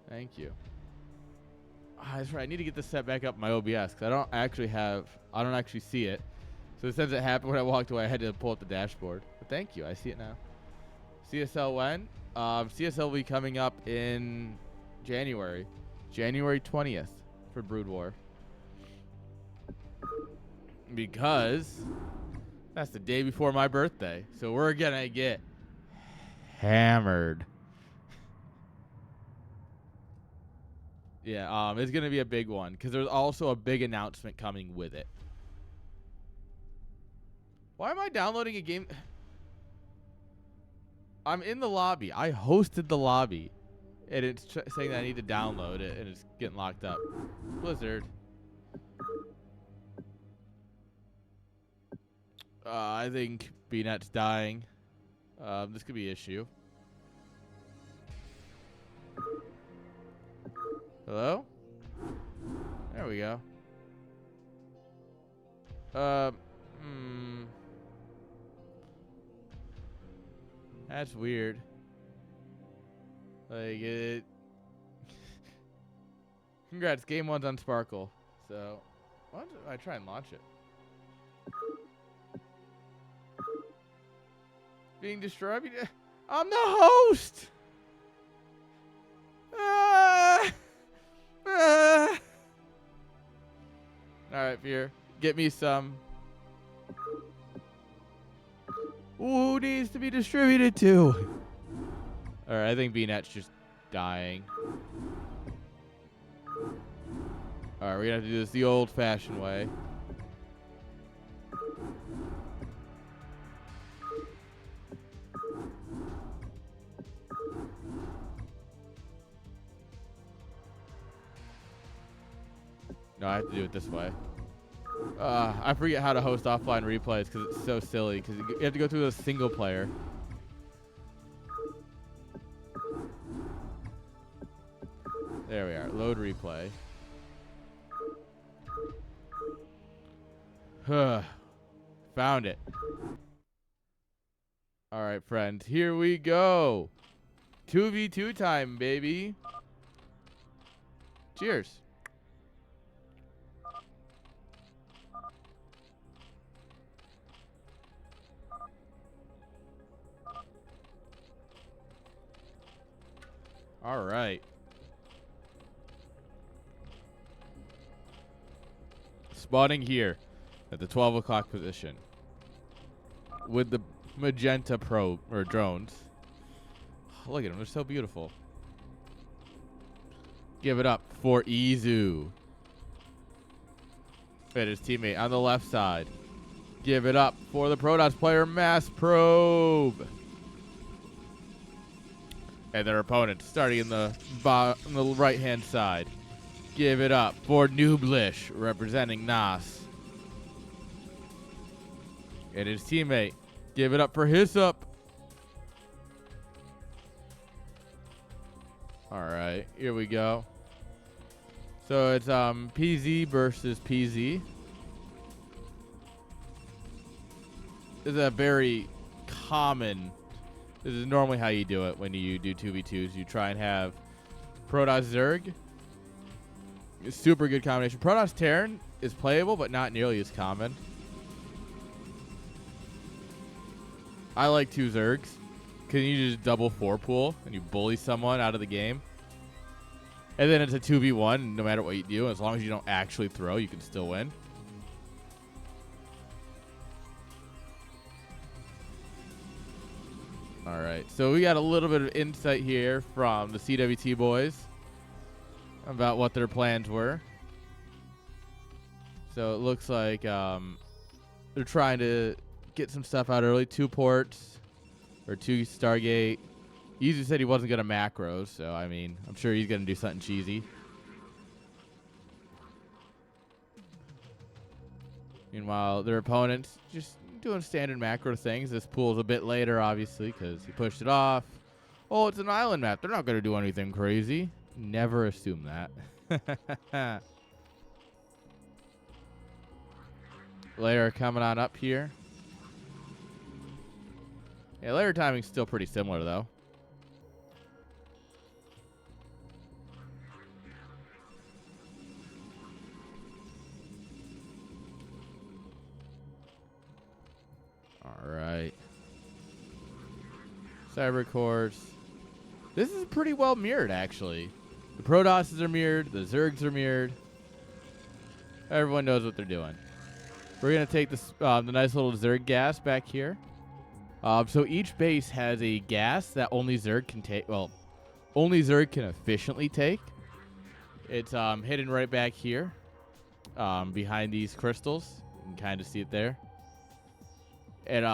Thank you. That's right. I need to get this set back up in my OBS because I don't actually see it. So since it happened when I walked away, I had to pull up the dashboard. But thank you. I see it now. CSL when? CSL will be coming up in January. January 20th for Brood War. Because that's the day before my birthday. So we're going to get hammered. Yeah, it's going to be a big one because there's also a big announcement coming with it. Why am I downloading a game? I'm in the lobby. I hosted the lobby. And it's saying that I need to download it, and it's getting locked up. Blizzard. I think BNet's dying. This could be an issue. Hello? There we go. That's weird. Like it. Congrats, game one's on Sparkle. So, why don't I try and launch it? Being destroyed. I'm the host. All right, Fear. Get me some. Who needs to be distributed to? All right, I think BNet's just dying. All right, we're gonna have to do this the old-fashioned way. No, I have to do it this way. I forget how to host offline replays because it's so silly. Because you have to go through a single player. There we are. Load replay. Found it. All right, friends. Here we go. 2v2 time, baby. Cheers. All right. Spawning here at the 12 o'clock position with the magenta probe or drones. Look at them. They're so beautiful. Give it up for Izu. Fit his teammate on the left side. Give it up for the Protoss player, Mass Probe. And their opponent starting in the right-hand side. Give it up for Nooblish, representing NaS. And his teammate. Give it up for Hyssop. All right, here we go. So it's PZ versus PZ. This is a very common. This is normally how you do it when you do 2v2s. You try and have Protoss Zerg. It's a super good combination. Protoss Terran is playable, but not nearly as common. I like 2 Zergs. Can you just double 4 pool and you bully someone out of the game? And then it's a 2v1 no matter what you do. As long as you don't actually throw, you can still win. All right, so we got a little bit of insight here from the CWT boys about what their plans were. So it looks like they're trying to get some stuff out early. 2 ports or 2 Stargate. Easy said he wasn't going to macros, so I mean, I'm sure he's going to do something cheesy. Meanwhile, their opponents just doing standard macro things. This pool's a bit later, obviously, because he pushed it off. Oh, it's an island map. They're not going to do anything crazy. Never assume that. Layer coming on up here. Yeah, layer timing's still pretty similar, though. All right. Cyber cores. This is pretty well mirrored, actually. The Protosses are mirrored. The Zergs are mirrored. Everyone knows what they're doing. We're going to take this, the nice little Zerg gas back here. So each base has a gas that only Zerg can take. Well, only Zerg can efficiently take. It's hidden right back here behind these crystals. You can kind of see it there. And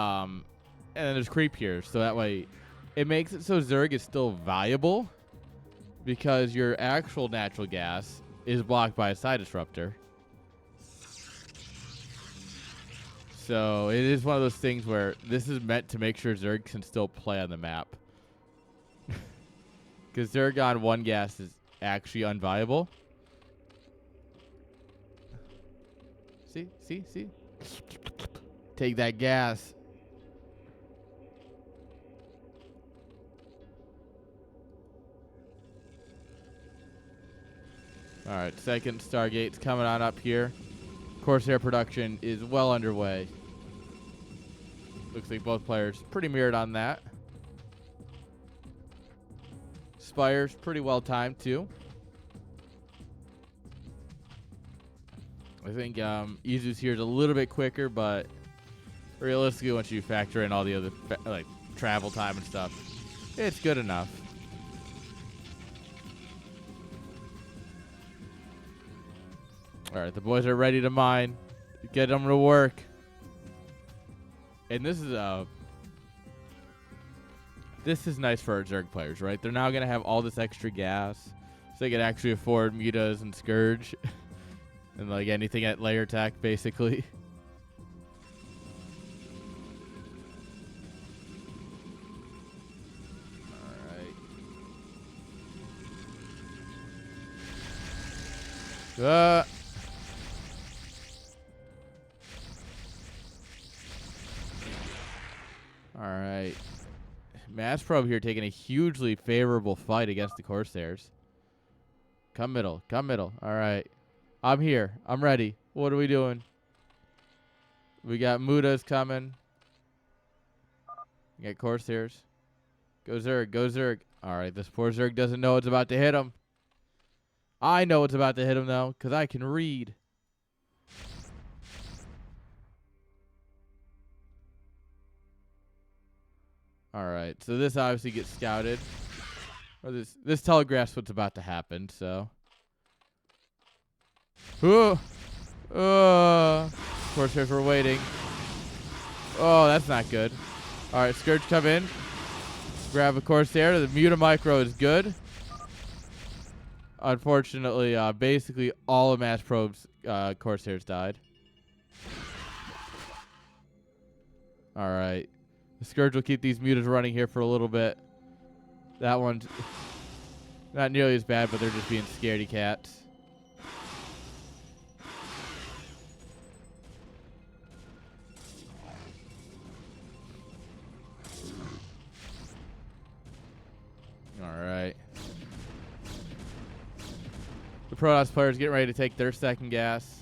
then there's creep here. So that way it makes it so Zerg is still valuable because your actual natural gas is blocked by a side disruptor. So it is one of those things where this is meant to make sure Zerg can still play on the map. Because Zerg on 1 gas is actually unviable. See? Take that gas. All right, second Stargate's coming on up here. Corsair production is well underway. Looks like both players pretty mirrored on that. Spire's pretty well timed too. I think Izu's here is a little bit quicker, but realistically, once you factor in all the other like travel time and stuff, it's good enough. All right, the boys are ready to mine. Get them to work. And this is nice for our Zerg players, right? They're now gonna have all this extra gas, so they can actually afford mutas and Scourge, and like anything at layer attack, basically. All right. All right. Mass Probe here taking a hugely favorable fight against the Corsairs. Come middle. All right. I'm here. I'm ready. What are we doing? We got Mutas coming. We got Corsairs. Go Zerg. All right. This poor Zerg doesn't know it's about to hit him. I know it's about to hit him, though, because I can read. All right, so this obviously gets scouted. Or this telegraphs what's about to happen, so. Corsairs were waiting. Oh, that's not good. All right, Scourge come in. Grab a Corsair. The Muta Micro is good. Unfortunately, basically all of Mass Probe's Corsairs died. All right. The Scourge will keep these mutas running here for a little bit. That one's not nearly as bad, but they're just being scaredy cats. All right. The Protoss players getting ready to take their second gas.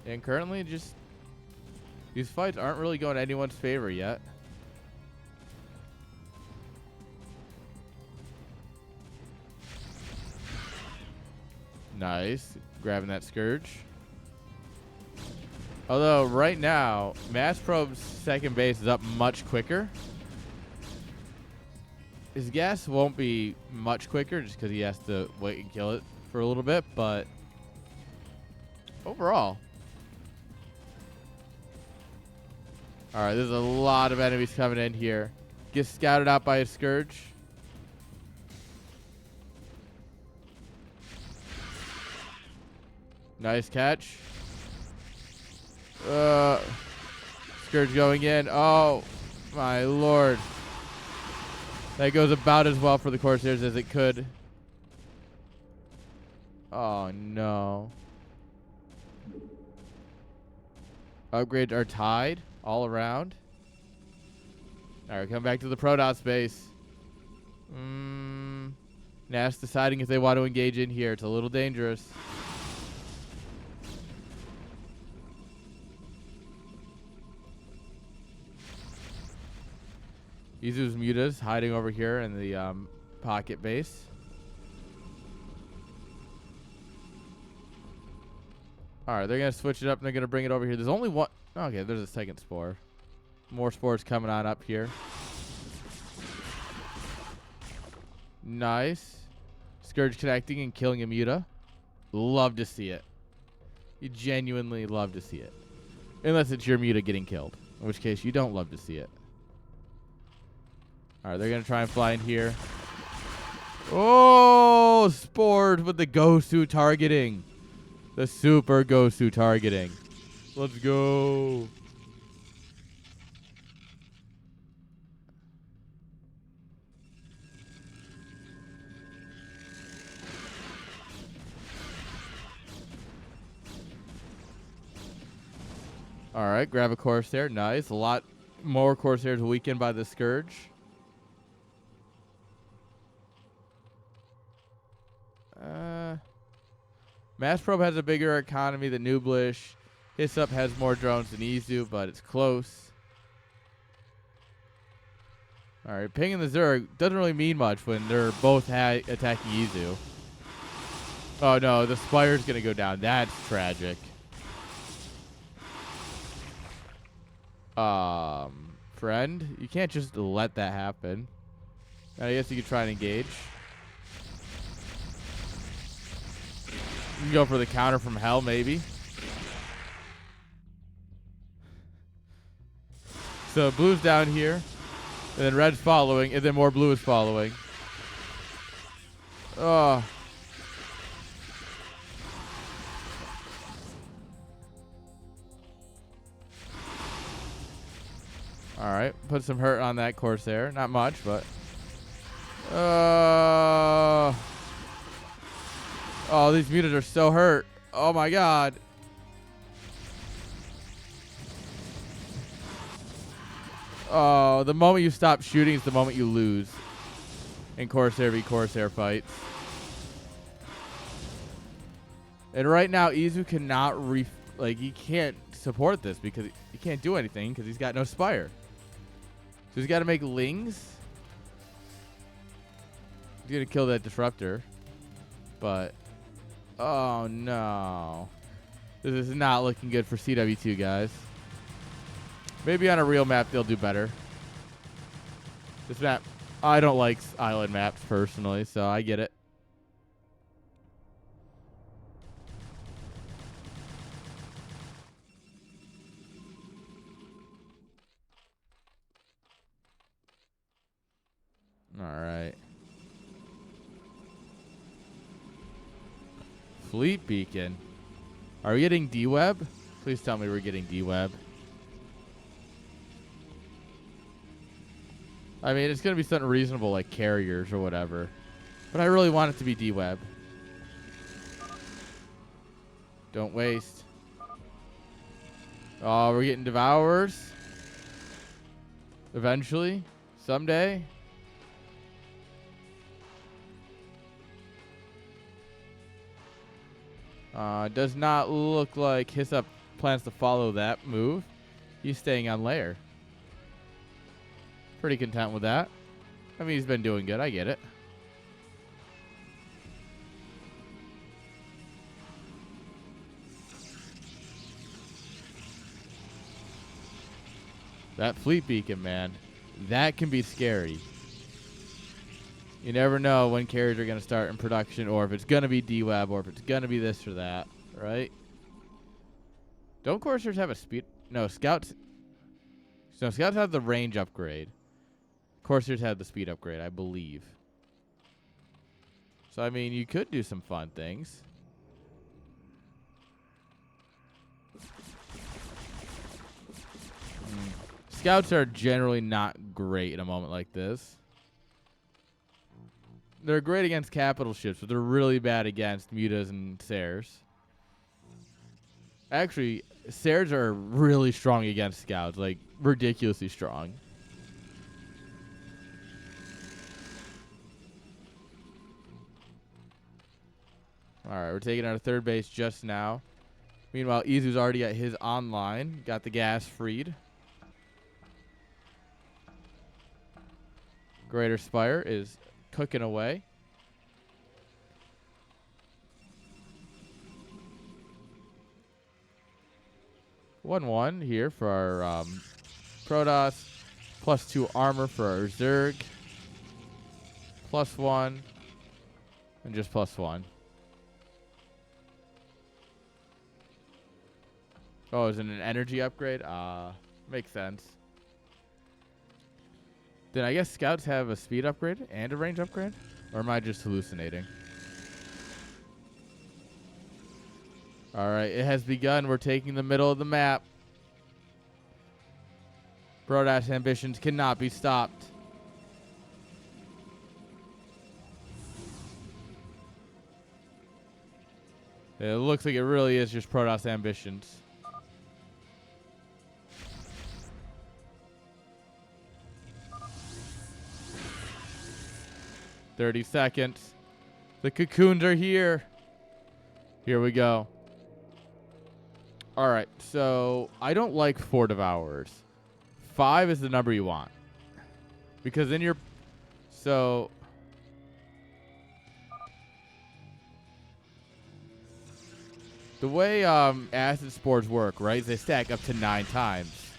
And currently, just these fights aren't really going anyone's favor yet. Nice. Grabbing that Scourge. Although, right now, Mass Probe's second base is up much quicker. His gas won't be much quicker just because he has to wait and kill it for a little bit, but overall. All right, there's a lot of enemies coming in here. Gets scouted out by a Scourge. Nice catch. Scourge going in. Oh, my lord. That goes about as well for the Corsairs as it could. Oh, no. Upgrades are tied all around. All right, come back to the Protoss base. NaS deciding if they want to engage in here. It's a little dangerous. Izu's Mutas hiding over here in the pocket base. All right, they're going to switch it up and they're going to bring it over here. There's only one. Okay, there's a second spore. More spores coming on up here. Nice. Scourge connecting and killing a Muta. Love to see it. You genuinely love to see it. Unless it's your Muta getting killed. In which case, you don't love to see it. All right, they're going to try and fly in here. Oh, spored with the Gosu targeting. The super Gosu targeting. Let's go. All right, grab a Corsair. Nice. A lot more Corsairs weakened by the Scourge. Mass Probe has a bigger economy than Nooblish. Hissup has more drones than Izu, but it's close. All right, pinging the Zerg doesn't really mean much when they're both attacking Izu. Oh no, the Spire's gonna go down. That's tragic. Friend, you can't just let that happen. I guess you could try and engage. You can go for the counter from hell, maybe. So blue's down here, and then red's following, and then more blue is following. Oh. All right, put some hurt on that Corsair. Not much, but. Oh, these mutas are so hurt. Oh my god. Oh, the moment you stop shooting is the moment you lose in Corsair v Corsair fights. And right now, Izu cannot he can't support this because he can't do anything because he's got no Spire. So he's got to make Lings. He's going to kill that Disruptor. But, oh no. This is not looking good for CW2, guys. Maybe on a real map they'll do better. This map, I don't like island maps personally, so I get it. Alright. Fleet Beacon. Are we getting D-Web? Please tell me we're getting D-Web. I mean, it's going to be something reasonable like carriers or whatever. But I really want it to be D-Web. Don't waste. Oh, we're getting Devourers. Eventually. Someday. Does not look like Hyssop plans to follow that move. He's staying on layer. Pretty content with that. I mean, he's been doing good. I get it. That Fleet Beacon, man. That can be scary. You never know when carriers are going to start in production, or if it's going to be D-Web, or if it's going to be this or that, right? Don't Corsairs have a speed? No, Scouts. No, Scouts have the range upgrade. Corsairs have the speed upgrade, I believe. So, I mean, you could do some fun things. Scouts are generally not great in a moment like this. They're great against capital ships, but they're really bad against mutas and Sairs. Actually, Sairs are really strong against Scouts, like ridiculously strong. Alright, we're taking our third base just now. Meanwhile, Izu's already got his online. Got the gas freed. Greater Spire is cooking away. +1 here for our Protoss. +2 armor for our Zerg. +1. And just +1. Oh, is it an energy upgrade? Makes sense. Then I guess Scouts have a speed upgrade and a range upgrade? Or am I just hallucinating? Alright, it has begun. We're taking the middle of the map. Protoss ambitions cannot be stopped. It looks like it really is just Protoss ambitions. $30 seconds. The cocoons are here. Here we go. Alright, so I don't like 4 Devourers. 5 is the number you want. Because then you're... So... The way acid spores work, right, is they stack up to 9 times.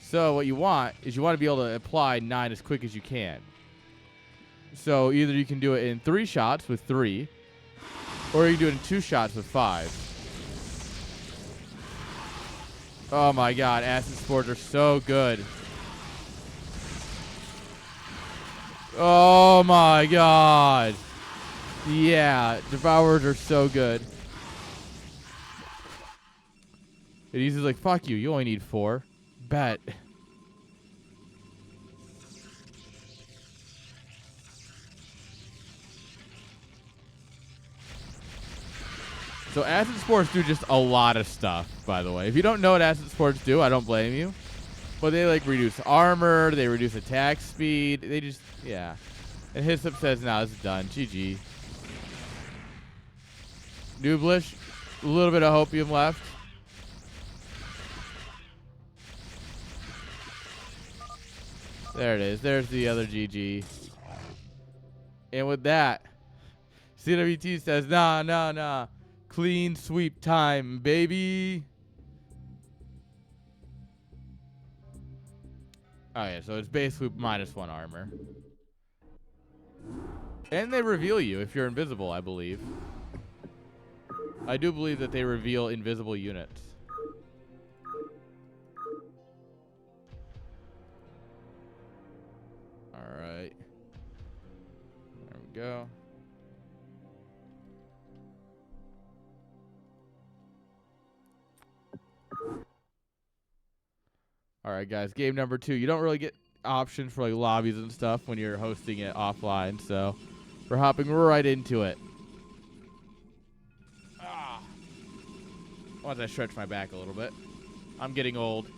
So what you want is you want to be able to apply 9 as quick as you can. So either you can do it in 3 shots with 3, or you can do it in 2 shots with 5. Oh my god, acid spores are so good. Oh my god. Yeah, Devourers are so good. It uses like, fuck you, you only need 4. Bet. So acid spores do just a lot of stuff, by the way. If you don't know what acid spores do, I don't blame you. But they like reduce armor, they reduce attack speed, they just, yeah. And Hyssop says, nah, this is done. GG. Nooblish, a little bit of hopium left. There it is. There's the other GG. And with that, CWT says, nah, nah, nah. Clean sweep time, baby. Oh, yeah, so it's basically -1 armor. And they reveal you if you're invisible, I believe. I do believe that they reveal invisible units. Alright. Go. All right, guys. Game number 2. You don't really get options for like lobbies and stuff when you're hosting it offline, so we're hopping right into it. Once I stretch my back a little bit. I'm getting old.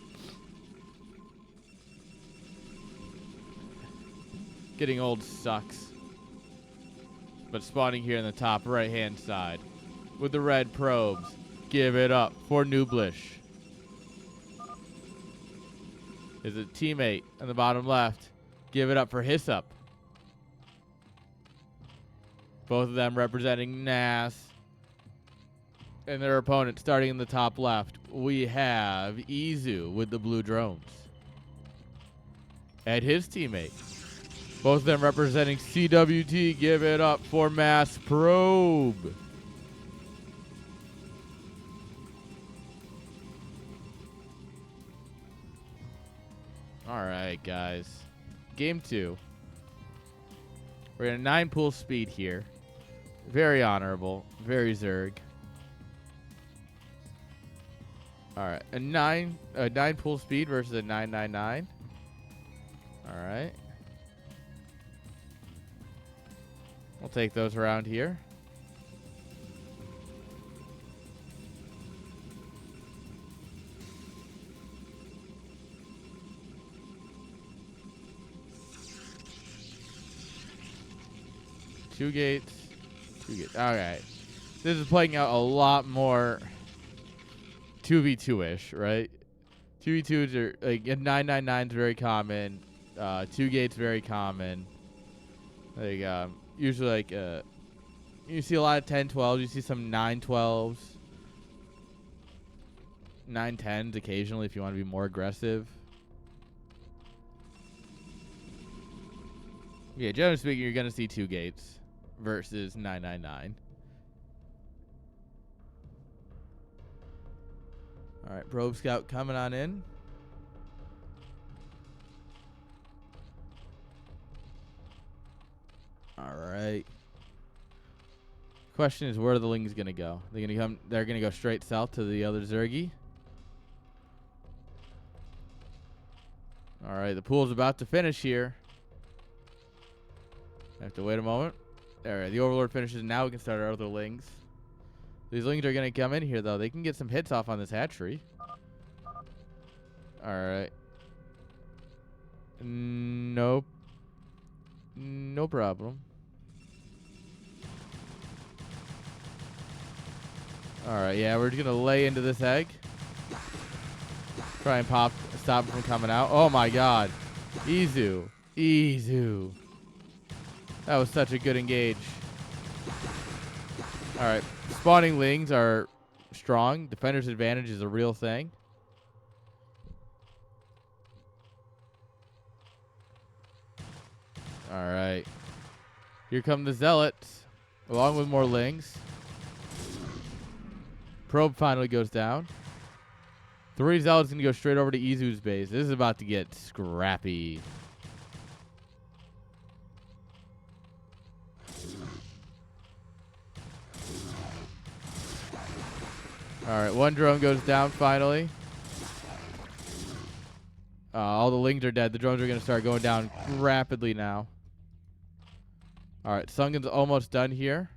Getting old sucks. But spawning here in the top right-hand side with the red probes. Give it up for Nooblish. Is a teammate on the bottom left. Give it up for Hyssop. Both of them representing NaS. And their opponent starting in the top left. We have Izu with the blue drones. And his teammate. Both of them representing CWT. Give it up for Mass Probe. All right, guys. Game 2. We're in a 9 pool speed here. Very honorable. Very Zerg. All right. A 9 pool speed versus a 999. All right. We'll take those around here. Two gates. All right. This is playing out a lot more 2v2-ish, right? 2v2s are like 999 is very common. 2 gates very common. Like usually like you see a lot of 10-12s. You see some 9-12s, 9-10s occasionally if you want to be more aggressive. Yeah, generally speaking, you're gonna see 2 gates versus 999. All right, Probe Scout coming on in. All right. Question is, where are the Lings gonna go? They're gonna go straight south to the other Zergy. All right, the pool's about to finish here. I have to wait a moment. All right, the Overlord finishes. Now we can start our other Lings. These Lings are going to come in here, though. They can get some hits off on this hatchery. All right. Nope. No problem. All right, yeah, we're just going to lay into this egg. Try and stop it from coming out. Oh, my God. Izu. That was such a good engage. All right. Spawning Lings are strong. Defender's advantage is a real thing. All right. Here come the Zealots, along with more Lings. Probe finally goes down. 3 Zealots going to go straight over to Izu's base. This is about to get scrappy. All right, 1 drone goes down finally. All the Lings are dead. The drones are going to start going down rapidly now. All right, Sunken's almost done here.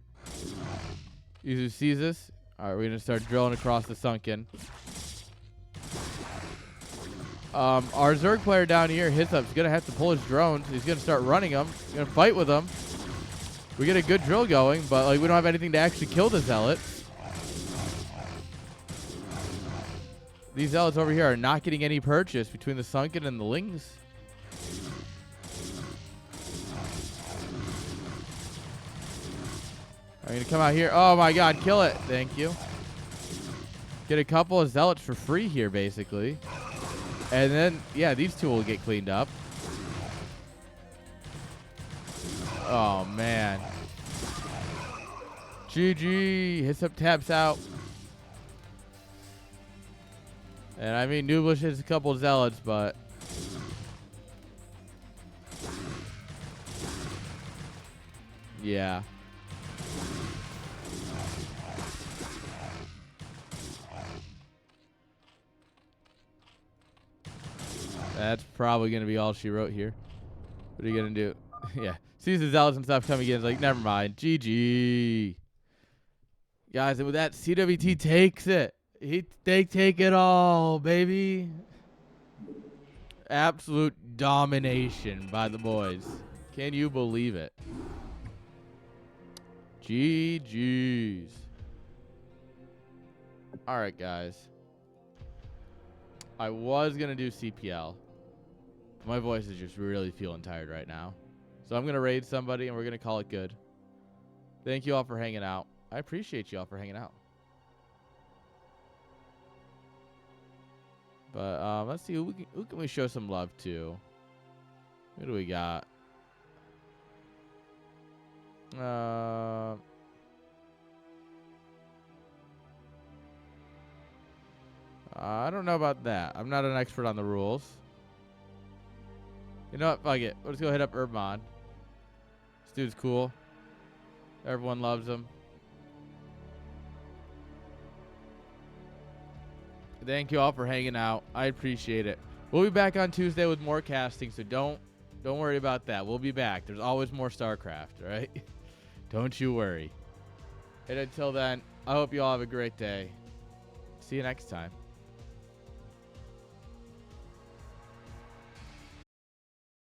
Izu sees this. All right, we're going to start drilling across the Sunken. Our Zerg player down here, Hyssop's going to have to pull his drones. He's going to start running them. He's going to fight with them. We get a good drill going, but like we don't have anything to actually kill the Zealots. These Zealots over here are not getting any purchase between the Sunken and the Lings. I'm going to come out here. Oh, my God. Kill it. Thank you. Get a couple of Zealots for free here, basically. And then, yeah, these 2 will get cleaned up. Oh, man. GG. Hyssop taps out. And I mean, Nooblish hits a couple of Zealots, but Yeah. That's probably going to be all she wrote here. What are you going to do? Yeah. Sees the zealots and stuff coming in. It's like, never mind. GG. Guys, and with that, CWT takes it. They take it all, baby. Absolute domination by the boys. Can you believe it? GG's. All right, guys. I was going to do CPL. My voice is just really feeling tired right now. So I'm going to raid somebody and we're going to call it good. Thank you all for hanging out. I appreciate you all for hanging out. But let's see, who can we show some love to? Who do we got? I don't know about that. I'm not an expert on the rules. You know what? Fuck it. Let's go hit up Urbmon. This dude's cool. Everyone loves him. Thank you all for hanging out. I appreciate it. We'll be back on Tuesday with more casting, so don't worry about that. We'll be back. There's always more StarCraft, right? Don't you worry. And until then, I hope you all have a great day. See you next time.